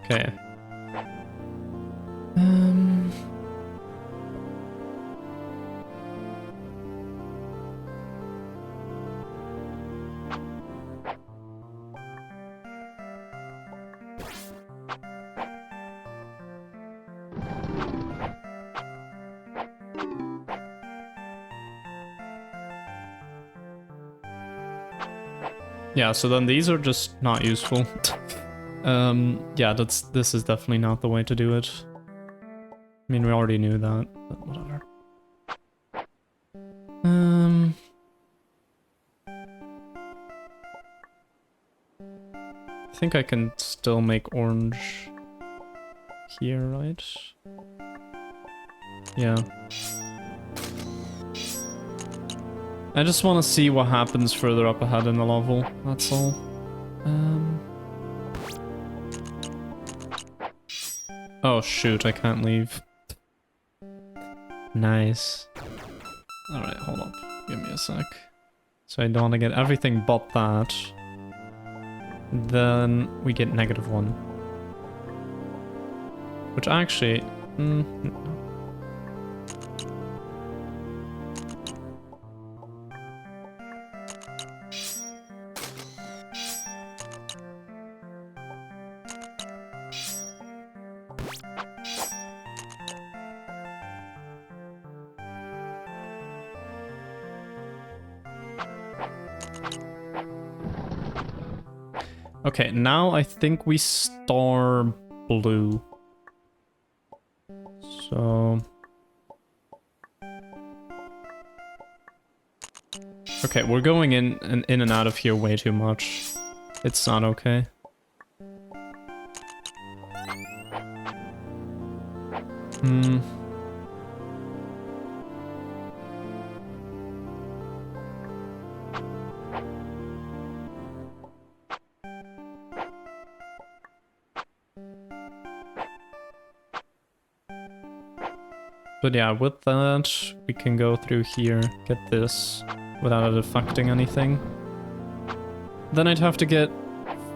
Okay. Yeah, so then these are just not useful. Yeah, this is definitely not the way to do it. I mean, we already knew that, but whatever. I think I can still make orange here, right? Yeah. I just want to see what happens further up ahead in the level, that's all. Oh shoot, I can't leave. Nice. Alright, hold up. Give me a sec. So I don't want to get everything but that. Then we get -1. Which actually... Okay, now I think we star blue. So... Okay, we're going in and out of here way too much. It's not okay. Hmm. But yeah, with that, we can go through here, get this, without it affecting anything. Then I'd have to get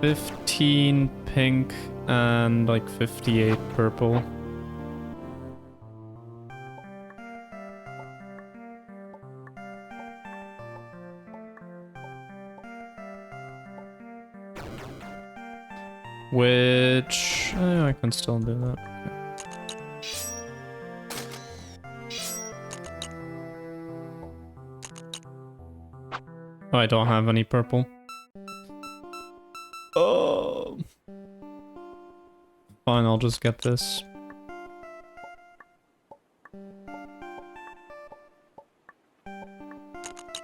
15 pink and like 58 purple. Which... I can still do that. Okay. Oh, I don't have any purple. Oh. Fine, I'll just get this.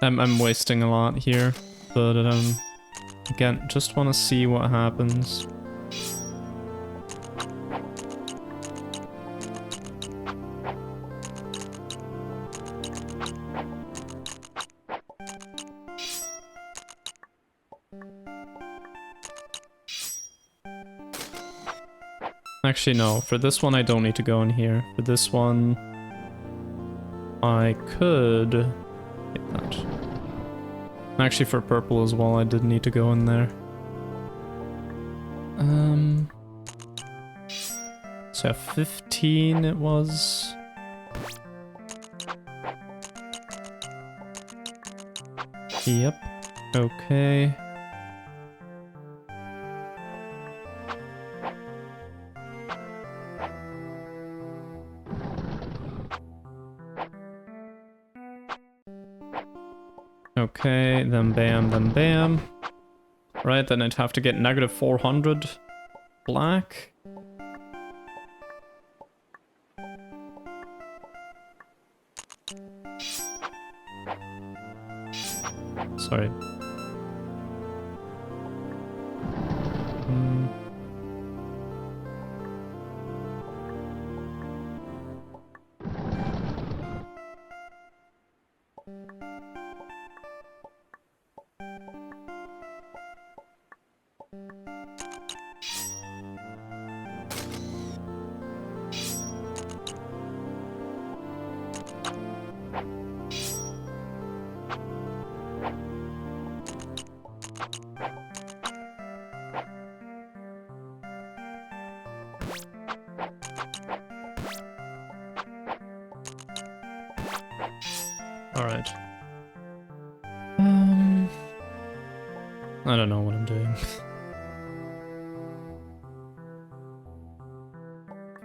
I'm wasting a lot here, but again, just want to see what happens. Actually, no. For this one, I don't need to go in here. For this one, I could get that. Actually, for purple as well, I did need to go in there. So yeah, 15 it was. Yep. Okay. Okay, then bam, then bam. Right, then I'd have to get negative 400 black. Sorry. Alright. I don't know what I'm doing.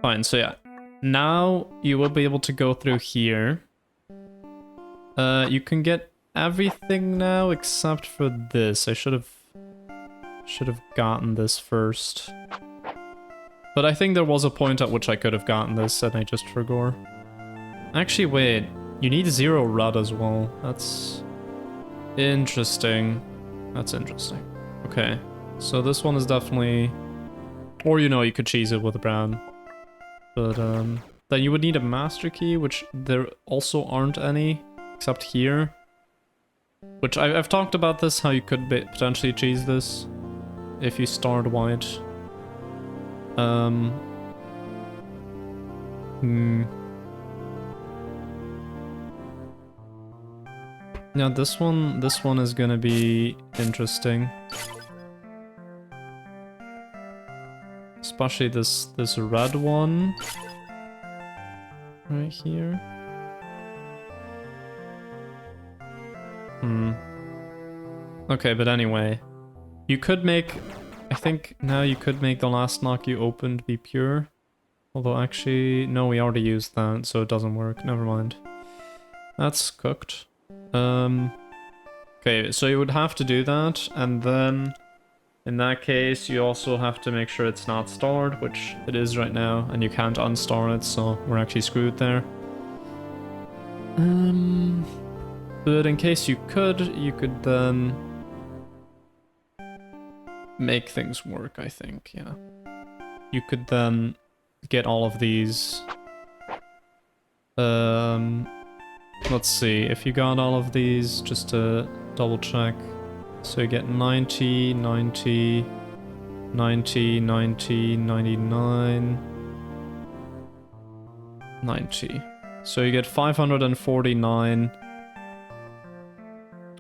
Fine, so yeah. Now you will be able to go through here. You can get everything now except for this. I should have gotten this first. But I think there was a point at which I could have gotten this and I just forgot. Actually, wait. You need 0 red as well. That's interesting. That's interesting. Okay. So this one is definitely... Or, you know, you could cheese it with brown. But, then you would need a master key, which there also aren't any, except here. Which I've talked about this, how you could potentially cheese this if you start white. Now this one is gonna be interesting. Especially this red one. Right here. Okay, but anyway. You could make... I think now you could make the last knock you opened be pure. Although actually... No, we already used that, so it doesn't work. Never mind. That's cooked. Okay, so you would have to do that, and then In that case, you also have to make sure it's not starred, which it is right now, and you can't unstar it, so we're actually screwed there. But in case you could then make things work, I think, yeah. You could then get all of these. Let's see, if you got all of these, just to double check. So you get 90, 90, 90, 90, 99, 90. So you get 549.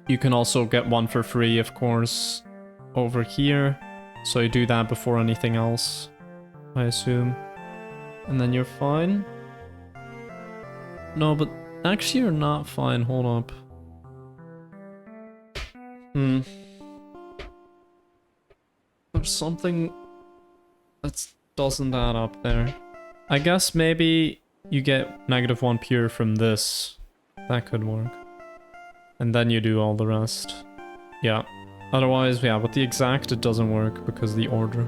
You can also get one for free, of course, over here. So you do that before anything else, I assume. And then you're fine. No, but actually you're not fine. Hold up. There's something that doesn't add up there. I guess maybe you get -1 pure from this. That could work. And then you do all the rest. Yeah. Otherwise, yeah, with the exact it doesn't work because of the order.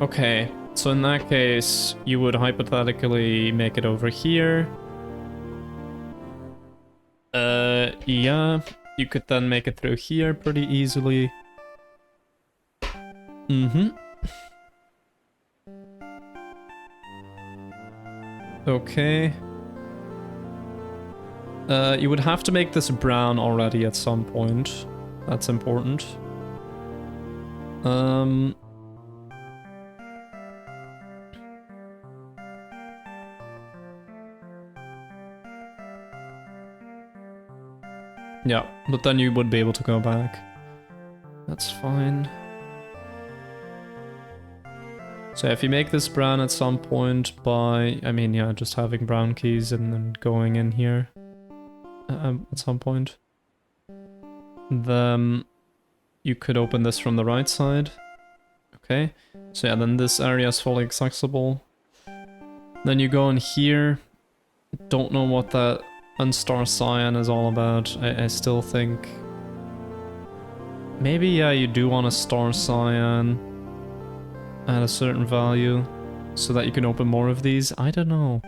Okay, so in that case, you would hypothetically make it over here. Yeah, you could then make it through here pretty easily. Okay. You would have to make this brown already at some point. That's important. Yeah, but then you would be able to go back. That's fine. So if you make this brown at some point by, I mean, yeah, just having brown keys and then going in here at some point, then you could open this from the right side. Okay, so yeah, then this area is fully accessible. Then you go in here. Don't know what that unstar cyan is all about. I still think maybe, yeah, you do want to star cyan at a certain value so that you can open more of these. I don't know.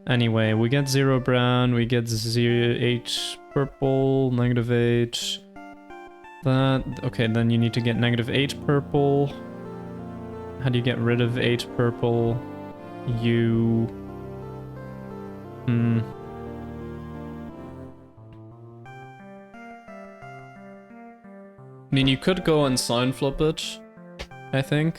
Anyway, we get 0 brown, we get 8 purple, -8. That, okay, then you need to get -8 purple. How do you get rid of 8 purple? You... I mean, you could go and sign flip it, I think.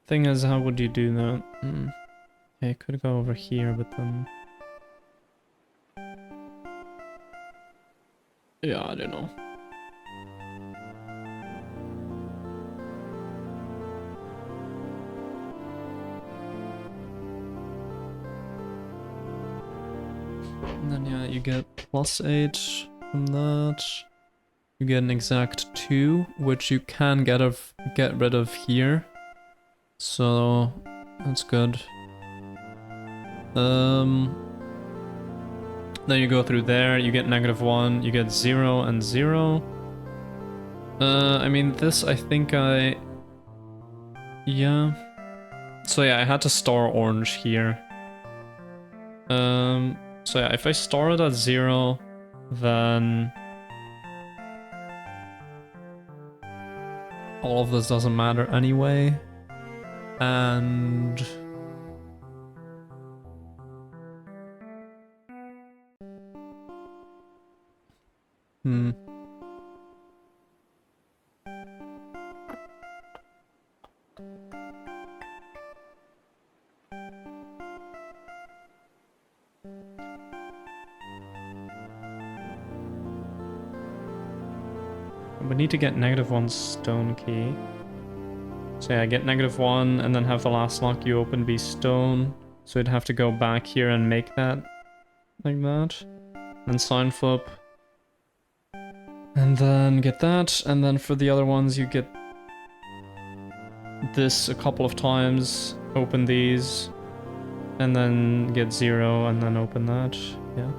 Thing is, how would you do that? Yeah, you could go over here, but then... yeah, I don't know. And then yeah, you get +8 from that. You get an exact 2, which you can get rid of here. So that's good. Then you go through there, you get -1, you get 0 and 0. I mean, this I think yeah. So yeah, I had to star orange here. So yeah, if I star it at 0, then all of this doesn't matter anyway. And... we need to get -1 stone key. So yeah, I get -1 and then have the last lock you open be stone. So you'd have to go back here and make that. like that. And sign flip. And then get that, and then for the other ones you get this a couple of times, open these, and then get 0, and then open that, yeah.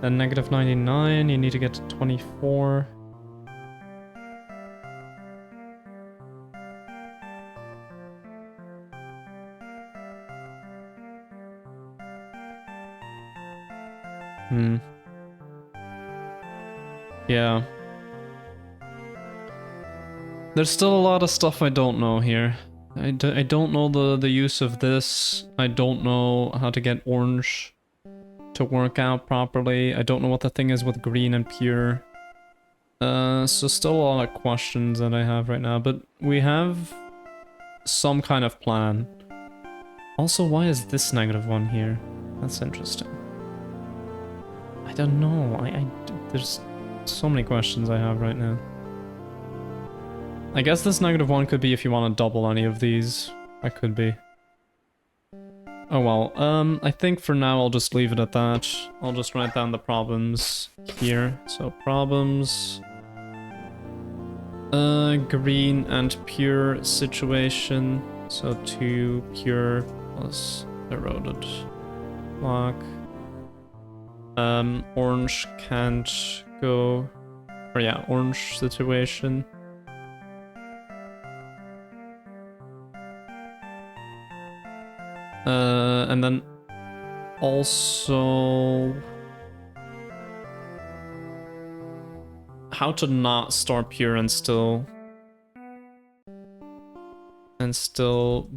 Then negative 99, you need to get to 24. Yeah. There's still a lot of stuff I don't know here. I don't know the use of this. I don't know how to get orange to work out properly. I don't know what the thing is with green and pure. So still a lot of questions that I have right now, but we have some kind of plan. Also, why is this -1 here? That's interesting. I don't know. There's so many questions I have right now. I guess this -1 could be if you want to double any of these. That could be. Oh well, I think for now I'll just leave it at that. I'll just write down the problems here. So problems... green and pure situation. So 2 pure plus eroded block. Orange can't go... Or yeah, orange situation. And then also how to not start pure and still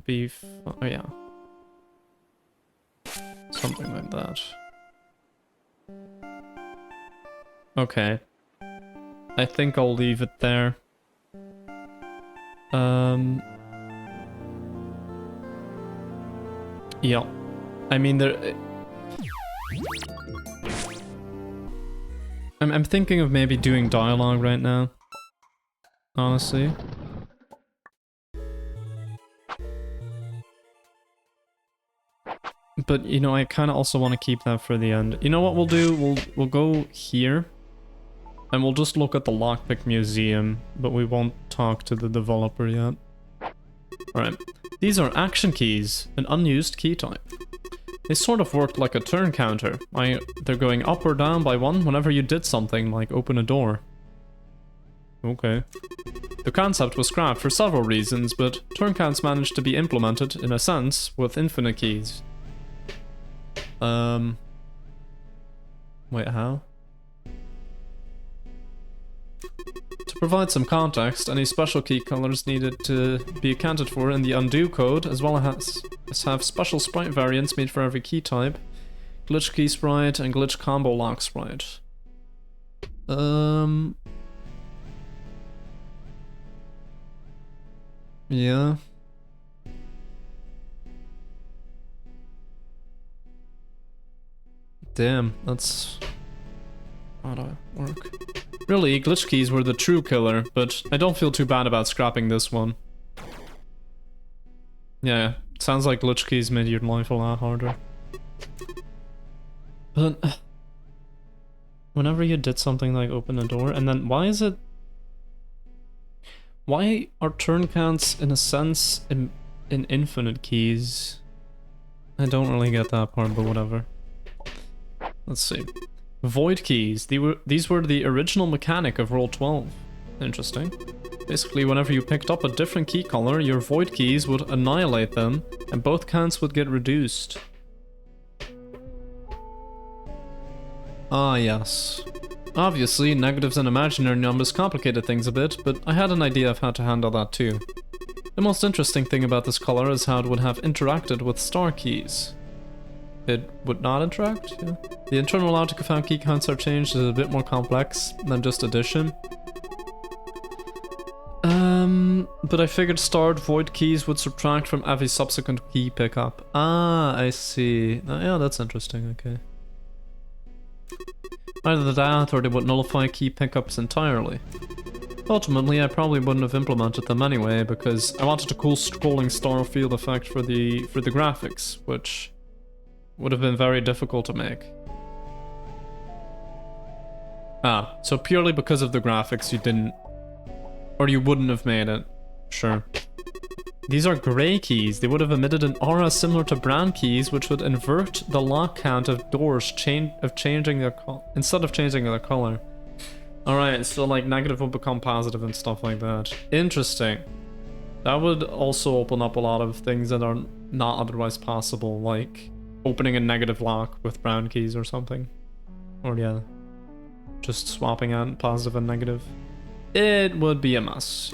be oh yeah, something like that. Okay, I think I'll leave it there. Yeah, I mean I'm thinking of maybe doing dialogue right now, honestly. But you know, I kind of also want to keep that for the end. You know what we'll do? We'll go here, and we'll just look at the Lockpick Museum, but we won't talk to the developer yet. Alright. These are action keys, an unused key type. They sort of worked like a turn counter. They're going up or down by 1 whenever you did something, like open a door. Okay. The concept was scrapped for several reasons, but turn counts managed to be implemented, in a sense, with infinite keys. Wait, how? To provide some context, any special key colors needed to be accounted for in the undo code, as well as have special sprite variants made for every key type, glitch key sprite and glitch combo lock sprite. Yeah. Damn, that's... how do I work? Really, glitch keys were the true killer, but I don't feel too bad about scrapping this one. Yeah, sounds like glitch keys made your life a lot harder. But... whenever you did something like open a door, and then why is it... why are turn counts, in a sense, in infinite keys? I don't really get that part, but whatever. Let's see. Void keys. These were the original mechanic of Roll 12. Interesting. Basically, whenever you picked up a different key color, your void keys would annihilate them, and both counts would get reduced. Ah, yes. Obviously, negatives and imaginary numbers complicated things a bit, but I had an idea of how to handle that too. The most interesting thing about this color is how it would have interacted with star keys. It would not interact? Yeah. The internal logic of how key counts are changed is a bit more complex than just addition. But I figured starred void keys would subtract from every subsequent key pickup. Ah, I see. Yeah, that's interesting, okay. Either that, or they would nullify key pickups entirely. Ultimately, I probably wouldn't have implemented them anyway, because I wanted a cool scrolling star field effect for the graphics, which would have been very difficult to make. Ah, so purely because of the graphics you didn't... Or you wouldn't have made it. Sure. These are grey keys. They would have emitted an aura similar to brown keys, which would invert the lock count of doors changing their instead of changing their color. Alright, so like negative would become positive and stuff like that. Interesting. That would also open up a lot of things that are not otherwise possible, like opening a negative lock with brown keys or something. Or yeah, just swapping out positive and negative. It would be a mess.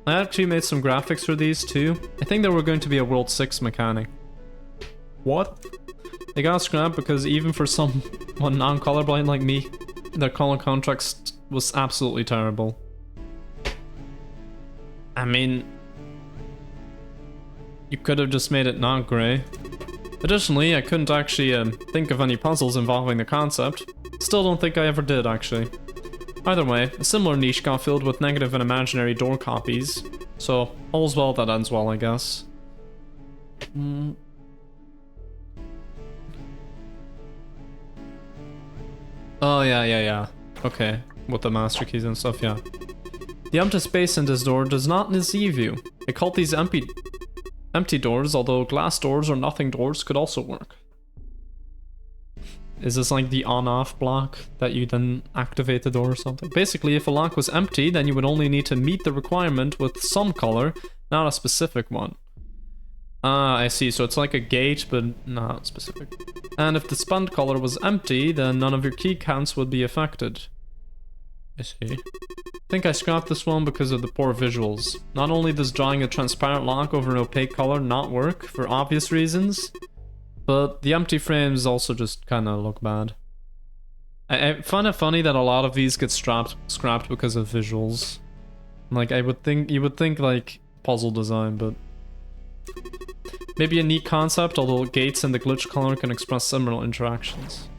I actually made some graphics for these too. I think they were going to be a World 6 mechanic. What? They got scrapped because even for someone non-colorblind like me, their color contrast was absolutely terrible. I mean, you could have just made it not grey. Additionally, I couldn't actually think of any puzzles involving the concept. Still don't think I ever did, actually. Either way, a similar niche got filled with negative and imaginary door copies. So, all's well that ends well, I guess. Oh, yeah. Okay, with the master keys and stuff, yeah. The empty space in this door does not deceive you. I call these empty doors, although glass doors or nothing doors could also work. Is this like the on-off block that you then activate the door or something? Basically, if a lock was empty, then you would only need to meet the requirement with some color, not a specific one. Ah, I see. So it's like a gate, but not specific. And if the spent color was empty, then none of your key counts would be affected. I see. I think I scrapped this one because of the poor visuals. Not only does drawing a transparent lock over an opaque color not work, for obvious reasons, but the empty frames also just kind of look bad. I find it funny that a lot of these get scrapped because of visuals. Like, you would think like puzzle design, but maybe a neat concept, although gates and the glitch color can express similar interactions.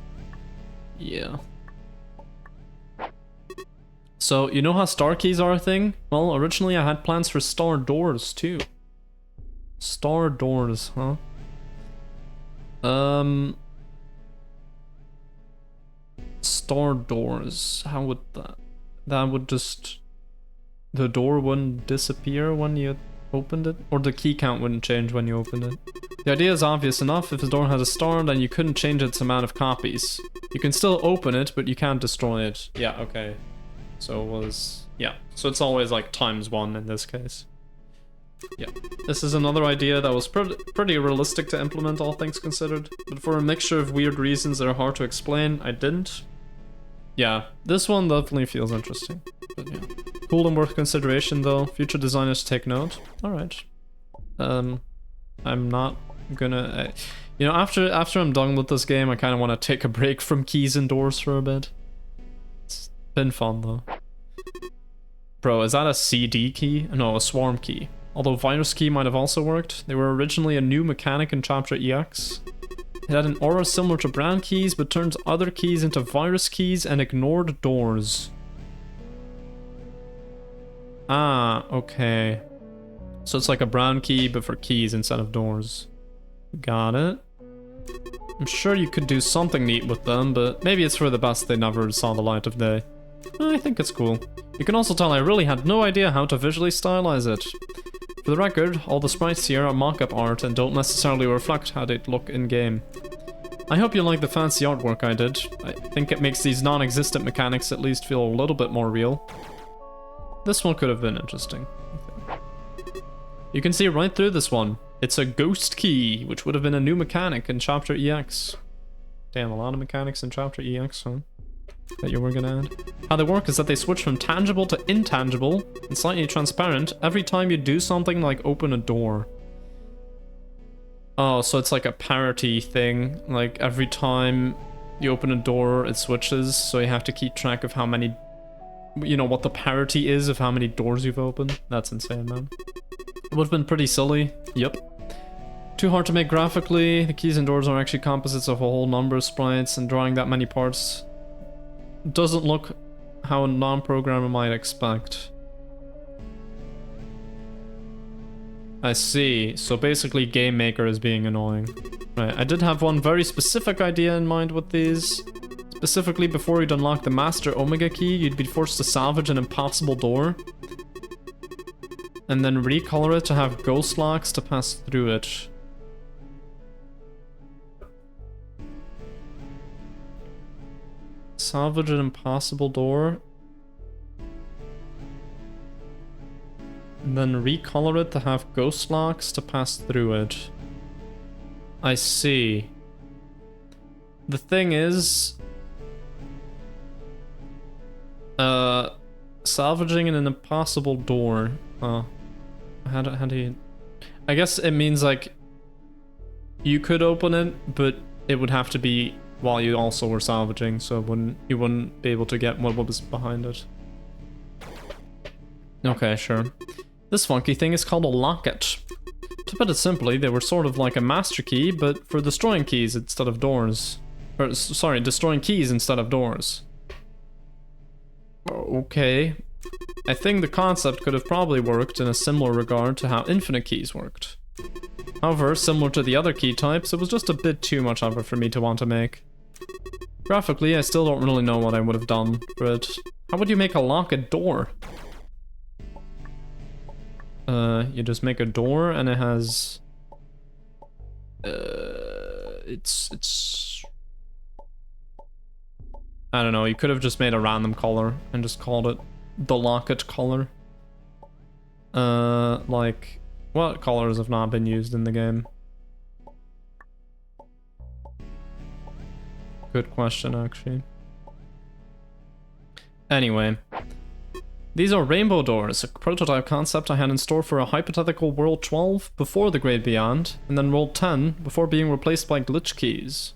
Yeah. So, you know how star keys are a thing? Well, originally I had plans for star doors too. Star doors, huh? Star doors. How would that would just... The door wouldn't disappear when you opened it? Or the key count wouldn't change when you opened it? The idea is obvious enough. If the door has a star, then you couldn't change its amount of copies. You can still open it, but you can't destroy it. Yeah, okay. So it was... Yeah, so it's always like ×1 in this case. Yeah, this is another idea that was pretty realistic to implement, all things considered. But for a mixture of weird reasons that are hard to explain, I didn't. Yeah, this one definitely feels interesting. But yeah. Cool and worth consideration though. Future designers take note. Alright. I'm not gonna... you know, after I'm done with this game, I kind of want to take a break from keys and doors for a bit. It's been fun though. Bro, is that a CD key? No, a swarm key. Although virus key might have also worked. They were originally a new mechanic in Chapter EX. It had an aura similar to brown keys, but turned other keys into virus keys and ignored doors. Ah, okay. So it's like a brown key, but for keys instead of doors. Got it. I'm sure you could do something neat with them, but maybe it's for the best they never saw the light of day. I think it's cool. You can also tell I really had no idea how to visually stylize it. For the record, all the sprites here are mock-up art and don't necessarily reflect how they'd look in-game. I hope you like the fancy artwork I did. I think it makes these non-existent mechanics at least feel a little bit more real. This one could have been interesting. You can see right through this one. It's a ghost key, which would have been a new mechanic in Chapter EX. Damn, a lot of mechanics in Chapter EX, huh? That you were gonna add. How they work is that they switch from tangible to intangible and slightly transparent every time you do something like open a door. Oh, so it's like a parity thing. Like every time you open a door, it switches, so you have to keep track of how many... You know, what the parity is of how many doors you've opened. That's insane, man. It would have been pretty silly. Yep. Too hard to make graphically. The keys and doors are actually composites of a whole number of sprites, and drawing that many parts doesn't look how a non-programmer might expect. I see. So basically Game Maker is being annoying. Right, I did have one very specific idea in mind with these. Specifically, before you'd unlock the Master Omega Key, you'd be forced to salvage an impossible door. And then recolor it to have ghost locks to pass through it. Salvage an impossible door. And then recolor it to have ghost locks to pass through it. I see. The thing is... salvaging an impossible door. Oh. How do you... I guess it means, like... You could open it, but it would have to be while you also were salvaging, so you wouldn't be able to get what was behind it. Okay, sure. This funky thing is called a locket. To put it simply, they were sort of like a master key, but for destroying keys instead of doors. Or, sorry, destroying keys instead of doors. Okay. I think the concept could have probably worked in a similar regard to how infinite keys worked. However, similar to the other key types, it was just a bit too much of it for me to want to make. Graphically, I still don't really know what I would have done for it. How would you make a locket door? You just make a door and it has... it's... I don't know, you could have just made a random color and just called it the locket color. Like, what colors have not been used in the game? Good question, actually. Anyway. These are rainbow doors, a prototype concept I had in store for a hypothetical World 12 before the Great Beyond, and then World 10 before being replaced by glitch keys.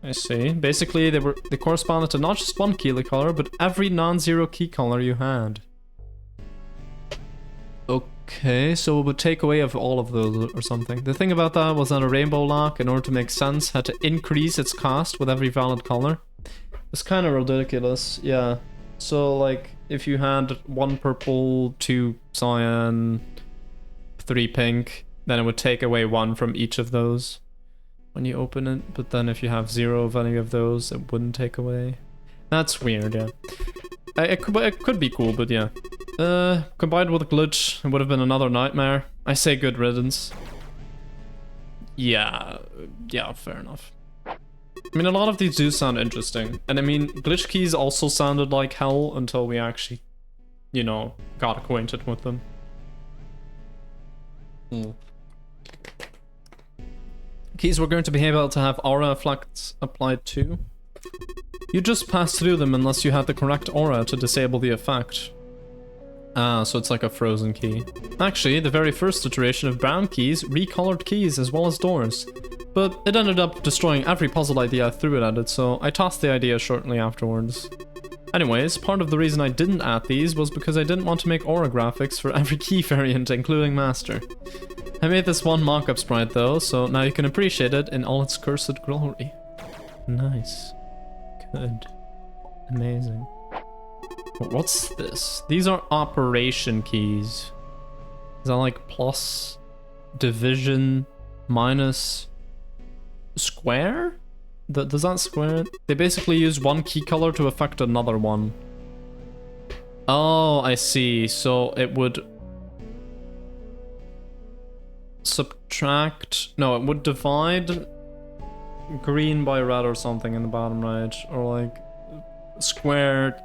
I see. Basically, they corresponded to not just one key color, but every non-zero key color you had. Okay, so it would take away of all of those or something. The thing about that was that a rainbow lock, in order to make sense, had to increase its cost with every valid color. It's kind of ridiculous, yeah. So, like, if you had 1 purple, 2 cyan, 3 pink, then it would take away 1 from each of those when you open it. But then if you have 0 of any of those, it wouldn't take away. That's weird, yeah. It could be cool, but yeah. Combined with a glitch, it would have been another nightmare. I say good riddance. Yeah, fair enough. I mean, a lot of these do sound interesting. And I mean, glitch keys also sounded like hell until we actually, you know, got acquainted with them. Keys were going to be able to have aura effects applied too. You just pass through them unless you had the correct aura to disable the effect. Ah, so it's like a frozen key. Actually, the very first iteration of brown keys recolored keys as well as doors. But it ended up destroying every puzzle idea I threw it at it, so I tossed the idea shortly afterwards. Anyways, part of the reason I didn't add these was because I didn't want to make aura graphics for every key variant, including Master. I made this one mock-up sprite though, so now you can appreciate it in all its cursed glory. Nice. Good. Amazing. What's this? These are operation keys. Is that like plus, division, minus, square? Does that square? They basically use one key color to affect another one. Oh, I see. So it would subtract... No, it would divide green by red or something in the bottom right. Or like square...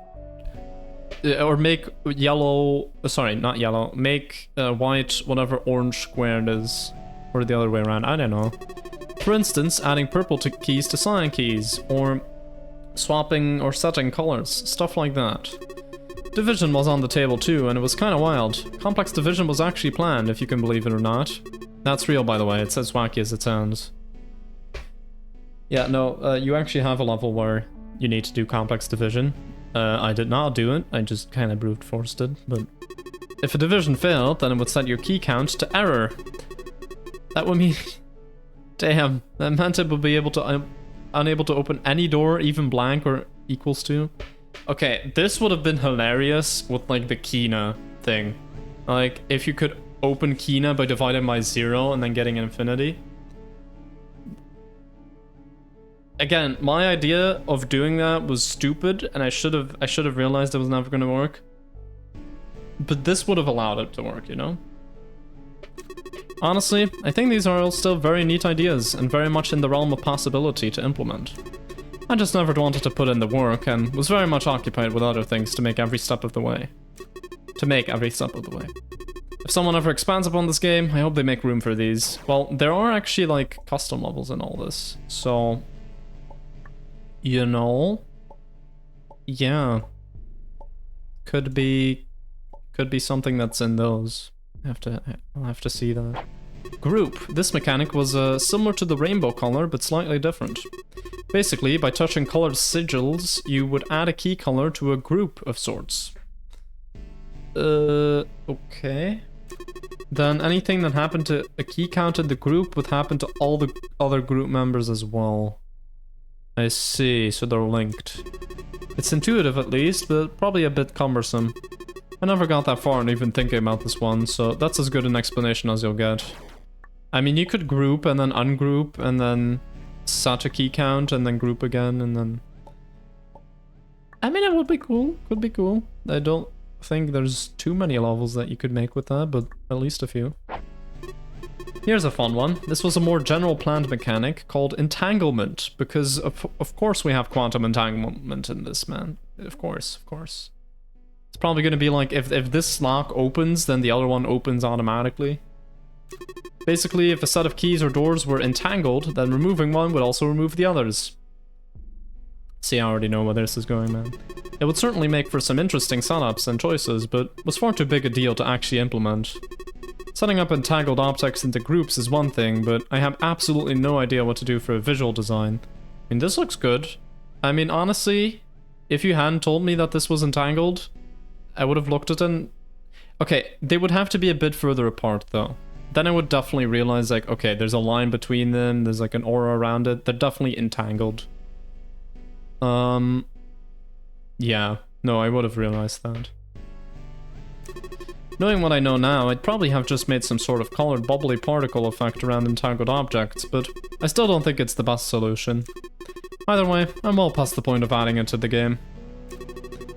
Or make yellow... Sorry, not yellow. Make white whatever orange square it is. Or the other way around. I don't know. For instance, adding purple keys to cyan keys. Or swapping or setting colors. Stuff like that. Division was on the table too, and it was kind of wild. Complex division was actually planned, if you can believe it or not. That's real, by the way. It's as wacky as it sounds. Yeah, no, you actually have a level where you need to do complex division. I did not do it, I just kind of brute forced it, but... If a division failed, then it would set your key count to error. That would mean... Damn, that meant it would be able to... unable to open any door, even blank or equals to. Okay, this would have been hilarious with, like, the Kina thing. Like, if you could open Kina by dividing by 0 and then getting infinity. Again, my idea of doing that was stupid, and I should have realized it was never going to work. But this would have allowed it to work, you know? Honestly, I think these are all still very neat ideas, and very much in the realm of possibility to implement. I just never wanted to put in the work, and was very much occupied with other things to make every step of the way. If someone ever expands upon this game, I hope they make room for these. Well, there are actually, like, custom levels in all this, so... You know? Yeah. Could be something that's in those. I'll have to see that. Group. This mechanic was similar to the rainbow color, but slightly different. Basically, by touching colored sigils, you would add a key color to a group of sorts. Okay. Then anything that happened to a key count in the group would happen to all the other group members as well. I see, so they're linked. It's intuitive at least, but probably a bit cumbersome. I never got that far in even thinking about this one, so that's as good an explanation as you'll get. I mean, you could group and then ungroup and then set a key count and then group again and then... I mean, it would be cool. Could be cool. I don't think there's too many levels that you could make with that, but at least a few. Here's a fun one. This was a more general planned mechanic called entanglement, because of course we have quantum entanglement in this, man. Of course. It's probably going to be like, if this lock opens, then the other one opens automatically. Basically, if a set of keys or doors were entangled, then removing one would also remove the others. See, I already know where this is going, man. It would certainly make for some interesting setups and choices, but was far too big a deal to actually implement. Setting up entangled objects into groups is one thing, but I have absolutely no idea what to do for a visual design. I mean, this looks good. I mean, honestly, if you hadn't told me that this was entangled, I would have looked at it and... Okay, they would have to be a bit further apart, though. Then I would definitely realize, like, okay, there's a line between them, there's like an aura around it, they're definitely entangled. Yeah, no, I would have realized that. Knowing what I know now, I'd probably have just made some sort of colored bubbly particle effect around entangled objects, but I still don't think it's the best solution. Either way, I'm well past the point of adding it to the game.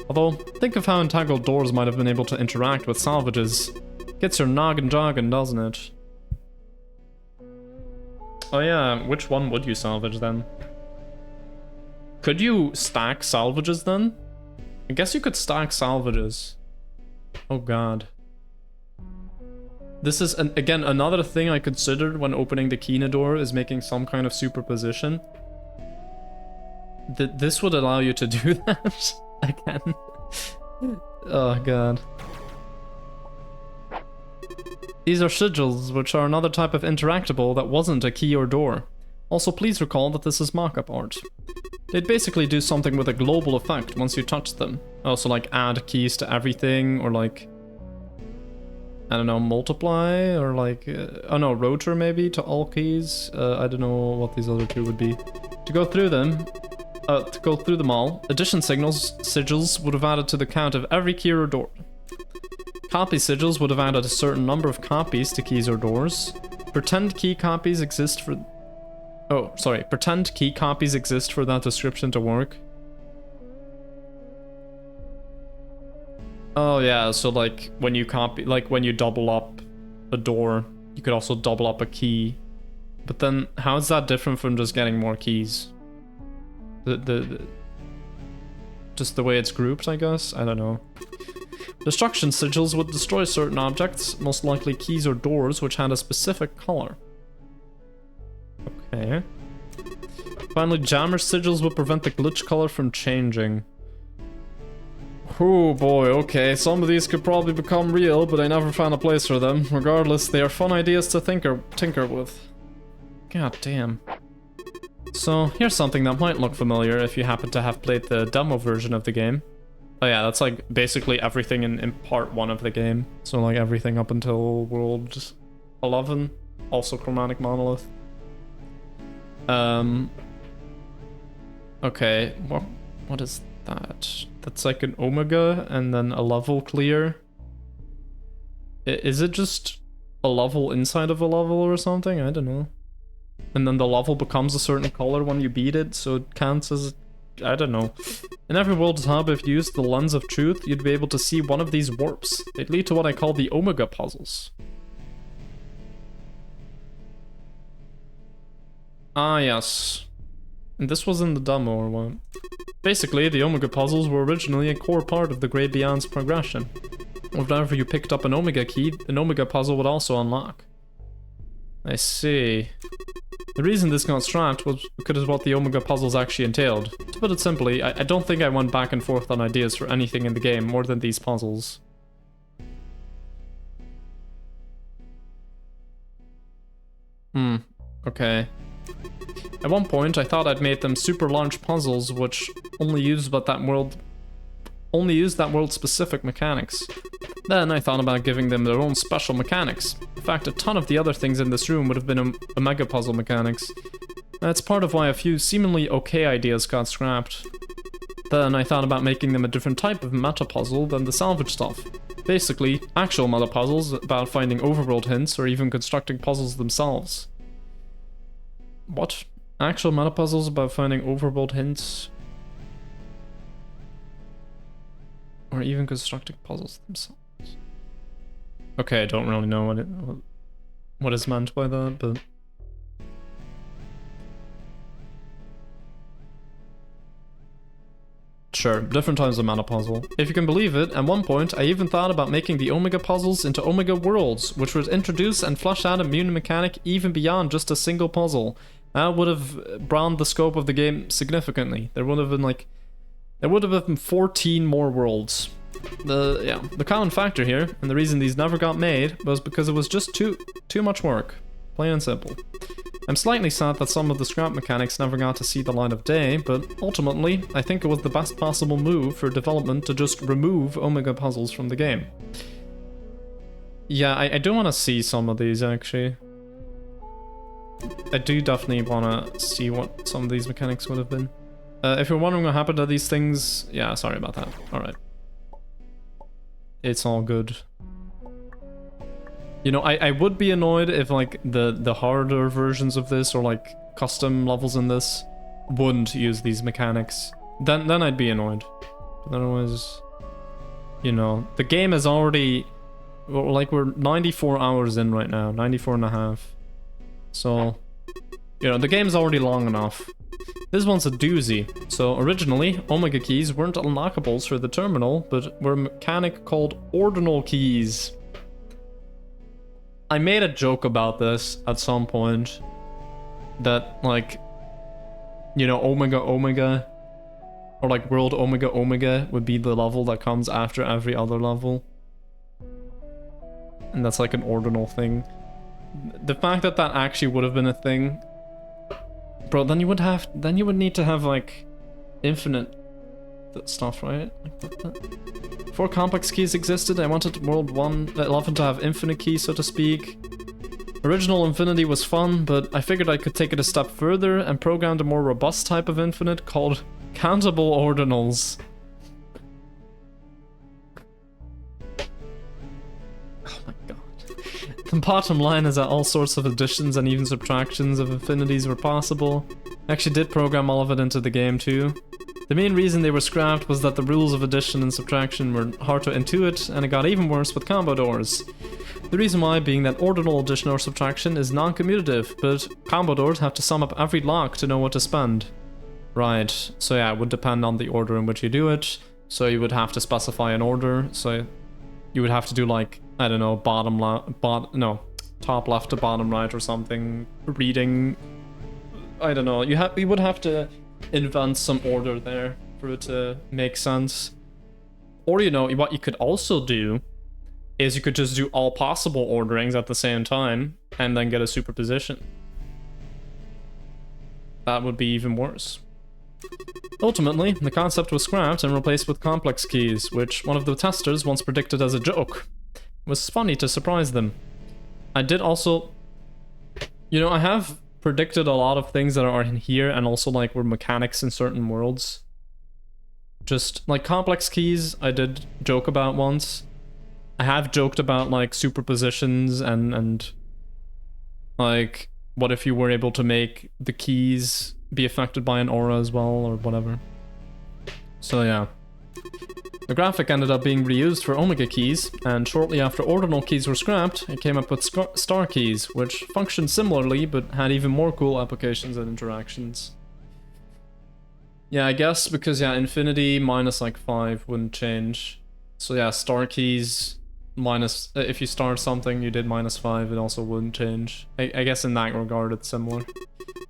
Although, think of how entangled doors might have been able to interact with salvages. Gets your noggin jogging, doesn't it? Oh yeah, which one would you salvage then? Could you stack salvages then? I guess you could stack salvages. Oh god. This is, again, another thing I considered when opening the Kina door is making some kind of superposition. This would allow you to do that again. Oh god. These are sigils, which are another type of interactable that wasn't a key or door. Also, please recall that this is mock-up art. They'd basically do something with a global effect once you touch them. Also, like, add keys to everything, or like... I don't know, multiply, or like... oh no, rotor maybe, to all keys? I don't know what these other two would be. To go through them... to go through them all, addition sigils would have added to the count of every key or door. Copy sigils would have added a certain number of copies to keys or doors. Pretend key copies exist for... Oh, sorry. Pretend key copies exist for that description to work. Oh yeah, so like when you copy, like when you double up a door, you could also double up a key. But then how is that different from just getting more keys? Just the way it's grouped, I guess? I don't know. Destruction sigils would destroy certain objects, most likely keys or doors, which had a specific color. Okay. Finally, jammer sigils would prevent the glitch color from changing. Oh boy, okay, some of these could probably become real, but I never found a place for them. Regardless, they are fun ideas to tinker with. God damn. So, here's something that might look familiar if you happen to have played the demo version of the game. Oh yeah, that's like basically everything in part 1 of the game. So like everything up until World 11, also Chromatic Monolith. Okay, what is that? That's like an omega and then a level clear. Is it just a level inside of a level or something? I don't know. and then the level becomes a certain color when you beat it, so it counts as, I don't know. In every world's hub, if you used the lens of truth, you'd be able to see one of these warps. They'd lead to what I call the Omega puzzles. Ah, yes. And this was in the demo, or what? Basically, the Omega puzzles were originally a core part of the Great Beyond's progression. Whenever you picked up an Omega key, an Omega puzzle would also unlock. I see. The reason this got scrapped was because of what the Omega puzzles actually entailed. To put it simply, I don't think I went back and forth on ideas for anything in the game more than these puzzles. Okay. At one point, I thought I'd made them super large puzzles which only used that world's specific mechanics. Then I thought about giving them their own special mechanics. In fact, a ton of the other things in this room would have been Omega puzzle mechanics. That's part of why a few seemingly okay ideas got scrapped. Then I thought about making them a different type of meta puzzle than the salvage stuff. Basically, actual meta puzzles about finding overworld hints or even constructing puzzles themselves. What? Actual meta puzzles about finding overworld hints? Or even constructing puzzles themselves? Okay, I don't really know what is meant by that, but... Sure, different types of mana puzzle. If you can believe it, at one point I even thought about making the Omega puzzles into Omega worlds, which would introduce and flesh out a mutant mechanic even beyond just a single puzzle. That would have broadened the scope of the game significantly. There would have been 14 more worlds. The common factor here, and the reason these never got made, was because it was just too much work. Plain and simple. I'm slightly sad that some of the scrap mechanics never got to see the light of day, but ultimately, I think it was the best possible move for development to just remove Omega puzzles from the game. Yeah, I do want to see some of these, actually. I do definitely want to see what some of these mechanics would have been. If you're wondering what happened to these things, yeah, sorry about that. Alright. It's all good. You know, I would be annoyed if, like, the harder versions of this, or, like, custom levels in this, wouldn't use these mechanics. Then I'd be annoyed. But otherwise, you know, the game is already, like, we're 94 hours in right now, 94 and a half. So, you know, the game's already long enough. This one's a doozy. So originally, Omega keys weren't unlockables for the terminal, but were a mechanic called ordinal keys. I made a joke about this at some point, that, like, you know, Omega, or like World Omega would be the level that comes after every other level. And that's like an ordinal thing. The fact that that actually would have been a thing, bro, then you would need to have, like, infinite stuff, right? Before complex keys existed, I wanted World 11 to have infinite keys, so to speak. Original infinity was fun, but I figured I could take it a step further and programmed a more robust type of infinite called countable ordinals. Oh my god. The bottom line is that all sorts of additions and even subtractions of infinities were possible. I actually did program all of it into the game too. The main reason they were scrapped was that the rules of addition and subtraction were hard to intuit, and it got even worse with combo doors. The reason why being that ordinal addition or subtraction is non-commutative, but combo doors have to sum up every lock to know what to spend. Right, so yeah, it would depend on the order in which you do it, so you would have to specify an order, so you would have to do, like, I don't know, top left to bottom right or something, reading, I don't know, you would have to invent some order there for it to make sense. Or, you know, what you could also do is you could just do all possible orderings at the same time and then get a superposition. That would be even worse. Ultimately, the concept was scrapped and replaced with complex keys, which one of the testers once predicted as a joke. It was funny to surprise them. I did also, you know, I have predicted a lot of things that are in here and also, like, were mechanics in certain worlds. Just, like, complex keys, I did joke about once. I have joked about, like, superpositions and like, what if you were able to make the keys be affected by an aura as well, or whatever. So yeah. The graphic ended up being reused for Omega keys, and shortly after ordinal keys were scrapped, it came up with star keys, which functioned similarly but had even more cool applications and interactions. Yeah, I guess because, yeah, infinity minus like 5 wouldn't change. So yeah, star keys minus, if you start something you did minus 5, it also wouldn't change. I guess in that regard it's similar.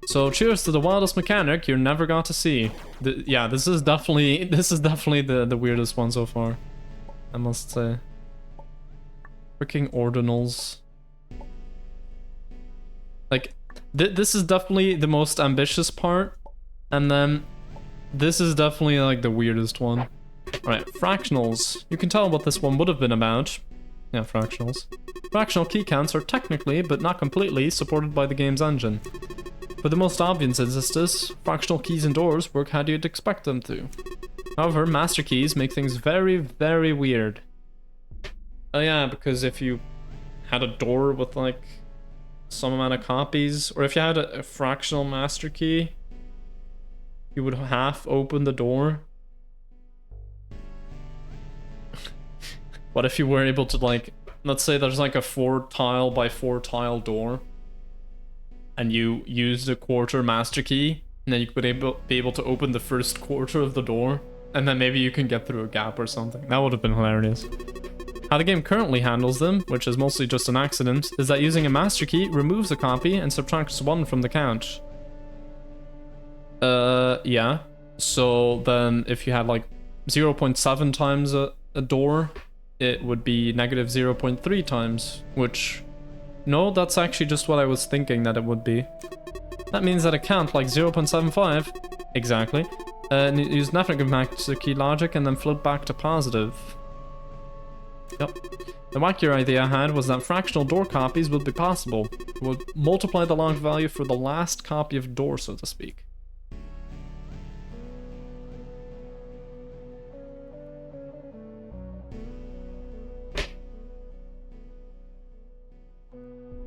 So cheers to the wildest mechanic you never got to see. Yeah, this is definitely the weirdest one so far, I must say. Freaking ordinals. Like, this is definitely the most ambitious part, and then this is definitely like the weirdest one. Alright, fractionals. You can tell what this one would have been about. Yeah, fractionals. Fractional key counts are technically, but not completely, supported by the game's engine. For the most obvious instances, fractional keys and doors work how you'd expect them to. However, master keys make things very, very weird. Oh yeah, because if you had a door with like some amount of copies, or if you had a fractional master key, you would half open the door. What if you were able to, like, let's say there's like a 4 tile by 4 tile door, and you used a quarter master key, and then you could be able to open the first quarter of the door, and then maybe you can get through a gap or something. That would have been hilarious. How the game currently handles them, which is mostly just an accident, is that using a master key removes a copy and subtracts 1 from the count. Yeah. So then if you had like 0.7 times a door, it would be negative 0.3 times, which... No, that's actually just what I was thinking that it would be. That means that a count like 0.75, exactly, use negative master key logic and then float back to positive. Yep. The wackier idea I had was that fractional door copies would be possible. It would multiply the log value for the last copy of door, so to speak.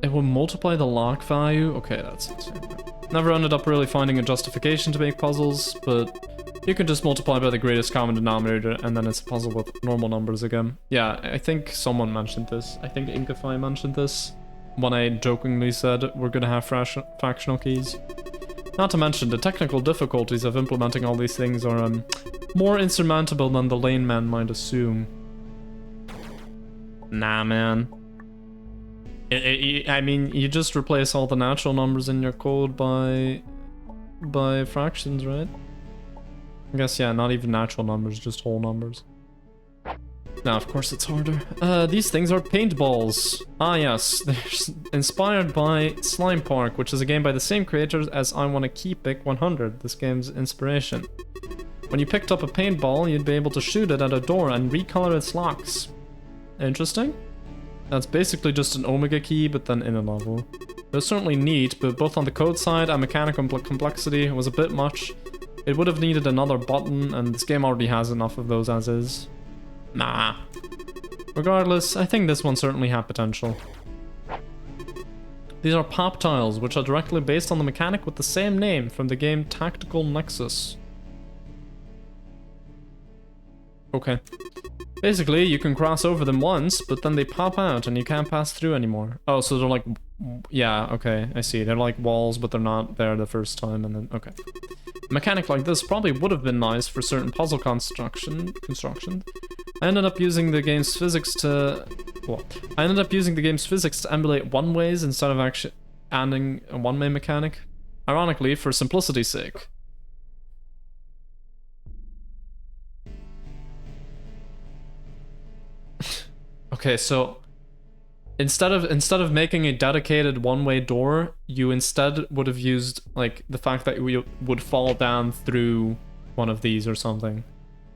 It will multiply the lock value? Okay, that's insane. Never ended up really finding a justification to make puzzles, but you can just multiply by the greatest common denominator and then it's a puzzle with normal numbers again. Yeah, I think someone mentioned this. I think Inkify mentioned this when I jokingly said we're gonna have fractional keys. Not to mention, the technical difficulties of implementing all these things are more insurmountable than the lane man might assume. Nah, man. I mean, you just replace all the natural numbers in your code by fractions, right? I guess, yeah, not even natural numbers, just whole numbers. Now, of course, it's harder. These things are paintballs. Ah, yes, they're inspired by Slime Park, which is a game by the same creators as I Wanna Lockpick 100, this game's inspiration. When you picked up a paintball, you'd be able to shoot it at a door and recolor its locks. Interesting? That's basically just an Omega key, but then in a level. It was certainly neat, but both on the code side and mechanical complexity, it was a bit much. It would have needed another button, and this game already has enough of those as is. Nah. Regardless, I think this one certainly had potential. These are pop tiles, which are directly based on the mechanic with the same name from the game Tactical Nexus. Okay. Basically, you can cross over them once, but then they pop out and you can't pass through anymore. Oh, so they're like... Yeah, okay, I see. They're like walls, but they're not there the first time, and then... Okay. A mechanic like this probably would have been nice for certain puzzle construction. I ended up using the game's physics to... Well, I ended up using the game's physics to emulate one-ways instead of actually adding a one-way mechanic. Ironically, for simplicity's sake. Okay, so instead of making a dedicated one-way door, you instead would have used like the fact that we would fall down through one of these or something.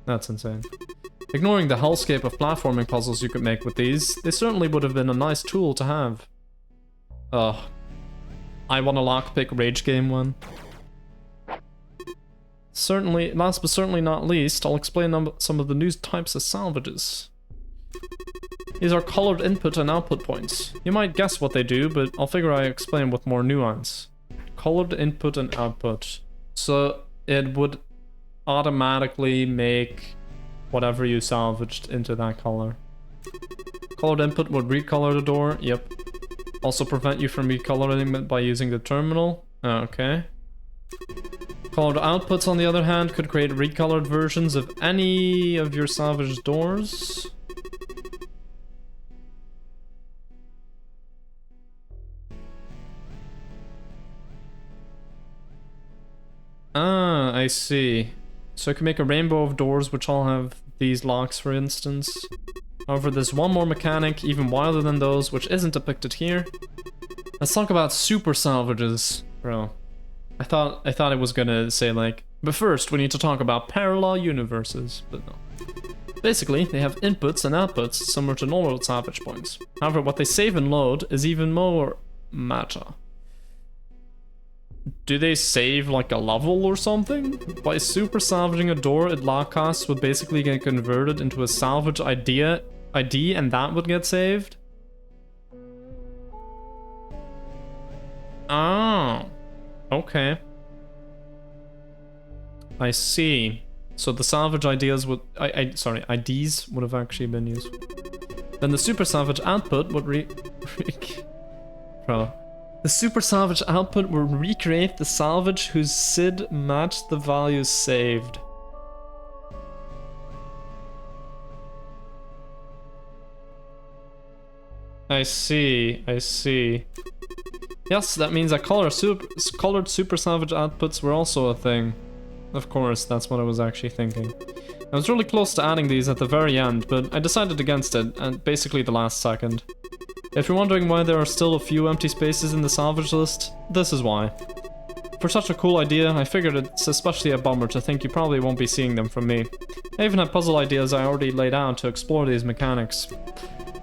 That's insane. Ignoring the hellscape of platforming puzzles you could make with these, they certainly would have been a nice tool to have. Ugh. I Wanna Lockpick rage game one. Certainly, last but certainly not least, I'll explain some of the new types of salvages. These are colored input and output points. You might guess what they do, but I'll figure I explain with more nuance. Colored input and output. So it would automatically make whatever you salvaged into that color. Colored input would recolor the door, yep. Also prevent you from recoloring it by using the terminal. Okay. Colored outputs, on the other hand, could create recolored versions of any of your salvaged doors. Ah, I see. So I can make a rainbow of doors which all have these locks, for instance. However, there's one more mechanic, even wilder than those, which isn't depicted here. Let's talk about super salvages, bro. I thought it was gonna say like, but first we need to talk about parallel universes, but no. Basically, they have inputs and outputs similar to normal salvage points. However, what they save and load is even more meta. Do they save like a level or something? By super salvaging a door, its lock costs would basically get converted into a salvage ID and that would get saved? Oh. Okay. I see. So the salvage IDs would have actually been used. Then the super salvage output would Bro. The super salvage output will recreate the salvage whose SID matched the values saved. I see, I see. Yes, that means that colored super salvage outputs were also a thing. Of course, that's what I was actually thinking. I was really close to adding these at the very end, but I decided against it, at basically the last second. If you're wondering why there are still a few empty spaces in the salvage list, this is why. For such a cool idea, I figured it's especially a bummer to think you probably won't be seeing them from me. I even had puzzle ideas I already laid out to explore these mechanics.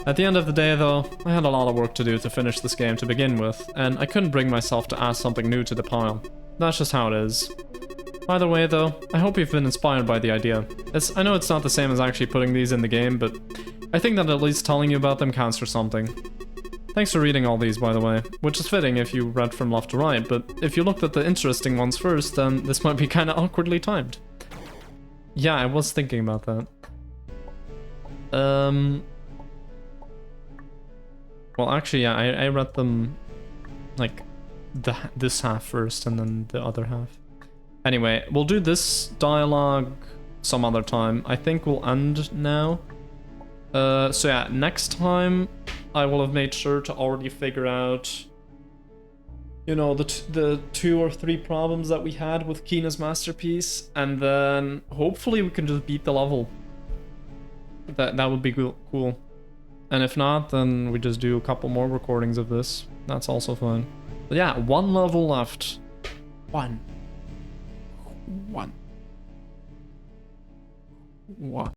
At the end of the day though, I had a lot of work to do to finish this game to begin with, and I couldn't bring myself to add something new to the pile. That's just how it is. Either way though, I hope you've been inspired by the idea. I know it's not the same as actually putting these in the game, but I think that at least telling you about them counts for something. Thanks for reading all these, by the way, which is fitting if you read from left to right, but if you looked at the interesting ones first, then this might be kinda awkwardly timed. Yeah, I was thinking about that. Well, actually, yeah, I read them, like, this half first and then the other half. Anyway, we'll do this dialogue some other time. I think we'll end now. So yeah, next time I will have made sure to already figure out, you know, the 2 or 3 problems that we had with Kina's masterpiece, and then hopefully we can just beat the level. That would be cool. And if not, then we just do a couple more recordings of this. That's also fine. But yeah, 1 level left. 1.